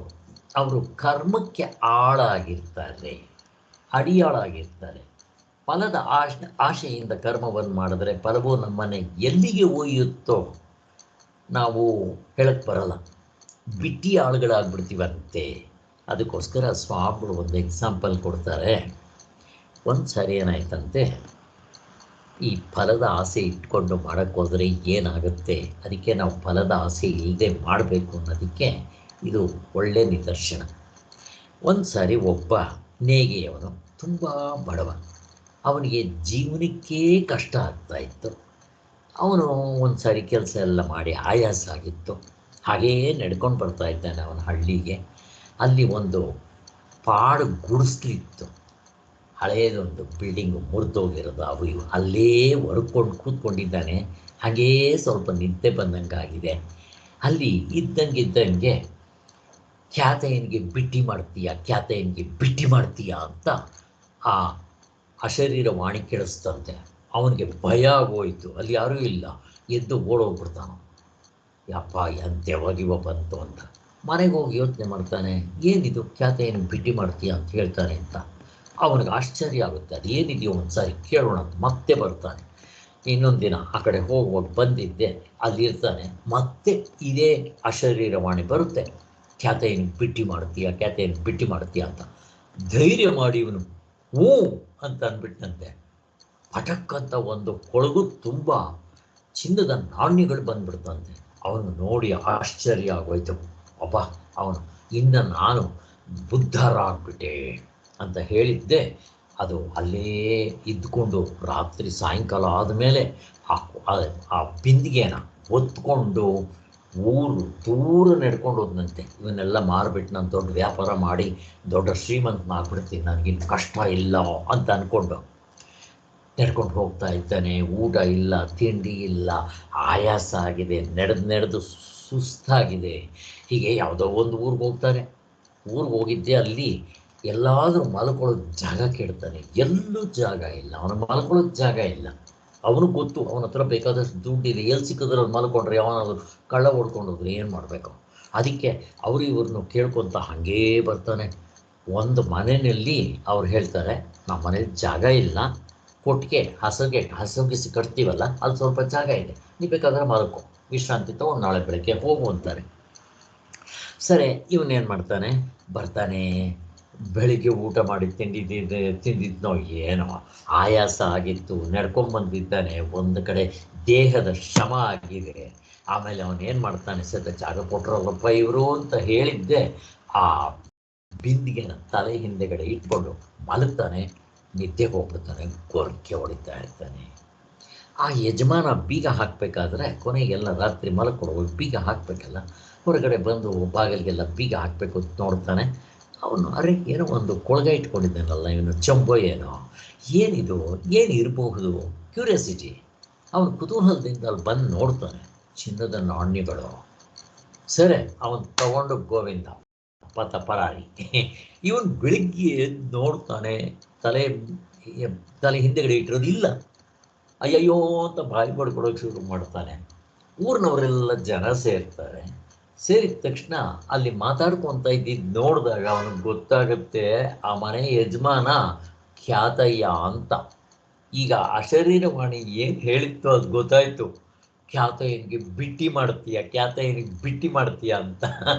ಅವರು ಕರ್ಮಕ್ಕೆ ಆಳಾಗಿರ್ತಾರೆ, ಅಡಿಯಾಳಾಗಿರ್ತಾರೆ. ಫಲದ ಆಶೆಯಿಂದ ಕರ್ಮವನ್ನು ಮಾಡಿದ್ರೆ ಫಲವು ನಮ್ಮನೆ ಎಲ್ಲಿಗೆ ಒಯ್ಯುತ್ತೋ ನಾವು ಹೇಳಕ್ಕೆ ಬರಲ್ಲ, ಬಿಟ್ಟಿ ಆಳುಗಳಾಗ್ಬಿಡ್ತೀವಂತೆ. ಅದಕ್ಕೋಸ್ಕರ ಸ್ವಾಮಿಗಳು ಒಂದು ಎಕ್ಸಾಂಪಲ್ ಕೊಡ್ತಾರೆ. ಒಂದು ಸಾರಿ ಏನಾಯ್ತಂತೆ, ಈ ಫಲದ ಆಸೆ ಇಟ್ಕೊಂಡು ಮಾಡೋಕ್ಕೆ ಹೋದರೆ ಏನಾಗುತ್ತೆ, ಅದಕ್ಕೆ ನಾವು ಫಲದ ಆಸೆ ಇಲ್ಲದೆ ಮಾಡಬೇಕು ಅನ್ನೋದಕ್ಕೆ ಇದು ಒಳ್ಳೆಯ ನಿದರ್ಶನ. ಒಂದು ಸಾರಿ ಒಬ್ಬ ನೇಗಿಯವನು, ತುಂಬ ಬಡವ, ಅವನಿಗೆ ಜೀವನಕ್ಕೇ ಕಷ್ಟ ಆಗ್ತಾ ಇತ್ತು. ಅವನು ಒಂದು ಸಾರಿ ಕೆಲಸ ಎಲ್ಲ ಮಾಡಿ ಆಯಾಸ ಆಗಿತ್ತು. ಹಾಗೆಯೇ ನಡ್ಕೊಂಡು ಬರ್ತಾ ಇದ್ದಾನೆ ಅವನ ಹಳ್ಳಿಗೆ. ಅಲ್ಲಿ ಒಂದು ಪಾಡು ಗುಡಿಸ್ಲಿತ್ತು, ಹಳೆಯದೊಂದು ಬಿಲ್ಡಿಂಗು ಮುರಿದೋಗಿರೋದು, ಅವು ಇವು ಅಲ್ಲೇ ಹೊರ್ಕೊಂಡು ಕೂತ್ಕೊಂಡಿದ್ದಾನೆ. ಹಾಗೇ ಸ್ವಲ್ಪ ನಿದ್ದೆ ಬಂದಂಗಾಗಿದೆ. ಅಲ್ಲಿ ಇದ್ದಂಗೆ ಖ್ಯಾತೆಯನಿಗೆ ಬಿಟ್ಟಿ ಮಾಡ್ತೀಯಾ, ಖ್ಯಾತೆಯನಿಗೆ ಬಿಟ್ಟಿ ಮಾಡ್ತೀಯಾ ಅಂತ ಆ ಅಶರೀರವಾಣಿ ಕೇಳಿಸ್ತಂತೆ. ಅವನಿಗೆ ಭಯ ಆಗೋಯ್ತು. ಅಲ್ಲಿ ಯಾರೂ ಇಲ್ಲ, ಎದ್ದು ಓಡೋಗ್ಬಿಡ್ತಾನೆ. ಯಪ್ಪ ಎಂತೆವಾಗಿವ ಬಂತು ಅಂತ ಮನೆಗೆ ಹೋಗಿ ಯೋಚನೆ ಮಾಡ್ತಾನೆ, ಏನಿದು ಖ್ಯಾತೆಯನ್ನು ಬಿಟ್ಟಿ ಮಾಡ್ತೀಯಾ ಅಂತ ಹೇಳ್ತಾನೆ ಅಂತ. ಅವನಿಗೆ ಆಶ್ಚರ್ಯ ಆಗುತ್ತೆ, ಅದು ಏನಿದೆಯೋ ಒಂದು ಸಾರಿ ಕೇಳೋಣ ಅಂತ ಮತ್ತೆ ಬರ್ತಾನೆ. ಇನ್ನೊಂದು ದಿನ ಆ ಕಡೆ ಹೋಗುವಾಗ ಬಂದಿದ್ದೆ, ಅಲ್ಲಿರ್ತಾನೆ. ಮತ್ತೆ ಇದೇ ಅಶರೀರವಾಣಿ ಬರುತ್ತೆ, ಖ್ಯಾತೆಯನ್ನು ಬಿಟ್ಟಿ ಮಾಡ್ತೀಯಾ, ಖ್ಯಾತೆಯನ್ನು ಬಿಟ್ಟಿ ಮಾಡ್ತೀಯಾ ಅಂತ. ಧೈರ್ಯ ಮಾಡಿ ಇವನು ಹ್ಞೂ ಅಂತ ಅಂದ್ಬಿಟ್ಟಂತೆ. ಪಟಕ್ ಅಂತ ಒಂದು ಕೊಳಗು ತುಂಬ ಚಿನ್ನದ ನಾಣ್ಯಗಳು ಬಂದ್ಬಿಡ್ತಂತೆ. ಅವನು ನೋಡಿ ಆಶ್ಚರ್ಯ ಆಗೋಯ್ತು. ಅಬ್ಬ, ಅವನು ಇನ್ನು ನಾನು ಬುದ್ಧರಾಗ್ಬಿಟ್ಟೆ ಅಂತ ಹೇಳಿದ್ದೆ. ಅದು ಅಲ್ಲೇ ಇದ್ಕೊಂಡು ರಾತ್ರಿ ಸಾಯಂಕಾಲ ಆದಮೇಲೆ ಆ ಬಿಂದಿಗೆನ ಹೊತ್ಕೊಂಡು ಊರು ದೂರ ನಡ್ಕೊಂಡು ಹೋದಂತೆ. ಇವನ್ನೆಲ್ಲ ಮಾರ್ಬಿಟ್ಟು ನಾನು ದೊಡ್ಡ ವ್ಯಾಪಾರ ಮಾಡಿ ದೊಡ್ಡ ಶ್ರೀಮಂತನಾಗ್ಬಿಡ್ತೀನಿ, ನನಗಿನ್ನು ಕಷ್ಟ ಇಲ್ಲ ಅಂತ ಅಂದ್ಕೊಂಡು ನಡ್ಕೊಂಡು ಹೋಗ್ತಾ ಇದ್ದಾನೆ. ಊಟ ಇಲ್ಲ, ತಿಂಡಿ ಇಲ್ಲ, ಆಯಾಸ ಆಗಿದೆ, ನಡೆದು ಸುಸ್ತಾಗಿದೆ. ಹೀಗೆ ಯಾವುದೋ ಒಂದು ಊರಿಗೆ ಹೋಗ್ತಾನೆ. ಊರಿಗೆ ಹೋಗಿದ್ದೆ, ಅಲ್ಲಿ ಎಲ್ಲಾದರೂ ಮಲ್ಕೊಳ್ಳೋದು ಜಾಗ ಕೇಳ್ತಾನೆ. ಎಲ್ಲೂ ಜಾಗ ಇಲ್ಲ, ಅವನು ಮಲ್ಕೊಳ್ಳೋದು ಜಾಗ ಇಲ್ಲ. ಅವನಿಗೆ ಗೊತ್ತು ಅವನ ಹತ್ರ ಬೇಕಾದಷ್ಟು ದುಡ್ಡಿದೆ, ಎಲ್ಲಿ ಸಿಕ್ಕಿದ್ರೆ ಅವ್ರು ಮಲ್ಕೊಂಡ್ರೆ ಅವನಾದ್ರು ಕಳ್ಳ ಹೊಡ್ಕೊಂಡು ಹೋದ್ರೆ ಏನು ಮಾಡಬೇಕು. ಅದಕ್ಕೆ ಅವರು ಇವ್ರನ್ನು ಕೇಳ್ಕೊತ ಹಾಗೇ ಬರ್ತಾನೆ. ಒಂದು ಮನೆಯಲ್ಲಿ ಅವ್ರು ಹೇಳ್ತಾರೆ, ನಮ್ಮ ಮನೇಲಿ ಜಾಗ ಇಲ್ಲ, ಕೊಟ್ಟಿಗೆ ಹಸಗಿಸಿ ಕಟ್ತೀವಲ್ಲ, ಅಲ್ಲಿ ಸ್ವಲ್ಪ ಜಾಗ ಇದೆ, ನೀವು ಬೇಕಾದ್ರೆ ಮಲ್ಕೊ, ವಿಶ್ರಾಂತಿ ತಗೊಂಡು ನಾಳೆ ಬೆಳಗ್ಗೆ ಹೋಗು ಅಂತಾರೆ. ಸರಿ, ಇವನೇನು ಮಾಡ್ತಾನೆ, ಬರ್ತಾನೆ. ಬೆಳಿಗ್ಗೆ ಊಟ ಮಾಡಿ ತಿಂದಿದ್ನೋ ಏನೋ, ಆಯಾಸ ಆಗಿತ್ತು, ನಡ್ಕೊಂಬಂದಿದ್ದಾನೆ. ಒಂದು ಕಡೆ ದೇಹದ ಶ್ರಮ ಆಗಿದೆ. ಆಮೇಲೆ ಅವನೇನು ಮಾಡ್ತಾನೆ, ಸದ್ಯ ಜಾಗ ಕೊಟ್ಟರಲ್ಲಪ್ಪ ಇವರು ಅಂತ ಹೇಳಿದ್ದೆ, ಆ ಬಿಂದಿಗೆನ ತಲೆ ಹಿಂದೆಗಡೆ ಇಟ್ಕೊಂಡು ಮಲಗ್ತಾನೆ. ನಿದ್ದೆಗೆ ಹೋಗ್ಬಿಡ್ತಾನೆ, ಗೊರಕೆ ಹೊಡಿತಾ ಇರ್ತಾನೆ. ಆ ಯಜಮಾನ ಬೀಗ ಹಾಕಬೇಕಾದ್ರೆ ಕೊನೆಗೆಲ್ಲ ರಾತ್ರಿ ಮಲ್ಕೊಡುವಾಗ ಬೀಗ ಹಾಕಬೇಕಲ್ಲ, ಹೊರಗಡೆ ಬಂದು ಬಾಗಿಲಿಗೆಲ್ಲ ಬೀಗ ಹಾಕಬೇಕು ಅಂತ ನೋಡ್ತಾನೆ. ಅವನು ಅರೆ ಏನೋ ಒಂದು ಕೊಳಗ ಇಟ್ಕೊಂಡಿದ್ದಾನಲ್ಲ ಇವನು, ಚಂಬೋ ಏನೋ, ಏನಿದು, ಏನು ಇರಬಹುದು ಕ್ಯೂರಿಯಾಸಿಟಿ. ಅವನು ಕುತೂಹಲದಿಂದ ಅಲ್ಲಿ ಬಂದು ನೋಡ್ತಾನೆ, ಚಿನ್ನದ ನಾಣ್ಯಗಳು. ಸರಿ, ಅವನು ತಗೊಂಡು ಗೋವಿಂದ ಪರಾರಿ. ಇವನು ಬೆಳಿಗ್ಗೆ ನೋಡ್ತಾನೆ, ತಲೆ ಹಿಂದೆಗಡೆ ಇಟ್ಟಿರೋದಿಲ್ಲ. ಅಯ್ಯಯ್ಯೋ ಅಂತ ಬಾಯಿ ಬಡ್ಕೊಡೋಕೆ ಶುರು ಮಾಡ್ತಾನೆ. ಊರಿನವರೆಲ್ಲ ಜನ ಸೇರ್ತಾರೆ. ಸೇರಿದ ತಕ್ಷಣ ಅಲ್ಲಿ ಮಾತಾಡ್ಕೊತ ಇದ್ದಿದ್ದು ನೋಡಿದಾಗ ಅವನಿಗೆ ಗೊತ್ತಾಗುತ್ತೆ, ಆ ಮನೆ ಯಜಮಾನ ಖ್ಯಾತಯ್ಯ ಅಂತ. ಈಗ ಅಶರೀರವಾಣಿ ಏನು ಹೇಳಿತ್ತು ಅದು ಗೊತ್ತಾಯ್ತು. ಖ್ಯಾತಯ್ಯನಿಗೆ ಬಿಟ್ಟಿ ಮಾಡ್ತೀಯ, ಖ್ಯಾತಯ್ಯನಿಗೆ ಬಿಟ್ಟಿ ಮಾಡ್ತೀಯ ಅಂತ,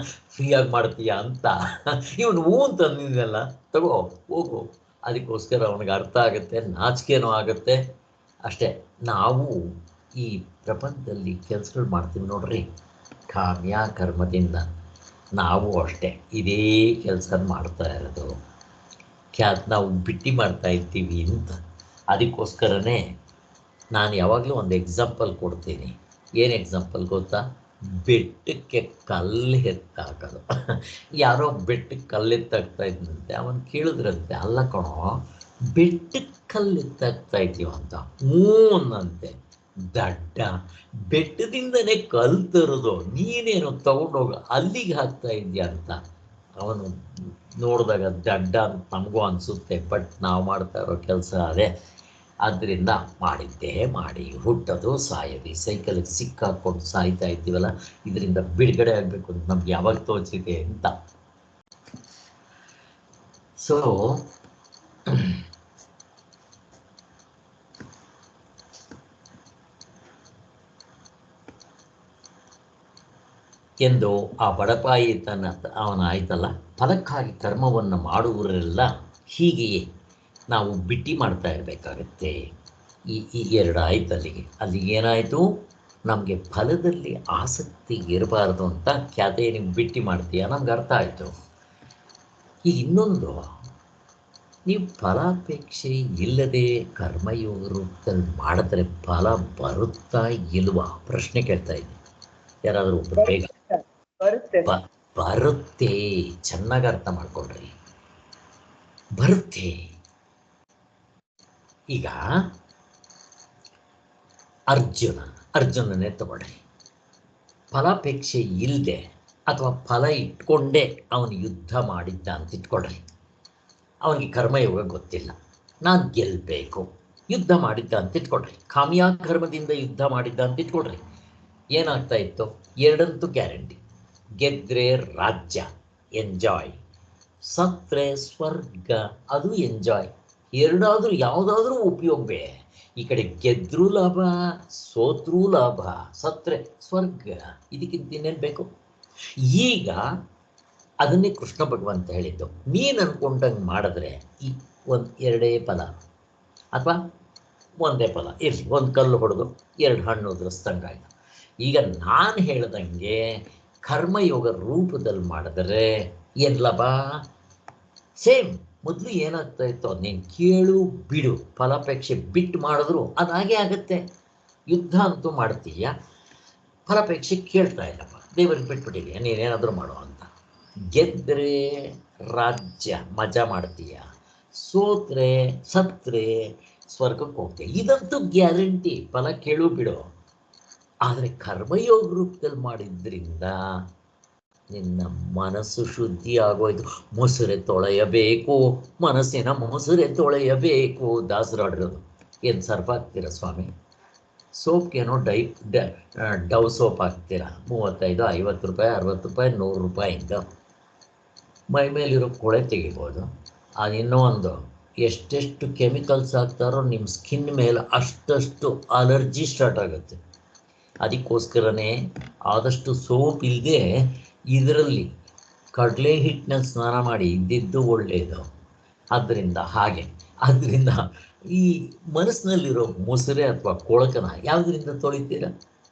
ಫ್ರೀಯಾಗಿ ಮಾಡ್ತೀಯ ಅಂತ. ಇವನು ಹೂ ಅಂತ ಅಂದಿದ್ದಲ್ಲ, ತಗೋ ಹೋಗು. ಅದಕ್ಕೋಸ್ಕರ ಅವನಿಗೆ ಅರ್ಥ ಆಗುತ್ತೆ, ನಾಚಿಕೆನೂ ಆಗುತ್ತೆ. ಅಷ್ಟೇ, ನಾವು ಈ ಪ್ರಪಂಚದಲ್ಲಿ ಕೆಲಸಗಳು ಮಾಡ್ತೀವಿ ನೋಡ್ರಿ, ಕಾಮ್ಯ ಕರ್ಮದಿಂದ. ನಾವು ಅಷ್ಟೇ ಇದೇ ಕೆಲಸ ಮಾಡ್ತಾ ಇರೋದು, ನಾವು ಬಿಟ್ಟಿ ಮಾಡ್ತಾ ಇದ್ದೀವಿ ಅಂತ. ಅದಕ್ಕೋಸ್ಕರನೇ ನಾನು ಯಾವಾಗಲೂ ಒಂದು ಎಕ್ಸಾಂಪಲ್ ಕೊಡ್ತೀನಿ. ಏನು ಎಕ್ಸಾಂಪಲ್ ಗೊತ್ತಾ? ಬೆಟ್ಟಕ್ಕೆ ಕಲ್ಲು ಎತ್ತಾಕೋದು. ಯಾರೋ ಬೆಟ್ಟಕ್ಕೆ ಕಲ್ಲೆತ್ತಾಗ್ತಾ ಇದ್ದಂತೆ, ಅವನು ಕೇಳಿದ್ರಂತೆ, ಅಲ್ಲ ಕಣೋ ಬೆಟ್ಟಕ್ಕೆ ಕಲ್ಲೆತ್ತಾಗ್ತಾ ಇದ್ದೀವ ಅಂತ. ಹ್ಞೂ ಅನ್ನಂತೆ. ದಡ್ಡ, ಬೆಟ್ಟದಿಂದನೇ ಕಲ್ಲು ತರೋದು, ನೀನೇನು ತಗೊಂಡೋಗ ಅಲ್ಲಿಗೆ ಹಾಕ್ತಾ ಇದೆಯಾ ಅಂತ. ಅವನು ನೋಡಿದಾಗ ದಡ್ಡ ಅಂತ ನಮಗೂ ಅನಿಸುತ್ತೆ, ಬಟ್ ನಾವು ಮಾಡ್ತಾ ಇರೋ ಕೆಲಸ ಅದೇ. ಆದ್ದರಿಂದ ಮಾಡಿದ್ದೇ ಮಾಡಿ, ಹುಟ್ಟೋದು ಸಾಯೋದು, ಸೈಕಲ್ಗೆ ಸಿಕ್ಕಾಕೊಂಡು ಸಾಯ್ತಾ ಇದ್ದೀವಲ್ಲ, ಇದರಿಂದ ಬಿಡುಗಡೆ ಆಗಬೇಕು ಅಂತ ನಮ್ಗೆ ಯಾವಾಗ ತೋಚಿದೆ ಅಂತ. ಸೊ ಎಂದು ಆ ಬಡಪಾಯಿ ಅವನ ಆಯ್ತಲ್ಲ, ಫಲಕ್ಕಾಗಿ ಕರ್ಮವನ್ನು ಮಾಡುವವರೆಲ್ಲ ಹೀಗೆಯೇ ನಾವು ಬಿಟ್ಟಿ ಮಾಡ್ತಾ ಇರಬೇಕಾಗತ್ತೆ. ಈ ಎರಡು ಆಯ್ತು. ಅಲ್ಲಿಗೆ ಏನಾಯಿತು, ನಮಗೆ ಫಲದಲ್ಲಿ ಆಸಕ್ತಿ ಇರಬಾರ್ದು ಅಂತ ಖ್ಯಾತೆಯನ್ನು ಬಿಟ್ಟಿ ಮಾಡ್ತೀಯ, ನಮ್ಗೆ ಅರ್ಥ ಆಯಿತು. ಈಗ ಇನ್ನೊಂದು, ನೀವು ಫಲಾಪೇಕ್ಷೆ ಇಲ್ಲದೆ ಕರ್ಮಯೋಗ ರೂಪದಲ್ಲಿ ಮಾಡಿದ್ರೆ ಫಲ ಬರುತ್ತಾ ಇಲ್ವಾ ಪ್ರಶ್ನೆ ಕೇಳ್ತಾ ಇದ್ದೀನಿ. ಯಾರಾದರೂ ಒಬ್ಬರು ಬೇಗ. ಬರುತ್ತೆ. ಚೆನ್ನಾಗಿ ಅರ್ಥ ಮಾಡ್ಕೊಳ್ರಿ, ಬರುತ್ತೆ. ಈಗ ಅರ್ಜುನನೇ ತಗೊಳ್ರಿ. ಫಲಾಪೇಕ್ಷೆ ಇಲ್ಲದೆ ಅಥವಾ ಫಲ ಇಟ್ಕೊಂಡೇ ಅವನು ಯುದ್ಧ ಮಾಡಿದ್ದ ಅಂತ ಇಟ್ಕೊಳ್ರಿ. ಅವನಿಗೆ ಕರ್ಮಯೋಗ ಗೊತ್ತಿಲ್ಲ, ನಾನು ಗೆಲ್ಲಬೇಕು ಯುದ್ಧ ಮಾಡಿದ್ದ ಅಂತ ಇಟ್ಕೊಳ್ರಿ. ಕಾಮ್ಯಾಕರ್ಮದಿಂದ ಯುದ್ಧ ಮಾಡಿದ್ದ ಅಂತ ಇಟ್ಕೊಳ್ರಿ. ಏನಾಗ್ತಾ ಇತ್ತು? ಎರಡಂತೂ ಗ್ಯಾರಂಟಿ. ಗೆದ್ರೆ ರಾಜ್ಯ ಎಂಜಾಯ್, ಸತ್ರೆ ಸ್ವರ್ಗ ಅದು ಎಂಜಾಯ್. ಎರಡಾದರೂ ಯಾವುದಾದ್ರೂ ಉಪಯೋಗವೇ. ಈ ಕಡೆ ಗೆದ್ರೂ ಲಾಭ, ಸೋತ್ರೂ ಲಾಭ, ಸತ್ರೆ ಸ್ವರ್ಗ, ಇದಕ್ಕಿಂತ ಇನ್ನೇನು ಬೇಕು? ಈಗ ಅದನ್ನೇ ಕೃಷ್ಣ ಭಗವಂತ ಹೇಳಿದ್ದು, ನೀನು ಅನ್ಕೊಂಡಂಗೆ ಮಾಡಿದ್ರೆ ಈ ಎರಡೇ ಫಲ ಅಥವಾ ಒಂದೇ ಫಲ ಇರಲಿ, ಒಂದು ಕಲ್ಲು ಹೊಡೆದು ಎರಡು ಹಣ್ಣು ಉದುರಿಸ್ದಂಗಾಯ್ತು. ಈಗ ನಾನು ಹೇಳ್ದಂಗೆ ಕರ್ಮಯೋಗ ರೂಪದಲ್ಲಿ ಮಾಡಿದ್ರೆ ಏನು ಲಾಭ? ಸೇಮ್. ಮೊದಲು ಏನಾಗ್ತಾ ಇತ್ತು ನೀನು ಕೇಳು ಬಿಡು, ಫಲಾಪೇಕ್ಷೆ ಬಿಟ್ಟು ಮಾಡಿದ್ರು ಅದಾಗೆ ಆಗುತ್ತೆ. ಯುದ್ಧ ಅಂತೂ ಮಾಡ್ತೀಯ, ಫಲಾಪೇಕ್ಷೆ ಕೇಳ್ತಾ ಇಲ್ಲಪ್ಪ, ದೇವರಿಗೆ ಬಿಟ್ಬಿಟ್ಟಿದೆಯಾ, ನೀನೇನಾದರೂ ಮಾಡು ಅಂತ. ಗೆದ್ರೆ ರಾಜ್ಯ ಮಜಾ ಮಾಡ್ತೀಯ, ಸೋತ್ರೆ ಸತ್ರೆ ಸ್ವರ್ಗಕ್ಕೆ ಹೋಗ್ತೀಯ. ಇದಂತೂ ಗ್ಯಾರಂಟಿ, ಫಲ ಕೇಳು ಬಿಡು. ಆದರೆ ಕರ್ಮಯೋಗ ರೂಪದಲ್ಲಿ ಮಾಡಿದ್ರಿಂದ ನಿನ್ನ ಮನಸ್ಸು ಶುದ್ಧಿ ಆಗೋಯ್ತು. ಮೊಸರೆ ತೊಳೆಯಬೇಕು, ಮನಸ್ಸಿನ ಮೊಸರೆ ತೊಳೆಯಬೇಕು, ದಾಸರಾಡಿರೋದು. ಏನು ಸರ್ಫ್ ಹಾಕ್ತೀರ ಸ್ವಾಮಿ? ಸೋಪ್ಗೇನೋ ಡವ್ ಸೋಪ್ ಹಾಕ್ತೀರ, 35 50 ರೂಪಾಯಿ 60 ರೂಪಾಯಿ 100 ರೂಪಾಯಿಂದ. ಮೈ ಮೇಲಿರೋ ಕೊಳೆ ತೆಗಿಬೋದು. ಅದು ಇನ್ನೂ ಒಂದು ಎಷ್ಟೆಷ್ಟು ಕೆಮಿಕಲ್ಸ್ ಹಾಕ್ತಾರೋ ನಿಮ್ಮ ಸ್ಕಿನ್ ಮೇಲೆ ಅಷ್ಟಷ್ಟು ಅಲರ್ಜಿ ಸ್ಟಾರ್ಟ್ ಆಗುತ್ತೆ. ಅದಕ್ಕೋಸ್ಕರನೇ ಆದಷ್ಟು ಸೋಪ್ ಇಲ್ಲದೆ ಇದರಲ್ಲಿ ಕಡಲೆ ಹಿಟ್ಟಿನಲ್ಲಿ ಸ್ನಾನ ಮಾಡಿ ಇದ್ದಿದ್ದು ಒಳ್ಳೆಯದು. ಆದ್ದರಿಂದ ಈ ಮನಸ್ಸಿನಲ್ಲಿರೋ ಮೊಸರೆ ಅಥವಾ ಕೊಳಕನ ಯಾವುದರಿಂದ ತೊಳಿತೀರ?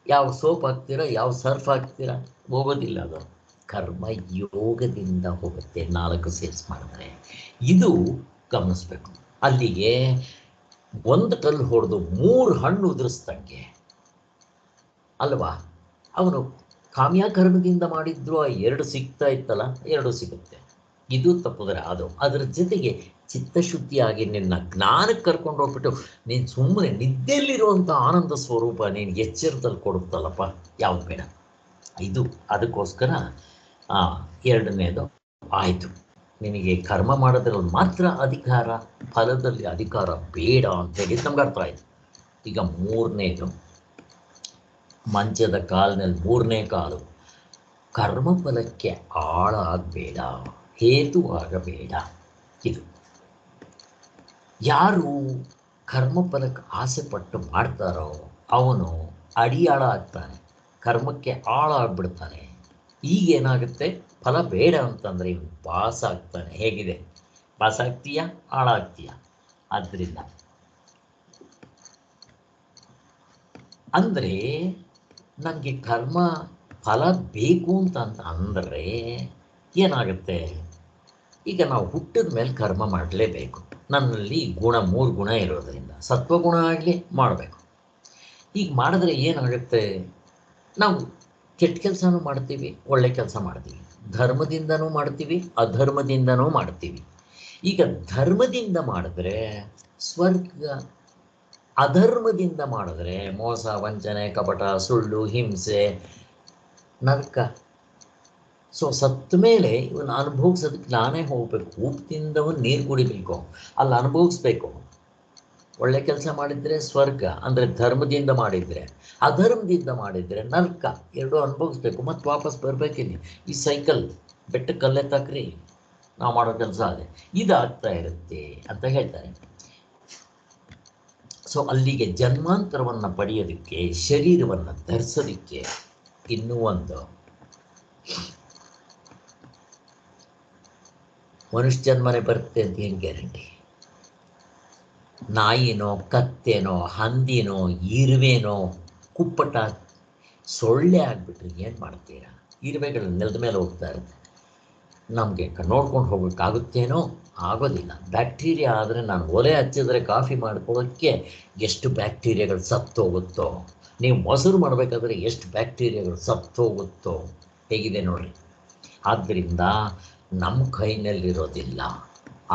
ಯಾವ ಸೋಪ್ ಹಾಕ್ತೀರಾ? ಯಾವ ಸರ್ಫ್ ಹಾಕ್ತೀರಾ? ಹೋಗೋದಿಲ್ಲ. ಅದು ಕರ್ಮ ಯೋಗದಿಂದ ಹೋಗುತ್ತೆ, 4 ಸೇರಿಸಿ ಮಾಡಿದ್ರೆ. ಇದು ಗಮನಿಸ್ಬೇಕು. ಅಲ್ಲಿಗೆ ಒಂದು ಕಲ್ಲು ಹೊಡೆದು 3 ಹಣ್ಣು ಉದುರಿಸ್ದಂಗೆ ಅಲ್ವಾ? ಅವನು ಕಾಮ್ಯಾಕರ್ಮದಿಂದ ಮಾಡಿದ್ರು ಆ 2 ಸಿಗ್ತಾ ಇತ್ತಲ್ಲ, 2 ಸಿಗುತ್ತೆ. ಇದು ತಪ್ಪಿದ್ರೆ ಅದರ ಜೊತೆಗೆ ಚಿತ್ತಶುದ್ಧಿಯಾಗಿ ನಿನ್ನ ಜ್ಞಾನಕ್ಕೆ ಕರ್ಕೊಂಡು ಹೋಗ್ಬಿಟ್ಟು ನೀನು ಸುಮ್ಮನೆ ನಿದ್ದೆಯಲ್ಲಿರುವಂಥ ಆನಂದ ಸ್ವರೂಪ ನೀನು ಎಚ್ಚರದಲ್ಲಿ ಕೊಡುತ್ತಲ್ಲಪ್ಪ, ಯಾವುದು ಬೇಡ. ಇದು ಅದಕ್ಕೋಸ್ಕರ ಎರಡನೇದು ಆಯಿತು. ನಿನಗೆ ಕರ್ಮ ಮಾಡೋದ್ರಲ್ಲಿ ಮಾತ್ರ ಅಧಿಕಾರ, ಫಲದಲ್ಲಿ ಅಧಿಕಾರ ಬೇಡ ಅಂತೇಳಿ ನಮ್ಗೆ ಅರ್ಥ ಆಯಿತು. ಈಗ ಮೂರನೇದು, ಮಂಚದ ಕಾಲಿನಲ್ಲಿ 3ನೇ ಕಾಲು, ಕರ್ಮಫಲಕ್ಕೆ ಆಳಾಗಬೇಡ, ಹೇತು ಆಗಬೇಡ. ಇದು ಯಾರು ಕರ್ಮಫಲಕ್ಕೆ ಆಸೆ ಪಟ್ಟು ಮಾಡ್ತಾರೋ ಅವನು ಅಡಿಯಾಳ ಆಗ್ತಾನೆ, ಕರ್ಮಕ್ಕೆ ಆಳ ಆಗ್ಬಿಡ್ತಾನೆ. ಈಗೇನಾಗುತ್ತೆ? ಫಲ ಬೇಡ ಅಂತಂದರೆ ಇವನು ಪಾಸ್ ಆಗ್ತಾನೆ. ಹೇಗಿದೆ? ಪಾಸ್ ಆಗ್ತೀಯಾ, ಹಾಳಾಗ್ತೀಯ. ಆದ್ದರಿಂದ ಅಂದರೆ ನನಗೆ ಕರ್ಮ ಫಲ ಬೇಕು ಅಂತ ಅಂದರೆ ಏನಾಗುತ್ತೆ? ಈಗ ನಾವು ಹುಟ್ಟಿದ ಮೇಲೆ ಕರ್ಮ ಮಾಡಲೇಬೇಕು. ನನ್ನಲ್ಲಿ 3 ಗುಣ ಇರೋದರಿಂದ ಸತ್ವಗುಣ ಆಗಲಿ ಮಾಡಬೇಕು. ಈಗ ಮಾಡಿದ್ರೆ ಏನಾಗುತ್ತೆ? ನಾವು ಕೆಟ್ಟ ಕೆಲಸನೂ ಮಾಡ್ತೀವಿ, ಒಳ್ಳೆ ಕೆಲಸ ಮಾಡ್ತೀವಿ, ಧರ್ಮದಿಂದನೂ ಮಾಡ್ತೀವಿ, ಅಧರ್ಮದಿಂದನೂ ಮಾಡ್ತೀವಿ. ಈಗ ಧರ್ಮದಿಂದ ಮಾಡಿದ್ರೆ ಸ್ವರ್ಗ, ಅಧರ್ಮದಿಂದ ಮಾಡಿದ್ರೆ ಮೋಸ, ವಂಚನೆ, ಕಪಟ, ಸುಳ್ಳು, ಹಿಂಸೆ, ನರಕ. ಸೊ ಸತ್ತ ಮೇಲೆ ಇವನು ಅನುಭವಿಸೋದಕ್ಕೆ ನಾನೇ ಹೋಗ್ಬೇಕು. ಉಪ್ಪಿಂದವನು ನೀರು ಕುಡಿಬೇಕು, ಅಲ್ಲಿ ಅನುಭವಿಸ್ಬೇಕು. ಒಳ್ಳೆ ಕೆಲಸ ಮಾಡಿದರೆ ಸ್ವರ್ಗ ಅಂದರೆ ಧರ್ಮದಿಂದ ಮಾಡಿದರೆ, ಅಧರ್ಮದಿಂದ ಮಾಡಿದರೆ ನರಕ. ಎರಡೂ ಅನುಭವಿಸ್ಬೇಕು, ಮತ್ತು ವಾಪಸ್ ಬರಬೇಕಿಲ್ಲಿ. ಈ ಸೈಕಲ್ ಬೆಟ್ಟಕ್ಕಲ್ಲೇ ತಕ್ರಿ ನಾವು ಮಾಡೋ ಕೆಲಸ ಅದೇ ಇದಾಗ್ತಾ ಇರುತ್ತೆ ಅಂತ ಹೇಳ್ತಾರೆ. ಸೊ ಅಲ್ಲಿಗೆ ಜನ್ಮಾಂತರವನ್ನು ಪಡೆಯೋದಕ್ಕೆ, ಶರೀರವನ್ನು ಧರಿಸೋದಕ್ಕೆ ಇನ್ನೂ ಒಂದು ಮನುಷ್ಯ ಜನ್ಮನೇ ಬರುತ್ತೆ ಅಂತ ಏನು ಗ್ಯಾರಂಟಿ? ನಾಯಿನೋ, ಕತ್ತೇನೋ, ಹಂದಿನೋ, ಇರುವೆನೋ, ಕುಪ್ಪಟ, ಸೊಳ್ಳೆ ಆಗಿಬಿಟ್ರೆ ಏನು ಮಾಡ್ತೀರಾ? ಇರುವೆಗಳು ನೆಲದ ಮೇಲೆ ಹೋಗ್ತಾ ಇರುತ್ತೆ. ನಮಗೆ ನೋಡ್ಕೊಂಡು ಹೋಗೋಕ್ಕಾಗುತ್ತೇನೋ, ಆಗೋದಿಲ್ಲ. ಬ್ಯಾಕ್ಟೀರಿಯಾ ಆದರೆ ನಾನು ಒಲೆ ಹಚ್ಚಿದ್ರೆ ಕಾಫಿ ಮಾಡ್ಕೊಳ್ಳೋಕ್ಕೆ ಎಷ್ಟು ಬ್ಯಾಕ್ಟೀರಿಯಾಗಳು ಸತ್ತೋಗುತ್ತೋ, ನೀವು ಮೊಸರು ಮಾಡಬೇಕಾದ್ರೆ ಎಷ್ಟು ಬ್ಯಾಕ್ಟೀರಿಯಾಗಳು ಸತ್ತೋಗುತ್ತೋ, ಹೇಗಿದೆ ನೋಡ್ರಿ. ಆದ್ದರಿಂದ ನಮ್ಮ ಕೈನಲ್ಲಿರೋದಿಲ್ಲ.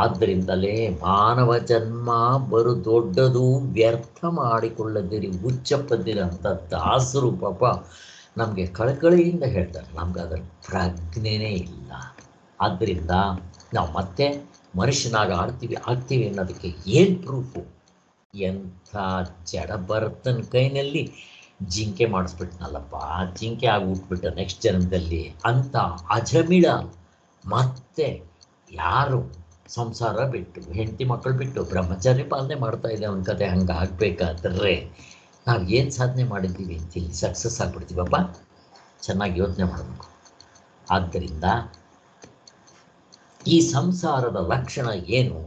ಆದ್ದರಿಂದಲೇ ಮಾನವ ಜನ್ಮ ಬರು ದೊಡ್ಡದು, ವ್ಯರ್ಥ ಮಾಡಿಕೊಳ್ಳದಿರಿ ಹುಚ್ಚಪ್ಪದಿರ ಅಂತ ದಾಸರು ಪಾಪ ನಮಗೆ ಕಳಕಳಿಯಿಂದ ಹೇಳ್ತಾರೆ. ನಮ್ಗೆ ಅದರ ಪ್ರಜ್ಞೆನೇ ಇಲ್ಲ. ಆದ್ದರಿಂದ ನಾವು ಮತ್ತೆ ಮನುಷ್ಯನಾಗ ಆಗ್ತೀವಿ ಅನ್ನೋದಕ್ಕೆ ಏನು ಪ್ರೂಫು? ಎಂಥ ಜಡಭರತನ ಕೈನಲ್ಲಿ ಜಿಂಕೆ ಮಾಡಿಸ್ಬಿಟ್ನಲ್ಲಪ್ಪ, ಜಿಂಕೆ ಆಗಿಬಿಟ್ಬಿಟ್ಟ ನೆಕ್ಸ್ಟ್ ಜನ್ಮದಲ್ಲಿ ಅಂತ ಅಜಮಿಳ. ಮತ್ತೆ ಯಾರು ಸಂಸಾರ ಬಿಟ್ಟು, ಹೆಂಡತಿ ಮಕ್ಕಳು ಬಿಟ್ಟು ಬ್ರಹ್ಮಚಾರಿ ಪಾಲನೆ ಮಾಡ್ತಾ ಇದೆ ಅವನ ಕತೆ ಹಂಗೆ ಆಗಬೇಕಾದ್ರೆ ನಾವು ಏನು ಸಾಧನೆ ಮಾಡಿದ್ದೀವಿ ಅಂತೀವಿ, ಸಕ್ಸಸ್ ಆಗಿಬಿಡ್ತೀವಪ್ಪ. ಚೆನ್ನಾಗಿ ಯೋಚನೆ ಮಾಡಬೇಕು. ಆದ್ದರಿಂದ ಈ ಸಂಸಾರದ ಲಕ್ಷಣ ಏನು?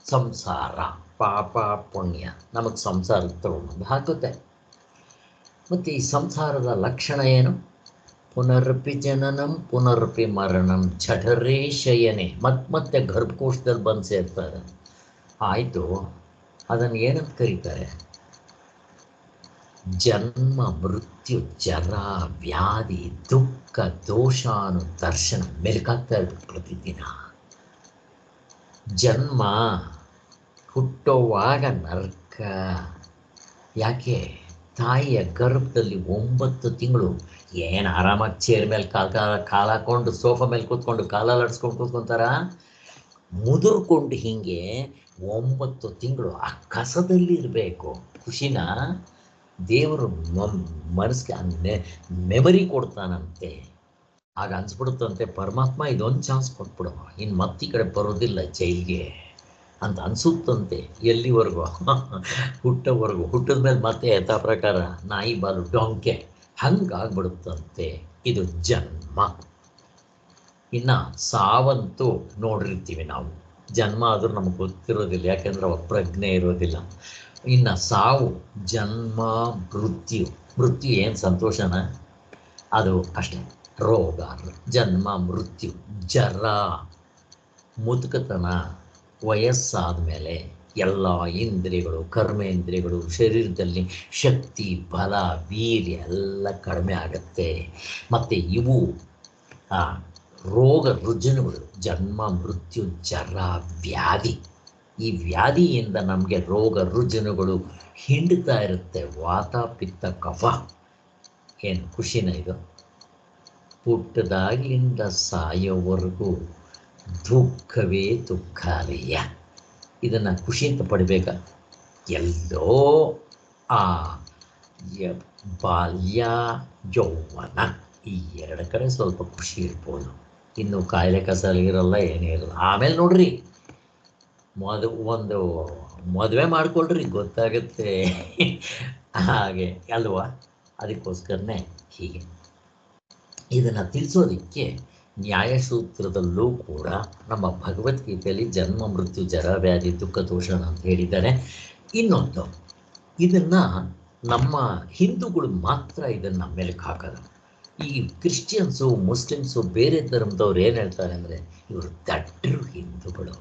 ಸಂಸಾರ ಪಾಪ ಪುಣ್ಯ ನಮಗೆ ಸಂಸಾರ ತಗೊಂಡು ಹಾಕುತ್ತೆ. ಮತ್ತು ಈ ಸಂಸಾರದ ಲಕ್ಷಣ ಏನು? ಪುನರಪಿ ಜನನಂ ಪುನರಪಿ ಮರಣಂ ಜಠರೇ ಶಯನೆ. ಮತ್ತೆ ಗರ್ಭಕೋಶದಲ್ಲಿ ಬಂದು ಸೇರ್ತಾರೆ. ಆಯಿತು, ಅದನ್ನು ಏನಂತ ಕರೀತಾರೆ? ಜನ್ಮ ಮೃತ್ಯು ಜರ ವ್ಯಾಧಿ ದುಃಖ ದೋಷಾನು ದರ್ಶನ ಮೆಲುಕಾಗ್ತಾ ಇರ್ಬೇಕು ಪ್ರತಿದಿನ. ಜನ್ಮ ಹುಟ್ಟುವಾಗ ನರಕ. ಯಾಕೆ? ತಾಯಿಯ ಗರ್ಭದಲ್ಲಿ 9 ತಿಂಗಳು ಏನು ಆರಾಮಾಗಿ ಚೇರ್ ಮೇಲೆ ಕಾಲು ಹಾಕೊಂಡು ಸೋಫಾ ಮೇಲೆ ಕೂತ್ಕೊಂಡು ಕಾಲಲ್ಲಿ ಆಡಿಸ್ಕೊಂಡು ಕೂತ್ಕೊಂತಾರ? ಮುದುರ್ಕೊಂಡು ಹೀಗೆ 9 ತಿಂಗಳು ಆ ಕಸದಲ್ಲಿ ಇರಬೇಕು. ಖುಷಿನ ದೇವರು ಮನಸ್ಸಿಗೆ ಮೆಮರಿ ಕೊಡ್ತಾನಂತೆ. ಆಗ ಅನ್ಸ್ಬಿಡುತ್ತಂತೆ, ಪರಮಾತ್ಮ ಇದೊಂದು ಚಾನ್ಸ್ ಕೊಟ್ಬಿಡು, ಇನ್ನು ಮತ್ತೆ ಈ ಕಡೆ ಬರೋದಿಲ್ಲ ಜೈಲಿಗೆ ಅಂತ ಅನಿಸುತ್ತಂತೆ. ಎಲ್ಲಿವರೆಗೂ? ಹುಟ್ಟೋವರೆಗೂ. ಹುಟ್ಟಿದ ಮೇಲೆ ಮತ್ತೆ ಯಥಾ ಪ್ರಕಾರ ನಾಯಿ ಬಾಲು ಡೊಂಕೆ ಹಂಗಾಗ್ಬಿಡುತ್ತಂತೆ. ಇದು ಜನ್ಮ. ಇನ್ನು ಸಾವಂತೂ ನೋಡಿರ್ತೀವಿ ನಾವು. ಜನ್ಮ ಆದರೂ ನಮಗೆ ಗೊತ್ತಿರೋದಿಲ್ಲ, ಯಾಕೆಂದ್ರೆ ಅವಾಗ ಪ್ರಜ್ಞೆ ಇರೋದಿಲ್ಲ. ಇನ್ನು ಸಾವು, ಜನ್ಮ ಮೃತ್ಯು. ಮೃತ್ಯು ಏನು ಸಂತೋಷನ? ಅದು ಅಷ್ಟೇ, ರೋಗ. ಜನ್ಮ ಮೃತ್ಯು. ಜರ ಮುದುಕತನ. ವಯಸ್ಸಾದ ಮೇಲೆ ಎಲ್ಲ ಇಂದ್ರಿಯಗಳು, ಕರ್ಮೇಂದ್ರಿಯಗಳು, ಶರೀರದಲ್ಲಿ ಶಕ್ತಿ ಬಲ ವೀರ್ಯ ಎಲ್ಲ ಕಡಿಮೆ ಆಗುತ್ತೆ. ಮತ್ತು ಇವು ರೋಗ ರುಜಿನಗಳು. ಜನ್ಮ ಮೃತ್ಯು ಜರ ವ್ಯಾಧಿ. ಈ ವ್ಯಾಧಿಯಿಂದ ನಮಗೆ ರೋಗ ರುಜಿನಗಳು ಹಿಂಡ್ತಾ ಇರುತ್ತೆ. ವಾತ ಪಿತ್ತ ಕಫ. ಏನು ಖುಷಿನ ಇದು? ಹುಟ್ಟದಾಗಲಿಂದ ಸಾಯೋವರೆಗೂ ದುಃಖವೇ ದುಃಖಾಲಯ. ಇದನ್ನು ಖುಷಿ ಅಂತ ಪಡಿಬೇಕಾ? ಎಲ್ಲೋ ಆ ಬಾಲ್ಯ ಯೌವನ ಈ 2 ಕಡೆ ಸ್ವಲ್ಪ ಖುಷಿ ಇರ್ಬೋದು. ಇನ್ನು ಕಾಯಿಲೆ ಕಸಾಲಿಗಿರಲ್ಲ, ಏನೇ ಇರಲ್ಲ. ಆಮೇಲೆ ನೋಡ್ರಿ, ಒಂದು ಮದುವೆ ಮಾಡ್ಕೊಳ್ರಿ, ಗೊತ್ತಾಗುತ್ತೆ ಹಾಗೆ ಅಲ್ವಾ? ಅದಕ್ಕೋಸ್ಕರನೇ ಹೀಗೆ ಇದನ್ನು ತಿಳಿಸೋದಕ್ಕೆ ನ್ಯಾಯಸೂತ್ರದಲ್ಲೂ ಕೂಡ ನಮ್ಮ ಭಗವದ್ಗೀತೆಯಲ್ಲಿ ಜನ್ಮ ಮೃತ್ಯು ಜರ ವ್ಯಾಧಿ ದುಃಖ ದೋಷಣ ಅಂತ ಹೇಳಿದ್ದಾರೆ. ಇನ್ನೊಂದು, ಇದನ್ನು ನಮ್ಮ ಹಿಂದೂಗಳು ಮಾತ್ರ ಇದನ್ನು ಮೆಲುಕು ಹಾಕೋದು. ಈ ಕ್ರಿಶ್ಚಿಯನ್ಸು ಮುಸ್ಲಿಮ್ಸು ಬೇರೆ ಧರ್ಮದವ್ರು ಏನು ಹೇಳ್ತಾರೆ ಅಂದರೆ, ಇವರು ದಡ್ಡರು ಹಿಂದೂಗಳು.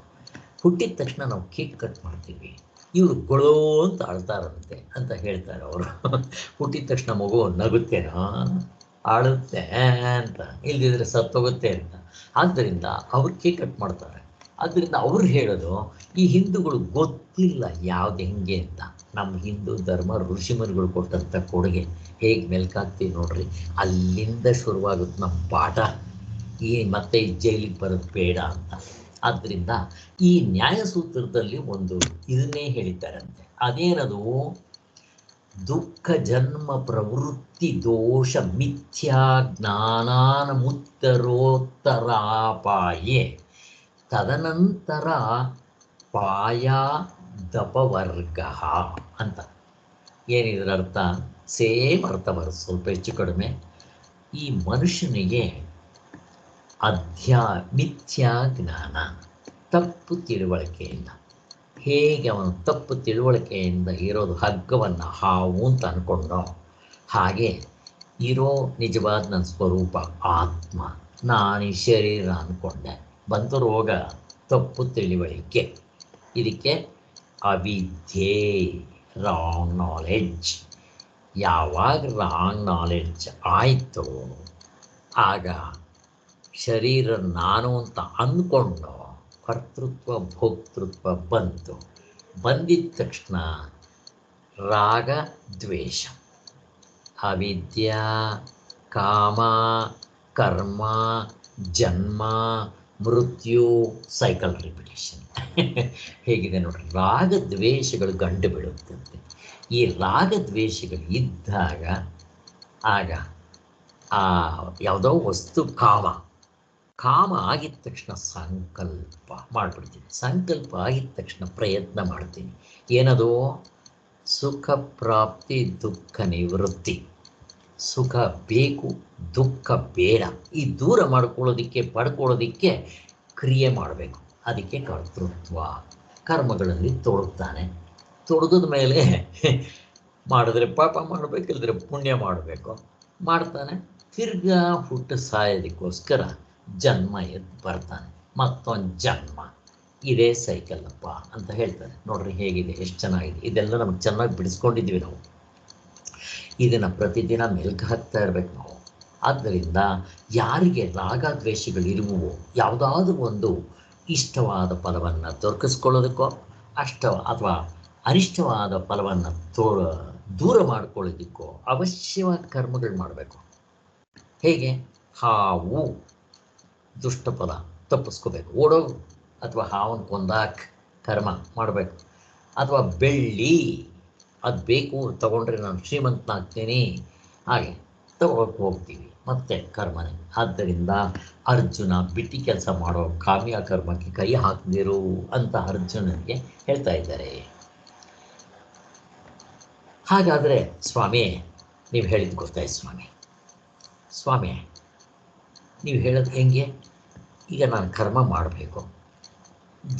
ಹುಟ್ಟಿದ ತಕ್ಷಣ ನಾವು ಕೇಕ್ ಕಟ್ ಮಾಡ್ತೀವಿ, ಇವರು ಗೊಳೋ ಅಂತ ಆಳ್ತಾರಂತೆ ಅಂತ ಹೇಳ್ತಾರೆ ಅವರು. ಹುಟ್ಟಿದ ತಕ್ಷಣ ಮಗು ನಗುತ್ತೇನೋ, ಆಳುತ್ತೆ ಅಂತ, ಇಲ್ದಿದ್ರೆ ಸತ್ತೋಗುತ್ತೆ ಅಂತ. ಆದ್ದರಿಂದ ಅವ್ರು ಕೇಕ್ ಕಟ್ ಮಾಡ್ತಾರೆ. ಆದ್ದರಿಂದ ಅವ್ರು ಹೇಳೋದು, ಈ ಹಿಂದೂಗಳು ಗೊತ್ತಿಲ್ಲ ಯಾವ್ದು ಹೆಂಗೆ ಅಂತ. ನಮ್ಮ ಹಿಂದೂ ಧರ್ಮ ಋಷಿಮುನಿಗಳು ಕೊಟ್ಟಂಥ ಕೊಡುಗೆ ಹೇಗೆ ಮೆಲ್ಕಾಗ್ತೀವಿ ನೋಡ್ರಿ. ಅಲ್ಲಿಂದ ಶುರುವಾಗುತ್ತೆ ನಮ್ಮ ಪಾಠ. ಮತ್ತೆ ಈ ಜೈಲಿಗೆ ಬರೋದು ಬೇಡ ಅಂತ. ಆದ್ದರಿಂದ ಈ ನ್ಯಾಯಸೂತ್ರದಲ್ಲಿ ಒಂದು ಇದನ್ನೇ ಹೇಳಿದ್ದಾರಂತೆ. ಅದೇನದು? ದುಃಖ ಜನ್ಮ ಪ್ರವೃತ್ತಿ ದೋಷ ಮಿಥ್ಯಾ ಜ್ಞಾನಾನಮುತ್ತರೋತ್ತರಾಪಾಯೇ ತದನಂತರ ಪಾಯಾದಪವರ್ಗ ಅಂತ. ಏನಿದ್ರ ಅರ್ಥ? ಸೇಮ್ ಅರ್ಥ ಬರುತ್ತೆ, ಸ್ವಲ್ಪ ಹೆಚ್ಚು ಕಡಿಮೆ. ಈ ಮನುಷ್ಯನಿಗೆ ಮಿಥ್ಯಾ ಜ್ಞಾನ, ತಪ್ಪು ತಿಳುವಳಿಕೆಯಿಂದ, ಹೇಗೆ ಅವನು ತಪ್ಪು ತಿಳುವಳಿಕೆಯಿಂದ ಇರೋದು ಹಗ್ಗವನ್ನು ಹಾವು ಅಂತ ಅಂದ್ಕೊಂಡೋ, ಹಾಗೆ ಇರೋ ನಿಜವಾದ ನನ್ನ ಸ್ವರೂಪ ಆತ್ಮ ನಾನು ಈ ಶರೀರ ಅಂದ್ಕೊಂಡೆ, ಬಂತು ರೋಗ, ತಪ್ಪು ತಿಳಿವಳಿಕೆ. ಇದಕ್ಕೆ ಅವಿದ್ಯೆ, ರಾಂಗ್ ನಾಲೆಡ್ಜ್. ಯಾವಾಗ ರಾಂಗ್ ನಾಲೆಡ್ಜ್ ಆಯಿತು ಆಗ ಶರೀರ ನಾನು ಅಂತ ಅಂದ್ಕೊಂಡು ಕರ್ತೃತ್ವ ಭೋಕ್ತೃತ್ವ ಬಂತು. ಬಂದಿದ್ದ ತಕ್ಷಣ ರಾಗ ದ್ವೇಷ, ಅವಿದ್ಯಾ, ಕಾಮ, ಕರ್ಮ, ಜನ್ಮ, ಮೃತ್ಯು, ಸೈಕಲ್ ರಿಪಿಟೇಷನ್. ಹೇಗಿದೆ ನೋಡ್ರಿ, ರಾಗದ್ವೇಷಗಳು ಗಂಡು ಬೀಳುತ್ತಂತೆ. ಈ ರಾಗದ್ವೇಷಗಳು ಇದ್ದಾಗ ಆಗ ಯಾವುದೋ ವಸ್ತು ಕಾಮ ಆಗಿದ ತಕ್ಷಣ ಸಂಕಲ್ಪ ಮಾಡಿಬಿಡ್ತೀನಿ. ಸಂಕಲ್ಪ ಆಗಿದ ತಕ್ಷಣ ಪ್ರಯತ್ನ ಮಾಡ್ತೀನಿ. ಏನದು? ಸುಖ ಪ್ರಾಪ್ತಿ, ದುಃಖ ನಿವೃತ್ತಿ. ಸುಖ ಬೇಕು, ದುಃಖ ಬೇಡ. ಈ ದೂರ ಮಾಡ್ಕೊಳ್ಳೋದಕ್ಕೆ, ಪಡ್ಕೊಳ್ಳೋದಕ್ಕೆ ಕ್ರಿಯೆ ಮಾಡಬೇಕು. ಅದಕ್ಕೆ ಕರ್ತೃತ್ವ. ಕರ್ಮಗಳಲ್ಲಿ ತೊಡಗ್ತಾನೆ. ತೊಡಗಿದ ಮೇಲೆ ಮಾಡಿದ್ರೆ ಪಾಪ ಮಾಡಬೇಕು, ಇಲ್ಲದ್ರೆ ಪುಣ್ಯ ಮಾಡಬೇಕು. ಮಾಡ್ತಾನೆ, ತಿರ್ಗಾ ಹುಟ್ಟು ಸಾಯೋದಕ್ಕೋಸ್ಕರ ಜನ್ಮ ಎದ್ದು ಬರ್ತಾನೆ. ಮತ್ತೊಂದು ಜನ್ಮ. ಇದೇ ಸೈಕಲ್ಲಪ್ಪ ಅಂತ ಹೇಳ್ತಾರೆ. ನೋಡ್ರಿ ಹೇಗಿದೆ, ಎಷ್ಟು ಚೆನ್ನಾಗಿದೆ. ಇದೆಲ್ಲ ನಮ್ಗೆ ಚೆನ್ನಾಗಿ ಬಿಡಿಸ್ಕೊಂಡಿದ್ವಿ ನಾವು. ಇದನ್ನು ಪ್ರತಿದಿನ ಮೆಲ್ಕು ಹಾಕ್ತಾ ಇರಬೇಕು ನಾವು. ಆದ್ದರಿಂದ ಯಾರಿಗೆ ರಾಗದ್ವೇಷಗಳಿರುವವೋ ಯಾವುದಾದ್ರೂ ಒಂದು ಇಷ್ಟವಾದ ಫಲವನ್ನು ದೊರಕಿಸ್ಕೊಳ್ಳೋದಕ್ಕೋ ಅಥವಾ ಅನಿಷ್ಟವಾದ ಫಲವನ್ನು ದೂರ ಮಾಡ್ಕೊಳ್ಳೋದಕ್ಕೋ ಅವಶ್ಯವಾಗಿ ಕರ್ಮಗಳು ಮಾಡಬೇಕು. ಹೇಗೆ? ಹಾವು ದುಷ್ಟಫಲ ತಪ್ಪಿಸ್ಕೋಬೇಕು, ಓಡೋಗು. ಅಥವಾ ಹಾವನ್ನು ಕೊಂದಾಕ್ ಕರ್ಮ ಮಾಡಬೇಕು. ಅಥವಾ ಬೆಳ್ಳಿ ಅದು ಬೇಕು, ತಗೊಂಡ್ರೆ ನಾನು ಶ್ರೀಮಂತನಾಗ್ತೀನಿ, ಹಾಗೆ ತಗೊಳಕ್ಕೆ ಹೋಗ್ತೀವಿ, ಮತ್ತೆ ಕರ್ಮನೇ. ಆದ್ದರಿಂದ ಅರ್ಜುನ ಬಿಟ್ಟಿ ಕೆಲಸ ಮಾಡೋ ಕಾಮ್ಯ ಕರ್ಮಕ್ಕೆ ಕೈ ಹಾಕದಿರು ಅಂತ ಅರ್ಜುನನಿಗೆ ಹೇಳ್ತಾ ಇದ್ದಾರೆ. ಹಾಗಾದರೆ ಸ್ವಾಮಿ ನೀವು ಹೇಳಿದ್ದು ಗೊತ್ತಾಯ್ತು ಸ್ವಾಮಿ ನೀವು ಹೇಳೋದು ಹೆಂಗೆ? ಈಗ ನಾನು ಕರ್ಮ ಮಾಡಬೇಕು,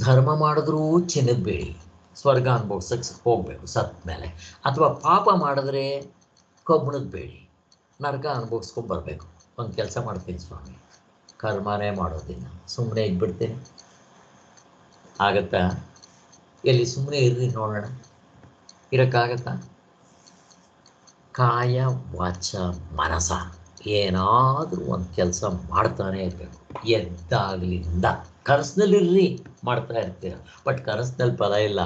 ಧರ್ಮ ಮಾಡಿದ್ರೂ ಚಿನ್ನಬೇಡಿ, ಸ್ವರ್ಗ ಅನುಭವಿಸಕ್ಕೆ ಹೋಗಬೇಕು ಸತ್ತ ಮೇಲೆ. ಅಥವಾ ಪಾಪ ಮಾಡಿದ್ರೆ ಕಬ್ಬಣದ ಬೇಡಿ, ನರಕ ಅನುಭವಿಸ್ಕೊಂಡು ಬರಬೇಕು. ಒಂದು ಕೆಲಸ ಮಾಡ್ತೀನಿ ಸ್ವಾಮಿ, ಕರ್ಮನೇ ಮಾಡೋದಿಲ್ಲ, ಸುಮ್ಮನೆ ಇದ್ಬಿಡ್ತೀನಿ. ಆಗತ್ತಾ? ಎಲ್ಲಿ ಸುಮ್ಮನೆ ಇರ್ರಿ ನೋಡೋಣ, ಇರೋಕ್ಕಾಗತ್ತಾ? ಕಾಯ ವಾಚ ಮನಸ ಏನಾದರೂ ಒಂದು ಕೆಲಸ ಮಾಡ್ತಾನೆ ಇರಬೇಕು. ಎದ್ದಾಗಲಿಂದ ಕನಸಿನಲ್ಲಿರ್ರಿ ಮಾಡ್ತಾ ಇರ್ತೀರ, ಬಟ್ ಕನಸಿನಲ್ಲಿ ಫಲ ಇಲ್ಲ.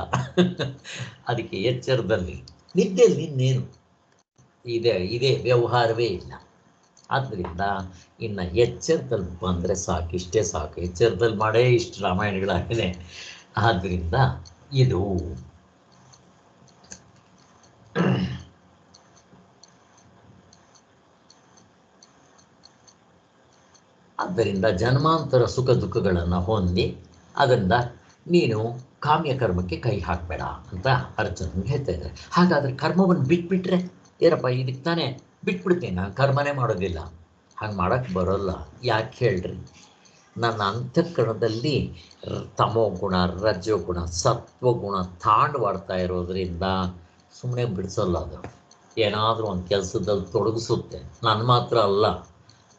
ಅದಕ್ಕೆ ಎಚ್ಚರದಲ್ಲಿ, ನಿದ್ದೆಯಲ್ಲಿ ಇನ್ನೇನು ಇದೇ ವ್ಯವಹಾರವೇ ಇಲ್ಲ. ಆದ್ದರಿಂದ ಇನ್ನು ಎಚ್ಚರದಲ್ಲಿ ಬಂದರೆ ಸಾಕು, ಇಷ್ಟೇ ಸಾಕು. ಎಚ್ಚರದಲ್ಲಿ ಮಾಡೇ ಇಷ್ಟು ರಾಮಾಯಣಗಳಾಗಿದೆ. ಆದ್ದರಿಂದ ಇದು ಆದ್ದರಿಂದ ಜನ್ಮಾಂತರ ಸುಖ ದುಃಖಗಳನ್ನು ಹೊಂದಿ ಅದರಿಂದ ನೀನು ಕಾಮ್ಯ ಕರ್ಮಕ್ಕೆ ಕೈ ಹಾಕಬೇಡ ಅಂತ ಅರ್ಜುನನಿಗೆ ಹೇಳ್ತಾ ಇದ್ದಾರೆ. ಹಾಗಾದರೆ ಕರ್ಮವನ್ನು ಬಿಟ್ಬಿಟ್ರೆ ಏನಪ್ಪ, ಇದಕ್ಕೆ ತಾನೇ ಬಿಟ್ಬಿಡ್ತೀನಿ, ನಾನು ಕರ್ಮನೇ ಮಾಡೋದಿಲ್ಲ. ಹಾಗೆ ಮಾಡೋಕ್ಕೆ ಬರೋಲ್ಲ. ಯಾಕೆ ಹೇಳ್ರಿ? ನನ್ನ ಅಂತಃಕರಣದಲ್ಲಿ ತಮೋ ಗುಣ, ರಜೋಗುಣ, ಸತ್ವಗುಣ ತಾಂಡವಾಡ್ತಾ ಇರೋದ್ರಿಂದ ಸುಮ್ಮನೆ ಬಿಡಿಸೋಲ್ಲ. ಅದು ಏನಾದರೂ ಒಂದು ಕೆಲಸದಲ್ಲಿ ತೊಡಗಿಸುತ್ತೆ. ನನ್ನ ಮಾತ್ರ ಅಲ್ಲ,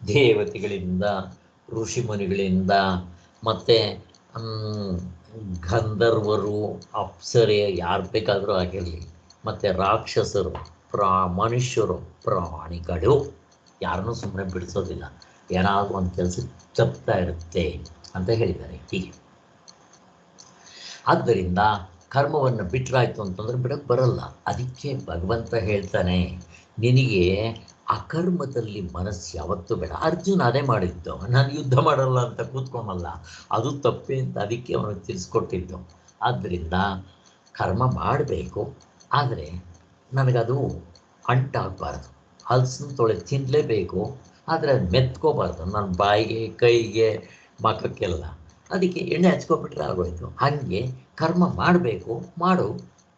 ದೇವತೆಗಳಿಂದ, ಋಷಿಮುನಿಗಳಿಂದ, ಮತ್ತು ಗಂಧರ್ವರು, ಅಪ್ಸರೆ, ಯಾರು ಬೇಕಾದರೂ ಆಗಿರಲಿ, ಮತ್ತು ರಾಕ್ಷಸರು, ಮನುಷ್ಯರು, ಪ್ರಾಣಿಗಳು, ಯಾರನ್ನೂ ಸುಮ್ಮನೆ ಬಿಡಿಸೋದಿಲ್ಲ. ಏನಾದರೂ ಒಂದು ಕೆಲಸ ತಪ್ತಾ ಇರುತ್ತೆ ಅಂತ ಹೇಳಿದ್ದಾರೆ. ಹೀಗೆ ಆದ್ದರಿಂದ ಕರ್ಮವನ್ನು ಬಿಟ್ಟರಾಯ್ತು ಅಂತಂದರೆ ಬಿಡೋಕ್ಕೆ ಬರಲ್ಲ. ಅದಕ್ಕೆ ಭಗವಂತ ಹೇಳ್ತಾನೆ, ನಿನಗೆ ಅಕರ್ಮದಲ್ಲಿ ಮನಸ್ಸು ಯಾವತ್ತೂ ಬೇಡ. ಅರ್ಜುನ ಅದೇ ಮಾಡಿದ್ದು, ನಾನು ಯುದ್ಧ ಮಾಡಲ್ಲ ಅಂತ ಕೂತ್ಕೊಂಡಲ್ಲ, ಅದು ತಪ್ಪೇ ಅಂತ ಅದಕ್ಕೆ ಅವನು ತಿಳಿಸ್ಕೊಟ್ಟಿದ್ದು. ಆದ್ದರಿಂದ ಕರ್ಮ ಮಾಡಬೇಕು, ಆದರೆ ನನಗದು ಅಂಟಾಗಬಾರ್ದು. ಹಲಸಿನ ತೊಳೆ ತಿನ್ನಲೇಬೇಕು, ಆದರೆ ಅದು ಮೆತ್ಕೋಬಾರ್ದು ನನ್ನ ಬಾಯಿಗೆ, ಕೈಗೆ, ಮಖಕ್ಕೆಲ್ಲ. ಅದಕ್ಕೆ ಎಣ್ಣೆ ಹಚ್ಕೊಬಿಟ್ರೆ ಆಗೋಯ್ತು. ಹಾಗೆ ಕರ್ಮ ಮಾಡಬೇಕು, ಮಾಡು,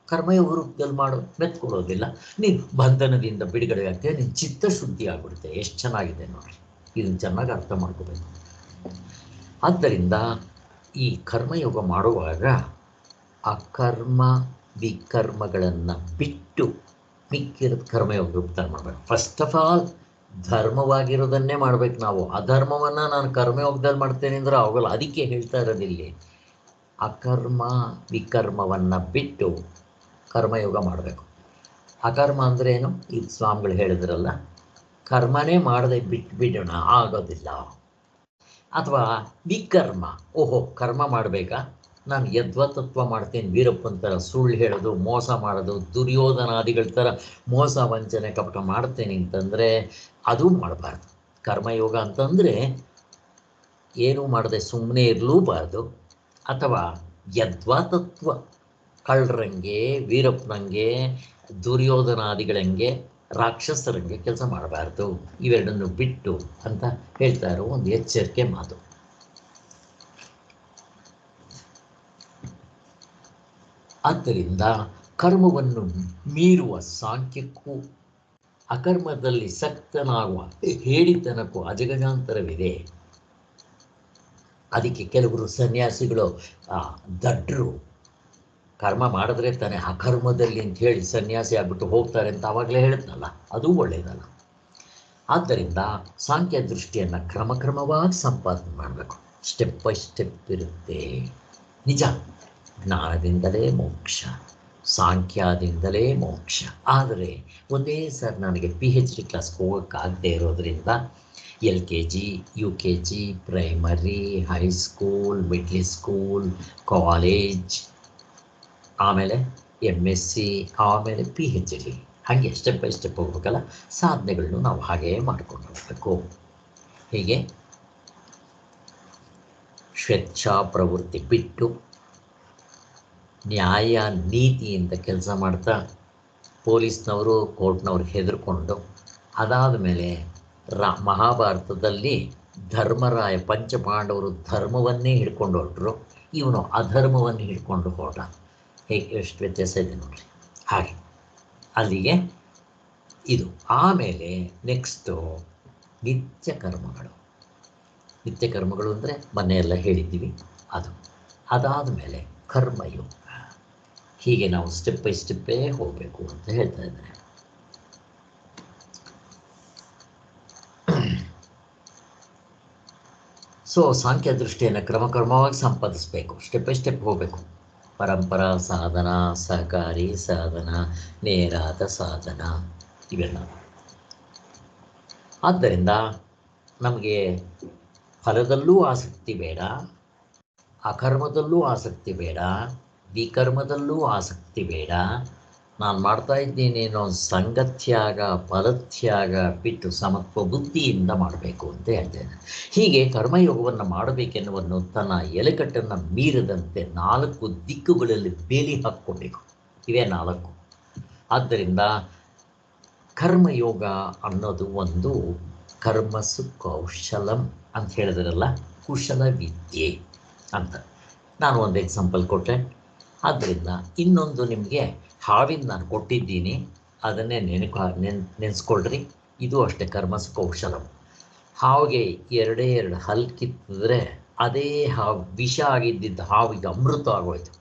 ಕರ್ಮಯೋಗ ರೂಪದಲ್ಲಿ ಮಾಡು, ಮೆತ್ಕೊಡೋದಿಲ್ಲ. ನೀನು ಬಂಧನದಿಂದ ಬಿಡುಗಡೆ ಆಗ್ತೇವೆ, ನಿನ್ನ ಚಿತ್ತಶುದ್ಧಿ ಆಗಿಬಿಡುತ್ತೆ. ಎಷ್ಟು ಚೆನ್ನಾಗಿದೆ ನೋಡಿ, ಇದನ್ನು ಚೆನ್ನಾಗಿ ಅರ್ಥ ಮಾಡ್ಕೋಬೇಕು. ಆದ್ದರಿಂದ ಈ ಕರ್ಮಯೋಗ ಮಾಡುವಾಗ ಅಕರ್ಮ ವಿಕರ್ಮಗಳನ್ನು ಬಿಟ್ಟು ಮಿಕ್ಕಿರೋದು ಕರ್ಮಯೋಗ ರೂಪದಲ್ಲಿ ಮಾಡಬೇಕು. ಫಸ್ಟ್ ಆಫ್ ಆಲ್ ಧರ್ಮವಾಗಿರೋದನ್ನೇ ಮಾಡ್ಬೇಕು ನಾವು. ಅಧರ್ಮವನ್ನು ನಾನು ಕರ್ಮಯೋಗದಲ್ಲಿ ಮಾಡ್ತೇನೆ ಅಂದ್ರೆ ಅವುಗಳು. ಅದಕ್ಕೆ ಹೇಳ್ತಾ ಇರೋದಿಲ್ಲಿ ಅಕರ್ಮ ವಿಕರ್ಮವನ್ನು ಬಿಟ್ಟು ಕರ್ಮಯೋಗ ಮಾಡಬೇಕು. ಅಕರ್ಮ ಅಂದರೆ ಏನು? ಈ ಸ್ವಾಮಿಗಳು ಹೇಳಿದ್ರಲ್ಲ, ಕರ್ಮನೇ ಮಾಡದೆ ಬಿಡೋಣ, ಆಗೋದಿಲ್ಲ. ಅಥವಾ ವಿಕರ್ಮ, ಓಹೋ ಕರ್ಮ ಮಾಡಬೇಕಾ, ನಾನು ಯದ್ವತತ್ವ ಮಾಡ್ತೀನಿ, ವೀರಪ್ಪನ ಥರ ಸುಳ್ಳು ಹೇಳೋದು, ಮೋಸ ಮಾಡೋದು, ದುರ್ಯೋಧನಾದಿಗಳ ಥರ ಮೋಸ ವಂಚನೆ ಕಪಟ ಮಾಡ್ತೇನೆ ಅಂತಂದರೆ ಅದು ಮಾಡಬಾರ್ದು. ಕರ್ಮಯೋಗ ಅಂತಂದರೆ ಏನೂ ಮಾಡದೆ ಸುಮ್ಮನೆ ಇರಲೂಬಾರ್ದು. ಅಥವಾ ಯದ್ವತತ್ವ, ಕಳ್ಳರಂಗೆ, ವೀರಪ್ಪನಂಗೆ, ದುರ್ಯೋಧನಾದಿಗಳಂಗೆ, ರಾಕ್ಷಸರಂಗೆ ಕೆಲಸ ಮಾಡಬಾರ್ದು. ಇವೆರಡನ್ನು ಬಿಟ್ಟು ಅಂತ ಹೇಳ್ತಾ ಇರೋ ಒಂದು ಎಚ್ಚರಿಕೆ ಮಾತು. ಆದ್ದರಿಂದ ಕರ್ಮವನ್ನು ಮೀರುವ ಸಾಂಖ್ಯಕ್ಕೂ ಅಕರ್ಮದಲ್ಲಿ ಸಕ್ತನಾಗುವ ಹೇಳಿತನಕ್ಕೂ ಅಜಗಜಾಂತರವಿದೆ. ಅದಕ್ಕೆ ಕೆಲವರು ಸನ್ಯಾಸಿಗಳು ದಡ್ರು, ಕರ್ಮ ಮಾಡಿದ್ರೆ ತಾನೇ ಅಕರ್ಮದಲ್ಲಿ ಅಂತ ಹೇಳಿ ಸನ್ಯಾಸಿ ಆಗ್ಬಿಟ್ಟು ಹೋಗ್ತಾರೆ ಅಂತ ಆವಾಗಲೇ ಹೇಳಿದ್ನಲ್ಲ, ಅದು ಒಳ್ಳೆಯದಲ್ಲ. ಆದ್ದರಿಂದ ಸಾಂಖ್ಯ ದೃಷ್ಟಿಯನ್ನು ಕ್ರಮಕ್ರಮವಾಗಿ ಸಂಪಾದನೆ ಮಾಡಬೇಕು. ಸ್ಟೆಪ್ ಬೈ ಸ್ಟೆಪ್ ಇರುತ್ತೆ. ನಿಜ, ಜ್ಞಾನದಿಂದಲೇ ಮೋಕ್ಷ, ಸಾಂಖ್ಯದಿಂದಲೇ ಮೋಕ್ಷ. ಆದರೆ ಒಂದೇ ಸರ್ ನನಗೆ PhD ಕ್ಲಾಸ್ಗೆ ಹೋಗೋಕ್ಕಾಗದೇ ಇರೋದ್ರಿಂದ LKG, UKG, primary, high school, middle school, college, ಆಮೇಲೆ MSc, ಆಮೇಲೆ PhD, ಹಾಗೆ ಸ್ಟೆಪ್ ಬೈ ಸ್ಟೆಪ್ ಹೋಗ್ಬೇಕಲ್ಲ. ಸಾಧನೆಗಳನ್ನು ನಾವು ಹಾಗೇ ಮಾಡ್ಕೊಂಡು ಹೋಗಬೇಕು. ಹೀಗೆ ಸ್ವೇಚ್ಛಾ ಪ್ರವೃತ್ತಿ ಬಿಟ್ಟು ನ್ಯಾಯ ನೀತಿಯಿಂದ ಕೆಲಸ ಮಾಡ್ತಾ ಪೊಲೀಸ್ನವರು ಕೋರ್ಟ್ನವ್ರು ಹೆದರ್ಕೊಂಡು, ಅದಾದ ಮೇಲೆ ಮಹಾಭಾರತದಲ್ಲಿ ಧರ್ಮರಾಯ ಪಂಚಪಾಂಡವರು ಧರ್ಮವನ್ನೇ ಹಿಡ್ಕೊಂಡು ಹೊರಟರು, ಇವನು ಅಧರ್ಮವನ್ನು ಹಿಡ್ಕೊಂಡು ಹೊರಟ. ಹೇಗೆ ಎಷ್ಟು ವ್ಯತ್ಯಾಸ ಇದೆ ನೋಡ್ರಿ. ಹಾಗೆ ಅಲ್ಲಿಗೆ ಇದು. ಆಮೇಲೆ ನೆಕ್ಸ್ಟು ನಿತ್ಯ ಕರ್ಮಗಳು. ನಿತ್ಯ ಕರ್ಮಗಳು ಅಂದರೆ ಮೊನ್ನೆಯೆಲ್ಲ ಹೇಳಿದ್ದೀವಿ ಅದು. ಅದಾದ ಮೇಲೆ ಕರ್ಮಯೋಗ. ಹೀಗೆ ನಾವು ಸ್ಟೆಪ್ ಬೈ ಸ್ಟೆಪ್ಪೇ ಹೋಗಬೇಕು ಅಂತ ಹೇಳ್ತಾ ಇದ್ದಾರೆ. ಸೊ ಸಾಂಖ್ಯ ದೃಷ್ಟಿಯನ್ನು ಕ್ರಮಕ್ರಮವಾಗಿ ಸಂಪಾದಿಸಬೇಕು, ಸ್ಟೆಪ್ ಬೈ ಸ್ಟೆಪ್ ಹೋಗಬೇಕು. ಪರಂಪರಾ ಸಾಧನ, ಸಹಕಾರಿ ಸಾಧನ, ನೇರಾದ ಸಾಧನ, ಇವೆಲ್ಲ. ಆದ್ದರಿಂದ ನಮಗೆ ಫಲದಲ್ಲೂ ಆಸಕ್ತಿ ಬೇಡ, ಅಕರ್ಮದಲ್ಲೂ ಆಸಕ್ತಿ ಬೇಡ, ವಿಕರ್ಮದಲ್ಲೂ ಆಸಕ್ತಿ ಬೇಡ. ನಾನು ಮಾಡ್ತಾ ಇದ್ದೀನಿ ಅನ್ನೋ ಸಂಗತ್ಯಾಗ, ಫಲತ್ಯಾಗ ಬಿಟ್ಟು ಸಮತ್ವ ಬುದ್ಧಿಯಿಂದ ಮಾಡಬೇಕು ಅಂತ ಹೇಳ್ತೇನೆ. ಹೀಗೆ ಕರ್ಮಯೋಗವನ್ನು ಮಾಡಬೇಕೆನ್ನುವನ್ನು ತನ್ನ ಎಲೆಕಟ್ಟನ್ನು ಮೀರದಂತೆ 4 ದಿಕ್ಕುಗಳಲ್ಲಿ ಬೇಲಿ ಹಾಕ್ಕೊಬೇಕು. ಇವೇ 4. ಆದ್ದರಿಂದ ಕರ್ಮಯೋಗ ಅನ್ನೋದು ಒಂದು ಕರ್ಮಸು ಕೌಶಲಂ ಅಂತ ಹೇಳಿದ್ರಲ್ಲ, ಕುಶಲ ವಿದ್ಯೆ ಅಂತ ನಾನು ಒಂದು ಎಕ್ಸಾಂಪಲ್ ಕೊಟ್ಟೆ. ಆದ್ದರಿಂದ ಇನ್ನೊಂದು ನಿಮಗೆ ಹಾವಿನ ನಾನು ಕೊಟ್ಟಿದ್ದೀನಿ, ಅದನ್ನೇ ನೆನೆಸ್ಕೊಳ್ರಿ. ಇದು ಅಷ್ಟೇ ಕರ್ಮಸು ಕೌಶಲಂ. ಹಾವಿಗೆ 2 ಹಲ್ಲು ಕಿತ್ತಿದ್ರೆ ಅದೇ ಹಾವು ವಿಷ ಆಗಿದ್ದಿದ್ದು ಹಾವಿಗೆ ಅಮೃತ ಆಗೋಯ್ತು.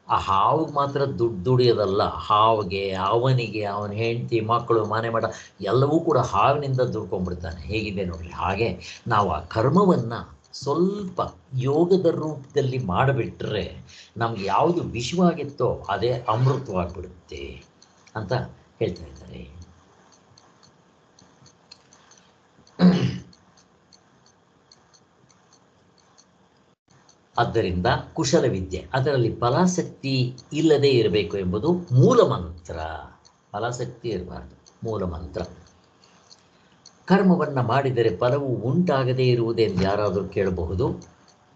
ಆ ಹಾವಿಗೆ ಮಾತ್ರ ದುಡಿಯೋದಲ್ಲ, ಹಾವಿಗೆ, ಅವನಿಗೆ, ಅವನ ಹೆಂಡತಿ, ಮಕ್ಕಳು, ಮನೆ ಮಠ ಎಲ್ಲವೂ ಕೂಡ ಹಾವಿನಿಂದ ದುಡ್ಕೊಂಡ್ಬಿಡ್ತಾನೆ. ಹೇಗಿದೆ ನೋಡ್ರಿ. ಹಾಗೆ ನಾವು ಆ ಕರ್ಮವನ್ನು ಸ್ವಲ್ಪ ಯೋಗದ ರೂಪದಲ್ಲಿ ಮಾಡಿಬಿಟ್ರೆ ನಮ್ಗೆ ಯಾವುದು ವಿಷವಾಗಿತ್ತೋ ಅದೇ ಅಮೃತವಾಗಿಬಿಡುತ್ತೆ ಅಂತ ಹೇಳ್ತಾ ಇದ್ದಾರೆ. ಆದ್ದರಿಂದ ಕುಶಲ ವಿದ್ಯೆ, ಅದರಲ್ಲಿ ಫಲಾಸಕ್ತಿ ಇಲ್ಲದೆ ಇರಬೇಕು ಎಂಬುದು ಮೂಲ ಮಂತ್ರ. ಫಲಾಸಕ್ತಿ ಇರಬಾರ್ದು, ಮೂಲ ಮಂತ್ರ. ಕರ್ಮವನ್ನು ಮಾಡಿದರೆ ಫಲವು ಉಂಟಾಗದೇ ಇರುವುದೆಂದು ಯಾರಾದರೂ ಕೇಳಬಹುದು.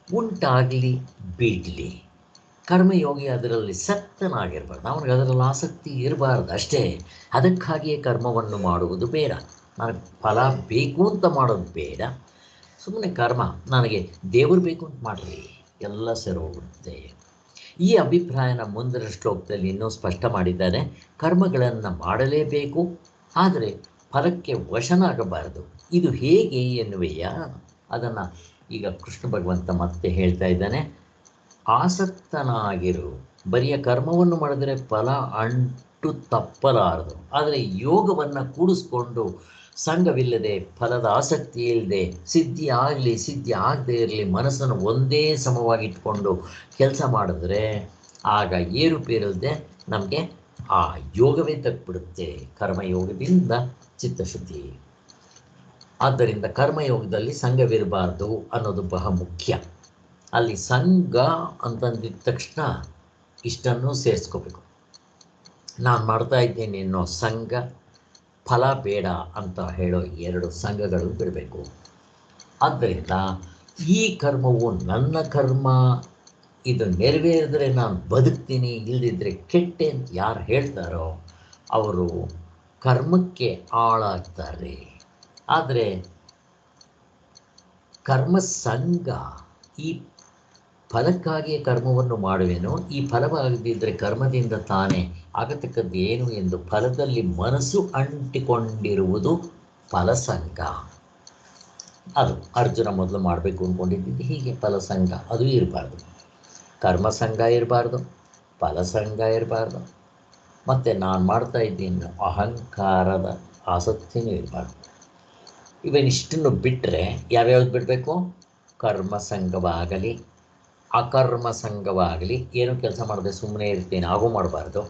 ಉಂಟಾಗಲಿ ಬಿಡಲಿ, ಕರ್ಮಯೋಗಿ ಅದರಲ್ಲಿ ಸಕ್ತನಾಗಿರಬಾರ್ದು, ಅವನಿಗೆ ಅದರಲ್ಲಿ ಆಸಕ್ತಿ ಇರಬಾರ್ದು ಅಷ್ಟೇ. ಅದಕ್ಕಾಗಿಯೇ ಕರ್ಮವನ್ನು ಮಾಡುವುದು ಬೇಡ. ನನಗೆ ಫಲ ಬೇಕು ಅಂತ ಮಾಡೋದು ಬೇಡ. ಸುಮ್ಮನೆ ಕರ್ಮ ನನಗೆ ದೇವರು ಬೇಕು ಅಂತ ಮಾಡಲಿ, ಎಲ್ಲ ಸರಿ ಹೋಗುತ್ತೆ. ಈ ಅಭಿಪ್ರಾಯನ ಮುಂದಿನ ಶ್ಲೋಕದಲ್ಲಿ ಇನ್ನೂ ಸ್ಪಷ್ಟ ಮಾಡಿದ್ದಾರೆ. ಕರ್ಮಗಳನ್ನು ಮಾಡಲೇಬೇಕು, ಆದರೆ ಫಲಕ್ಕೆ ವಶನಾಗಬಾರದು. ಇದು ಹೇಗೆ ಎನ್ನುವೆಯಾ? ಅದನ್ನು ಈಗ ಕೃಷ್ಣ ಭಗವಂತ ಮತ್ತೆ ಹೇಳ್ತಾ ಇದ್ದಾನೆ. ಆಸಕ್ತನಾಗಿರು, ಬರಿಯ ಕರ್ಮವನ್ನು ಮಾಡಿದರೆ ಫಲ ಅಂಟು ತಪ್ಪಲಾರದು. ಆದರೆ ಯೋಗವನ್ನು ಕೂಡಿಸ್ಕೊಂಡು ಸಂಘವಿಲ್ಲದೆ, ಫಲದ ಆಸಕ್ತಿ ಇಲ್ಲದೆ, ಸಿದ್ಧಿ ಆಗಲಿ ಸಿದ್ಧಿ ಆಗದೆ ಇರಲಿ ಮನಸ್ಸನ್ನು ಒಂದೇ ಸಮವಾಗಿಟ್ಕೊಂಡು ಕೆಲಸ ಮಾಡಿದ್ರೆ ಆಗ ಏರುಪೇರದೆ ನಮಗೆ ಆ ಯೋಗವೇ ತಪ್ಪಿಬಿಡುತ್ತೆ. ಕರ್ಮಯೋಗದಿಂದ ಚಿತ್ತಶುದ್ಧಿ. ಆದ್ದರಿಂದ ಕರ್ಮಯೋಗದಲ್ಲಿ ಸಂಘವಿರಬಾರ್ದು ಅನ್ನೋದು ಬಹಳ ಮುಖ್ಯ. ಅಲ್ಲಿ ಸಂಘ ಅಂತಂದಿದ ತಕ್ಷಣ ಇಷ್ಟನ್ನು ಸೇರಿಸ್ಕೋಬೇಕು. ನಾನು ಮಾಡ್ತಾ ಇದ್ದೇನೆ ಅನ್ನೋ ಸಂಘ, ಫಲ ಬೇಡ ಅಂತ ಹೇಳೋ 2 ಸಂಘಗಳು ಬಿಡಬೇಕು. ಆದ್ದರಿಂದ ಈ ಕರ್ಮವು ನನ್ನ ಕರ್ಮ, ಇದು ನೆರವೇರಿದ್ರೆ ನಾನು ಬದುಕ್ತೀನಿ, ಇಲ್ಲದಿದ್ದರೆ ಕೆಟ್ಟೆ ಅಂತ ಯಾರು ಹೇಳ್ತಾರೋ ಅವರು ಕರ್ಮಕ್ಕೆ ಆಳಾಗ್ತಾರೆ. ಆದರೆ ಕರ್ಮ ಸಂಘ, ಈ ಫಲಕ್ಕಾಗಿಯೇ ಕರ್ಮವನ್ನು ಮಾಡುವೆನೋ, ಈ ಫಲವಾಗದಿದ್ದರೆ ಕರ್ಮದಿಂದ ತಾನೇ ಆಗತಕ್ಕದ್ದು ಏನು ಎಂದು ಫಲದಲ್ಲಿ ಮನಸ್ಸು ಅಂಟಿಕೊಂಡಿರುವುದು ಫಲಸಂಘ. ಅದು ಅರ್ಜುನ ಮೊದಲು ಮಾಡಬೇಕು ಅಂದ್ಕೊಂಡಿದ್ದು ಹೀಗೆ. ಫಲಸಂಘ ಅದು ಇರಬಾರ್ದು, ಕರ್ಮಸಂಘ ಇರಬಾರ್ದು, ಫಲಸಂಘ ಇರಬಾರ್ದು, ಮತ್ತು ನಾನು ಮಾಡ್ತಾ ಇದ್ದೀನಿ ಅಹಂಕಾರದ ಆಸಕ್ತಿನೂ ಇರಬಾರ್ದು. ಇವನಿಷ್ಟನ್ನು ಬಿಟ್ಟರೆ ಯಾವ್ಯಾವ್ದು ಬಿಡಬೇಕು? ಕರ್ಮ ಸಂಘವಾಗಲಿ ಅಕರ್ಮ ಸಂಘವಾಗಲಿ, ಏನು ಕೆಲಸ ಮಾಡದೆ ಸುಮ್ಮನೆ ಇರ್ತೀನಿ ಹಾಗೂ ಮಾಡಬಾರ್ದು.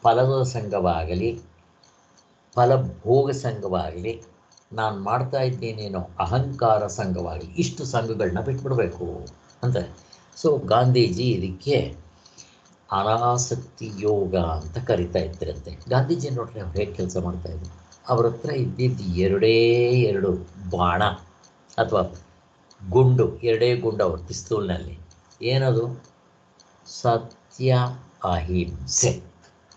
ಫಲದ ಸಂಘವಾಗಲಿ ಫಲಭೋಗ ಸಂಘವಾಗಲಿ, ನಾನು ಮಾಡ್ತಾ ಇದ್ದೇನೇನೋ ಅಹಂಕಾರ ಸಂಘವಾಗಲಿ, ಇಷ್ಟು ಸಂಘಗಳನ್ನ ಬಿಟ್ಬಿಡಬೇಕು ಅಂತಾರೆ. ಸೊ ಗಾಂಧೀಜಿ ಇದಕ್ಕೆ ಅನಾಸಕ್ತಿ ಯೋಗ ಅಂತ ಕರಿತಾ ಇದ್ದರಂತೆ. ಗಾಂಧೀಜಿ ನೋಡ್ರಿ ಅವ್ರು ಹೇಗೆ ಕೆಲಸ ಮಾಡ್ತಾಯಿದ್ರು. ಅವ್ರ ಹತ್ರ ಇದ್ದಿದ್ದು 2 ಬಾಣ ಅಥವಾ ಗುಂಡು, 2 ಗುಂಡು ಅವ್ರ ಪಿಸ್ತೂಲ್ನಲ್ಲಿ. ಏನದು? ಸತ್ಯ ಅಹಿಂಸೆ.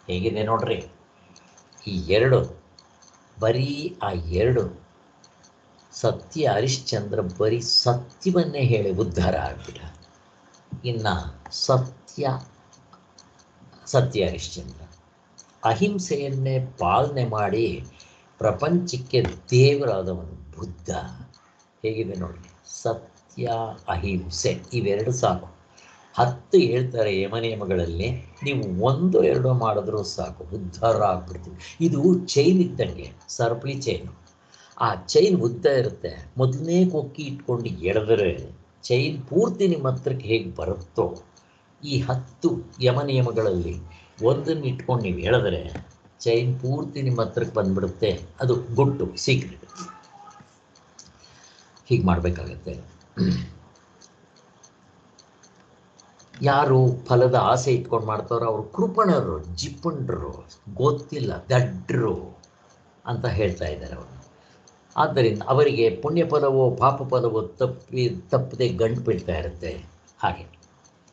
ಹೇಗಿದೆ ನೋಡ್ರಿ ಈ 2, ಬರೀ ಆ 2. ಸತ್ಯ ಹರಿಶ್ಚಂದ್ರ ಬರೀ ಸತ್ಯವನ್ನೇ ಹೇಳಿ ಉದ್ಧಾರ ಆಗ್ಬಿಟ್ಟ. ಇನ್ನು ಸತ್ಯ ಹರಿಶ್ಚಂದ್ರ ಅಹಿಂಸೆಯನ್ನೇ ಪಾಲನೆ ಮಾಡಿ ಪ್ರಪಂಚಕ್ಕೆ ದೇವರಾದವನು ಬುದ್ಧ. ಹೇಗಿದೆ ನೋಡಿ, ಸತ್ಯ ಅಹಿಂಸೆ ಇವೆರಡು ಸಾಕು. 10 ಹೇಳ್ತಾರೆ ಯಮನಿಯಮಗಳಲ್ಲಿ, ನೀವು 1-2 ಮಾಡಿದ್ರೂ ಸಾಕು, ಉದ್ಧಾರ ಆಗ್ಬಿಡ್ತೀವಿ. ಇದು ಚೈನ್ ಇದ್ದಂಗೆ, ಸರಪಳಿ ಚೈನು. ಆ ಚೈನ್ ಉದ್ದ ಇರುತ್ತೆ. ಮೊದಲನೇ ಕೊಕ್ಕಿ ಇಟ್ಕೊಂಡು ಎಳೆದರೆ ಚೈನ್ ಪೂರ್ತಿ ನಿಮ್ಮ ಹತ್ರಕ್ಕೆ ಹೇಗೆ ಬರುತ್ತೋ, ಈ 10 ಯಮನಿಯಮಗಳಲ್ಲಿ ಒಂದನ್ನು ಇಟ್ಕೊಂಡು ನೀವು ಎಳೆದರೆ ಚೈನ್ ಪೂರ್ತಿ ನಿಮ್ಮ ಹತ್ರಕ್ಕೆ ಬಂದ್ಬಿಡುತ್ತೆ. ಅದು ಗುಟ್ಟು, ಸೀಕ್ರೆಟ್. ಹೀಗೆ ಮಾಡಬೇಕಾಗತ್ತೆ. ಯಾರು ಫಲದ ಆಸೆ ಇಟ್ಕೊಂಡು ಮಾಡ್ತಾರೋ ಅವರು ಕೃಪಣರು, ಜಿಪುಣರು, ಗೊತ್ತಿಲ್ಲ ದಡ್ಡರು ಅಂತ ಹೇಳ್ತಾ ಇದ್ದಾರೆ ಅವರು. ಆದ್ದರಿಂದ ಅವರಿಗೆ ಪುಣ್ಯ ಫಲವೋ ಪಾಪ ಫಲವೋ ತಪ್ಪದೆ ಗಂಟು ಬೀಳ್ತಾ ಇರುತ್ತೆ. ಹಾಗೆ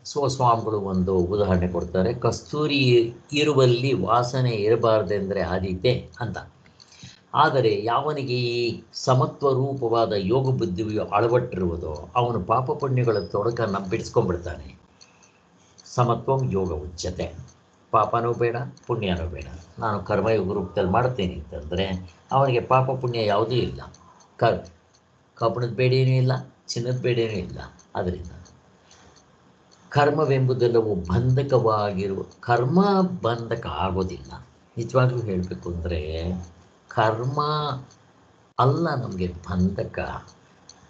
ಸ್ವಾಮಿಗಳು ಒಂದು ಉದಾಹರಣೆ ಕೊಡ್ತಾರೆ. ಕಸ್ತೂರಿ ಇರುವಲ್ಲಿ ವಾಸನೆ ಇರಬಾರ್ದೆಂದರೆ ಆದೀತೆ ಅಂತ. ಆದರೆ ಯಾವನಿಗೆ ಈ ಸಮತ್ವ ರೂಪವಾದ ಯೋಗ ಬುದ್ಧಿಯು ಅಳವಟ್ಟಿರುವುದೋ ಅವನು ಪಾಪ ಪುಣ್ಯಗಳ ತೊಡಕನ್ನು ಬಿಡಿಸ್ಕೊಂಡ್ಬಿಡ್ತಾನೆ. ಸಮತ್ವಂ ಯೋಗ ಉಚ್ಯತೆ. ಪಾಪನೂ ಬೇಡ, ಪುಣ್ಯನೂ ಬೇಡ. ನಾನು ಕರ್ಮಯೋಗ ರೂಪದಲ್ಲಿ ಮಾಡ್ತೀನಿ ಅಂತಂದರೆ ಅವನಿಗೆ ಪಾಪ ಪುಣ್ಯ ಯಾವುದೂ ಇಲ್ಲ. ಕಬ್ಬಣದ ಬೇಡೇನೂ ಇಲ್ಲ, ಚಿನ್ನದ ಬೇಡೇನೂ ಇಲ್ಲ. ಅದರಿಂದ ಕರ್ಮವೆಂಬುದೆಲ್ಲವೂ ಬಂಧಕವಾಗಿರುವ, ಕರ್ಮ ಬಂಧಕ ಆಗೋದಿಲ್ಲ. ನಿಜವಾಗ್ಲೂ ಹೇಳಬೇಕು ಅಂದರೆ ಕರ್ಮ ಅಲ್ಲ ನಮಗೆ ಬಂಧಕ.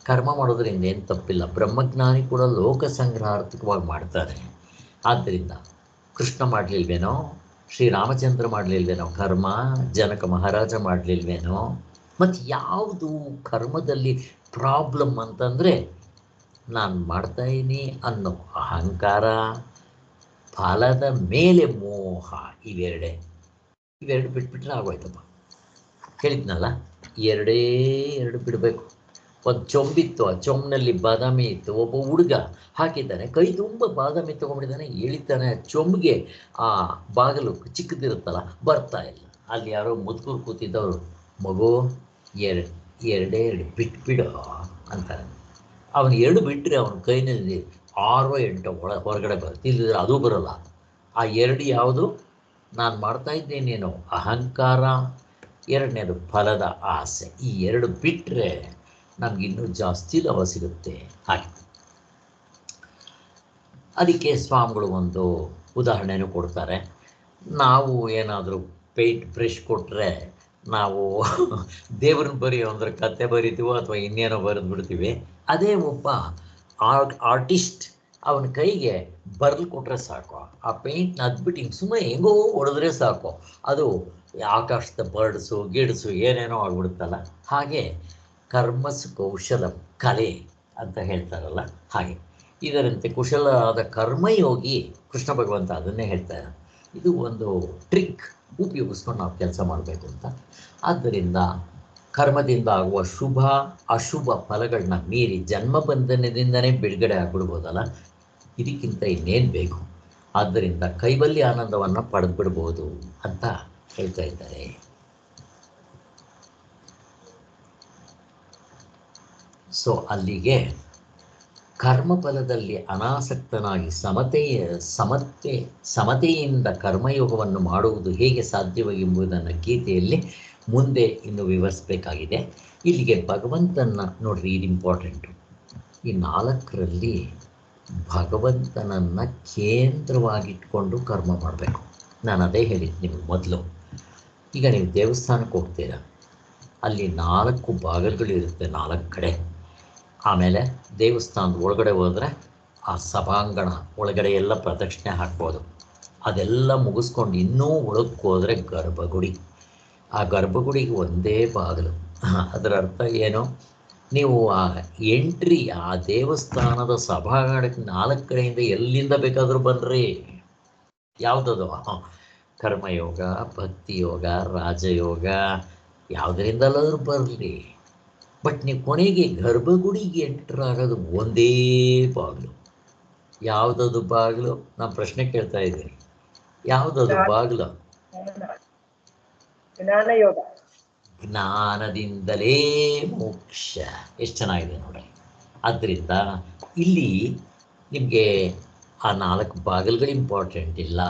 ಕರ್ಮ ಮಾಡೋದ್ರಿಂದ ಏನು ತಪ್ಪಿಲ್ಲ. ಬ್ರಹ್ಮಜ್ಞಾನಿ ಕೂಡ ಲೋಕ ಸಂಗ್ರಹಾರ್ಥಕವಾಗಿ ಮಾಡ್ತಾರೆ. ಆದ್ದರಿಂದ ಕೃಷ್ಣ ಮಾಡಲಿಲ್ವೇನೋ, ಶ್ರೀರಾಮಚಂದ್ರ ಮಾಡಲಿಲ್ವೇನೋ ಕರ್ಮ, ಜನಕ ಮಹಾರಾಜ ಮಾಡಲಿಲ್ವೇನೋ. ಮತ್ತು ಯಾವುದು ಕರ್ಮದಲ್ಲಿ ಪ್ರಾಬ್ಲಮ್ ಅಂತಂದರೆ ನಾನು ಮಾಡ್ತಾಯಿದ್ದೀನಿ ಅನ್ನೋ ಅಹಂಕಾರ, ಫಲದ ಮೇಲೆ ಮೋಹ, ಇವೆರಡು ಬಿಟ್ಬಿಟ್ರೆ ಆಗೋಯ್ತಪ್ಪ. ಹೇಳಿದ್ನಲ್ಲ, 2 ಬಿಡಬೇಕು. ಒಂದು ಚೊಂಬಿತ್ತು, ಆ ಚೊಂಬಿನಲ್ಲಿ ಬಾದಾಮಿ ಇತ್ತು. ಒಬ್ಬ ಹುಡುಗ ಹಾಕಿದ್ದಾನೆ, ಕೈ ತುಂಬ ಬಾದಾಮಿ ತೊಗೊಂಡಿದ್ದಾನೆ, ಎಳಿತಾನೆ. ಚೊಂಬಿಗೆ ಆ ಬಾಗಿಲು ಚಿಕ್ಕದಿರುತ್ತಲ್ಲ, ಬರ್ತಾ ಇಲ್ಲ. ಅಲ್ಲಿ ಯಾರೋ ಮುದುಕರು ಕೂತಿದ್ದವರು, ಮಗು 2 ಬಿಟ್ಬಿಡು ಅಂತಾರೆ. ಅವನು 2 ಬಿಟ್ಟರೆ ಅವನ ಕೈನಲ್ಲಿ 6-8 ಹೊರಗಡೆ ಬರುತ್ತೆ. ಇಲ್ಲದಿದ್ರೆ ಅದು ಬರೋಲ್ಲ. ಆ 2 ಯಾವುದು? ನಾನು ಮಾಡ್ತಾ ಇದ್ದೇನೇನೋ ಅಹಂಕಾರ, 2ನೇದು ಫಲದ ಆಸೆ. ಈ 2 ಬಿಟ್ಟರೆ ನಮಗಿನ್ನೂ ಜಾಸ್ತಿ ಲಾಭ ಸಿಗುತ್ತೆ. ಹಾಗೆ ಅದಕ್ಕೆ ಸ್ವಾಮಿಗಳು ಒಂದು ಉದಾಹರಣೆನೂ ಕೊಡ್ತಾರೆ. ನಾವು ಏನಾದರೂ ಪೇಂಟ್ ಬ್ರಷ್ ಕೊಟ್ಟರೆ ನಾವು ದೇವ್ರನ್ನ ಬರೆಯೋ ಅಂದ್ರೆ ಕತೆ ಬರಿತೀವೋ ಅಥವಾ ಇನ್ನೇನೋ ಬರೆದು ಬಿಡ್ತೀವಿ. ಅದೇ ಒಬ್ಬ ಆರ್ಟಿಸ್ಟ್ ಅವನ ಕೈಗೆ ಬರ್ಲ್ ಕೊಟ್ರೆ ಸಾಕು, ಆ ಪೇಂಟ್ನ ಅದ್ಬಿಟ್ಟು ಹಿಂಗೆ ಸುಮ್ಮನೆ ಹೆಂಗೋ ಹೊಡೆದ್ರೆ ಸಾಕು, ಅದು ಆಕಾಶದ ಬರ್ಡ್ಸು ಗಿಡ್ಸು ಏನೇನೋ ಆಗ್ಬಿಡುತ್ತಲ್ಲ. ಹಾಗೆ ಕರ್ಮಸು ಕೌಶಲ ಕಲೆ ಅಂತ ಹೇಳ್ತಾರಲ್ಲ, ಹಾಗೆ ಇದರಂತೆ ಕುಶಲ ಆದ ಕರ್ಮಯೋಗಿ ಕೃಷ್ಣ ಭಗವಂತ ಅದನ್ನೇ ಹೇಳ್ತಾರೆ. ಇದು ಒಂದು ಟ್ರಿಕ್ ಉಪಯೋಗಿಸ್ಕೊಂಡು ನಾವು ಕೆಲಸ ಮಾಡಬೇಕು ಅಂತ. ಆದ್ದರಿಂದ ಕರ್ಮದಿಂದ ಆಗುವ ಶುಭ ಅಶುಭ ಫಲಗಳನ್ನ ಮೀರಿ ಜನ್ಮ ಬಂಧನದಿಂದನೇ ಬಿಡುಗಡೆ ಆಗ್ಬಿಡ್ಬೋದಲ್ಲ, ಇದಕ್ಕಿಂತ ಇನ್ನೇನು ಬೇಕು. ಆದ್ದರಿಂದ ಕೈವಲ್ಯ ಆನಂದವನ್ನು ಪಡೆದ್ಬಿಡ್ಬೋದು ಅಂತ ಹೇಳ್ತಾ ಇದ್ದಾರೆ. ಸೊ ಅಲ್ಲಿಗೆ ಕರ್ಮಫಲದಲ್ಲಿ ಅನಾಸಕ್ತನಾಗಿ ಸಮತೆಯಿಂದ ಕರ್ಮಯೋಗವನ್ನು ಮಾಡುವುದು ಹೇಗೆ ಸಾಧ್ಯವೆಂಬುದನ್ನು ಗೀತೆಯಲ್ಲಿ ಮುಂದೆ ಇನ್ನು ವಿವರಿಸಬೇಕಾಗಿದೆ. ಇಲ್ಲಿಗೆ ಭಗವಂತನ ನೋಡ್ರಿ, ಇದು ಇಂಪಾರ್ಟೆಂಟು. ಈ 4ರಲ್ಲಿ ಭಗವಂತನನ್ನು ಕೇಂದ್ರವಾಗಿಟ್ಕೊಂಡು ಕರ್ಮ ಮಾಡಬೇಕು. ನಾನು ಅದೇ ಹೇಳಿದ್ದು ನಿಮಗೆ ಮೊದಲು. ಈಗ ನೀವು ದೇವಸ್ಥಾನಕ್ಕೆ ಹೋಗ್ತೀರಾ, ಅಲ್ಲಿ 4 ಬಾಗಿಲುಗಳಿರುತ್ತೆ, 4 ಕಡೆ. ಆಮೇಲೆ ದೇವಸ್ಥಾನದ ಒಳಗಡೆ ಹೋದರೆ ಆ ಸಭಾಂಗಣ ಒಳಗಡೆ ಎಲ್ಲ ಪ್ರದಕ್ಷಿಣೆ ಹಾಕ್ಬೋದು. ಅದೆಲ್ಲ ಮುಗಿಸ್ಕೊಂಡು ಇನ್ನೂ ಒಳಕ್ಕೆ ಹೋದರೆ ಗರ್ಭಗುಡಿ. ಆ ಗರ್ಭಗುಡಿಗೆ ಒಂದೇ ಬಾಗಿಲು. ಅದರ ಅರ್ಥ ಏನು? ನೀವು ಆ ಎಂಟ್ರಿ, ಆ ದೇವಸ್ಥಾನದ ಸಭಾಂಗಣಕ್ಕೆ 4 ಕಡೆಯಿಂದ ಎಲ್ಲಿಂದ ಬೇಕಾದರೂ ಬನ್ನಿರಿ. ಯಾವುದದು? ಕರ್ಮಯೋಗ, ಭಕ್ತಿಯೋಗ, ರಾಜಯೋಗ, ಯಾವುದರಿಂದಲಾದರೂ ಬರಲಿ. ಬಟ್ ನೀವು ಕೊನೆಗೆ ಗರ್ಭಗುಡಿಗೆ ಎಂಟರ್ ಆಗೋದು ಒಂದೇ ಬಾಗಿಲು. ಯಾವುದದು ಬಾಗಿಲು? ನಾನು ಪ್ರಶ್ನೆ ಕೇಳ್ತಾ ಇದ್ದೀನಿ, ಯಾವುದದು ಬಾಗಿಲು? ಜ್ಞಾನದಿಂದಲೇ ಮೋಕ್ಷ. ಎಷ್ಟು ಚೆನ್ನಾಗಿದೆ ನೋಡಿ. ಆದ್ದರಿಂದ ಇಲ್ಲಿ ನಿಮಗೆ ಆ 4 ಬಾಗಿಲುಗಳು ಇಂಪಾರ್ಟೆಂಟ್ ಇಲ್ಲ,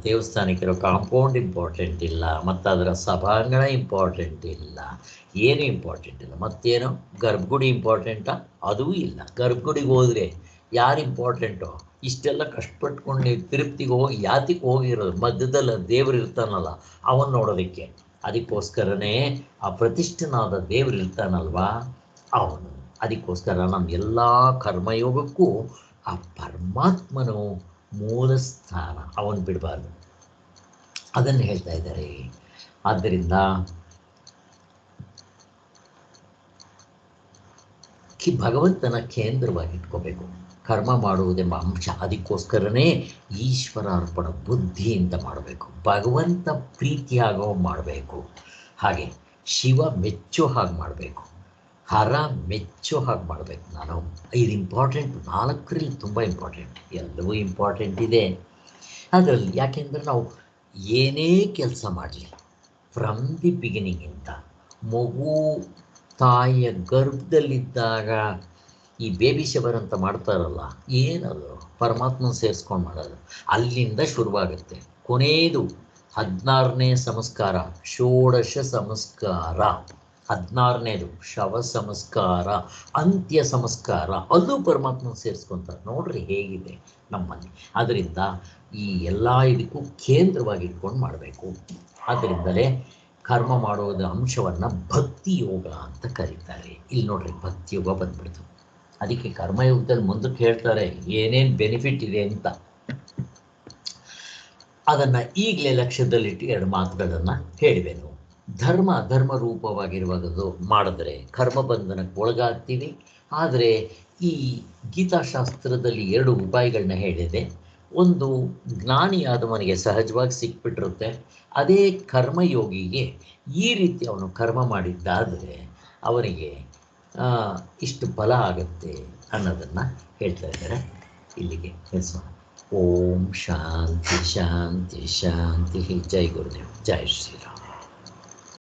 ದೇವಸ್ಥಾನಕ್ಕಿರೋ ಕಾಂಪೌಂಡ್ ಇಂಪಾರ್ಟೆಂಟ್ ಇಲ್ಲ, ಮತ್ತು ಅದರ ಸಭಾಂಗಣ ಇಂಪಾರ್ಟೆಂಟ್ ಇಲ್ಲ, ಏನೂ ಇಂಪಾರ್ಟೆಂಟ್ ಇಲ್ಲ. ಮತ್ತೇನು ಗರ್ಭಗುಡಿ ಇಂಪಾರ್ಟೆಂಟಾ? ಅದೂ ಇಲ್ಲ. ಗರ್ಭಗುಡಿಗೆ ಹೋದರೆ ಯಾರು ಇಂಪಾರ್ಟೆಂಟು? ಇಷ್ಟೆಲ್ಲ ಕಷ್ಟಪಟ್ಕೊಂಡು ನೀವು ತಿರುಪ್ತಿಗೆ ಹೋಗಿ ಯಾತಿಗೆ ಹೋಗಿರೋದು? ಮಧ್ಯದಲ್ಲಿ ದೇವರು ಇರ್ತಾನಲ್ಲ ಅವನು ನೋಡೋದಕ್ಕೆ. ಅದಕ್ಕೋಸ್ಕರನೇ ಆ ಪ್ರತಿಷ್ಠನಾದ ದೇವರು ಇರ್ತಾನಲ್ವಾ ಅವನು. ಅದಕ್ಕೋಸ್ಕರ ನಮ್ಮ ಎಲ್ಲ ಕರ್ಮಯೋಗಕ್ಕೂ ಆ ಪರಮಾತ್ಮನು ಮೂಲ ಸ್ಥಾನ, ಅವನು ಬಿಡಬಾರ್ದು. ಅದನ್ನು ಹೇಳ್ತಾ ಇದ್ದಾರೆ. ಆದ್ದರಿಂದ ಭಗವಂತನ ಕೇಂದ್ರವಾಗಿ ಇಟ್ಕೋಬೇಕು. ಕರ್ಮ ಮಾಡುವುದೆಂಬ ಅಂಶ. ಅದಕ್ಕೋಸ್ಕರನೇ ಈಶ್ವರಾರ್ಪಣ ಬುದ್ಧಿಯಿಂದ ಮಾಡಬೇಕು. ಭಗವಂತ ಪ್ರೀತಿಯಾಗೋ ಮಾಡಬೇಕು. ಹಾಗೆ ಶಿವ ಮೆಚ್ಚೋ ಹಾಗೆ ಮಾಡಬೇಕು. ಹರ ಮೆಚ್ಚೋ ಹಾಗೆ ಮಾಡಬೇಕು. ನಾನು ಇದು ಇಂಪಾರ್ಟೆಂಟ್. 4ರಲ್ಲಿ ತುಂಬ ಇಂಪಾರ್ಟೆಂಟ್. ಎಲ್ಲವೂ ಇಂಪಾರ್ಟೆಂಟ್ ಇದೆ ಅದರಲ್ಲಿ. ಯಾಕೆಂದರೆ ನಾವು ಏನೇ ಕೆಲಸ ಮಾಡಲಿ ಫ್ರಮ್ ದಿ ಬಿಗಿನಿಂಗಿಂದ, ಮಗು ತಾಯಿಯ ಗರ್ಭದಲ್ಲಿದ್ದಾಗ ಈ ಬೇಬಿ ಶವರ್ ಅಂತ ಮಾಡ್ತಾರಲ್ಲ, ಏನದು? ಪರಮಾತ್ಮನ ಸೇರಿಸ್ಕೊಂಡು ಮಾಡೋದು. ಅಲ್ಲಿಂದ ಶುರುವಾಗುತ್ತೆ. ಕೊನೆಯದು 16ನೇ ಸಂಸ್ಕಾರ, ಷೋಡಶ ಸಂಸ್ಕಾರ. 16ನೇದು ಶವ ಸಂಸ್ಕಾರ, ಅಂತ್ಯ ಸಂಸ್ಕಾರ. ಅಲ್ಲೂ ಪರಮಾತ್ಮನ ಸೇರಿಸ್ಕೊಂತಾರೆ. ನೋಡ್ರಿ ಹೇಗಿದೆ ನಮ್ಮಲ್ಲಿ. ಅದರಿಂದ ಈ ಎಲ್ಲ ಇದಕ್ಕೂ ಕೇಂದ್ರವಾಗಿ ಇಟ್ಕೊಂಡು ಮಾಡಬೇಕು. ಅದರಿಂದಲೇ ಕರ್ಮ ಮಾಡುವುದ ಅಂಶವನ್ನು ಭಕ್ತಿ ಯೋಗ ಅಂತ ಕರೀತಾರೆ. ಇಲ್ಲಿ ನೋಡ್ರಿ, ಭಕ್ತಿ ಯೋಗ ಬಂದ್ಬಿಡ್ತು. ಅದಕ್ಕೆ ಕರ್ಮಯೋಗದಲ್ಲಿ ಮುಂದಕ್ಕೆ ಹೇಳ್ತಾರೆ ಏನೇನು ಬೆನಿಫಿಟ್ ಇದೆ ಅಂತ. ಅದನ್ನು ಈಗಲೇ ಲಕ್ಷ್ಯದಲ್ಲಿಟ್ಟು 2 ಮಾತುಗಳನ್ನು ಹೇಳಿವೆನು. ಧರ್ಮ ರೂಪವಾಗಿರುವುದು ಮಾಡಿದ್ರೆ ಕರ್ಮ ಬಂಧನಕ್ಕೆ ಒಳಗಾಗ್ತೀವಿ. ಆದರೆ ಈ ಗೀತಾಶಾಸ್ತ್ರದಲ್ಲಿ 2 ಉಪಾಯಗಳನ್ನ ಹೇಳಿದೆ. ಒಂದು ಜ್ಞಾನಿಯಾದವನಿಗೆ ಸಹಜವಾಗಿ ಸಿಕ್ಬಿಟ್ಟಿರುತ್ತೆ. ಅದೇ ಕರ್ಮಯೋಗಿಗೆ ಈ ರೀತಿ ಅವನು ಕರ್ಮ ಮಾಡಿದ್ದಾದರೆ ಅವನಿಗೆ ಇಷ್ಟು ಫಲ ಆಗುತ್ತೆ ಅನ್ನೋದನ್ನು ಹೇಳ್ತಾ ಇದ್ದಾರೆ. ಇಲ್ಲಿಗೆ ನಿಲ್ಲಿಸೋಣ. ಓಂ ಶಾಂತಿ ಶಾಂತಿ ಶಾಂತಿ. ಜೈ ಗುರುದೇವ್, ಜೈ ಶ್ರೀರಾಮ್.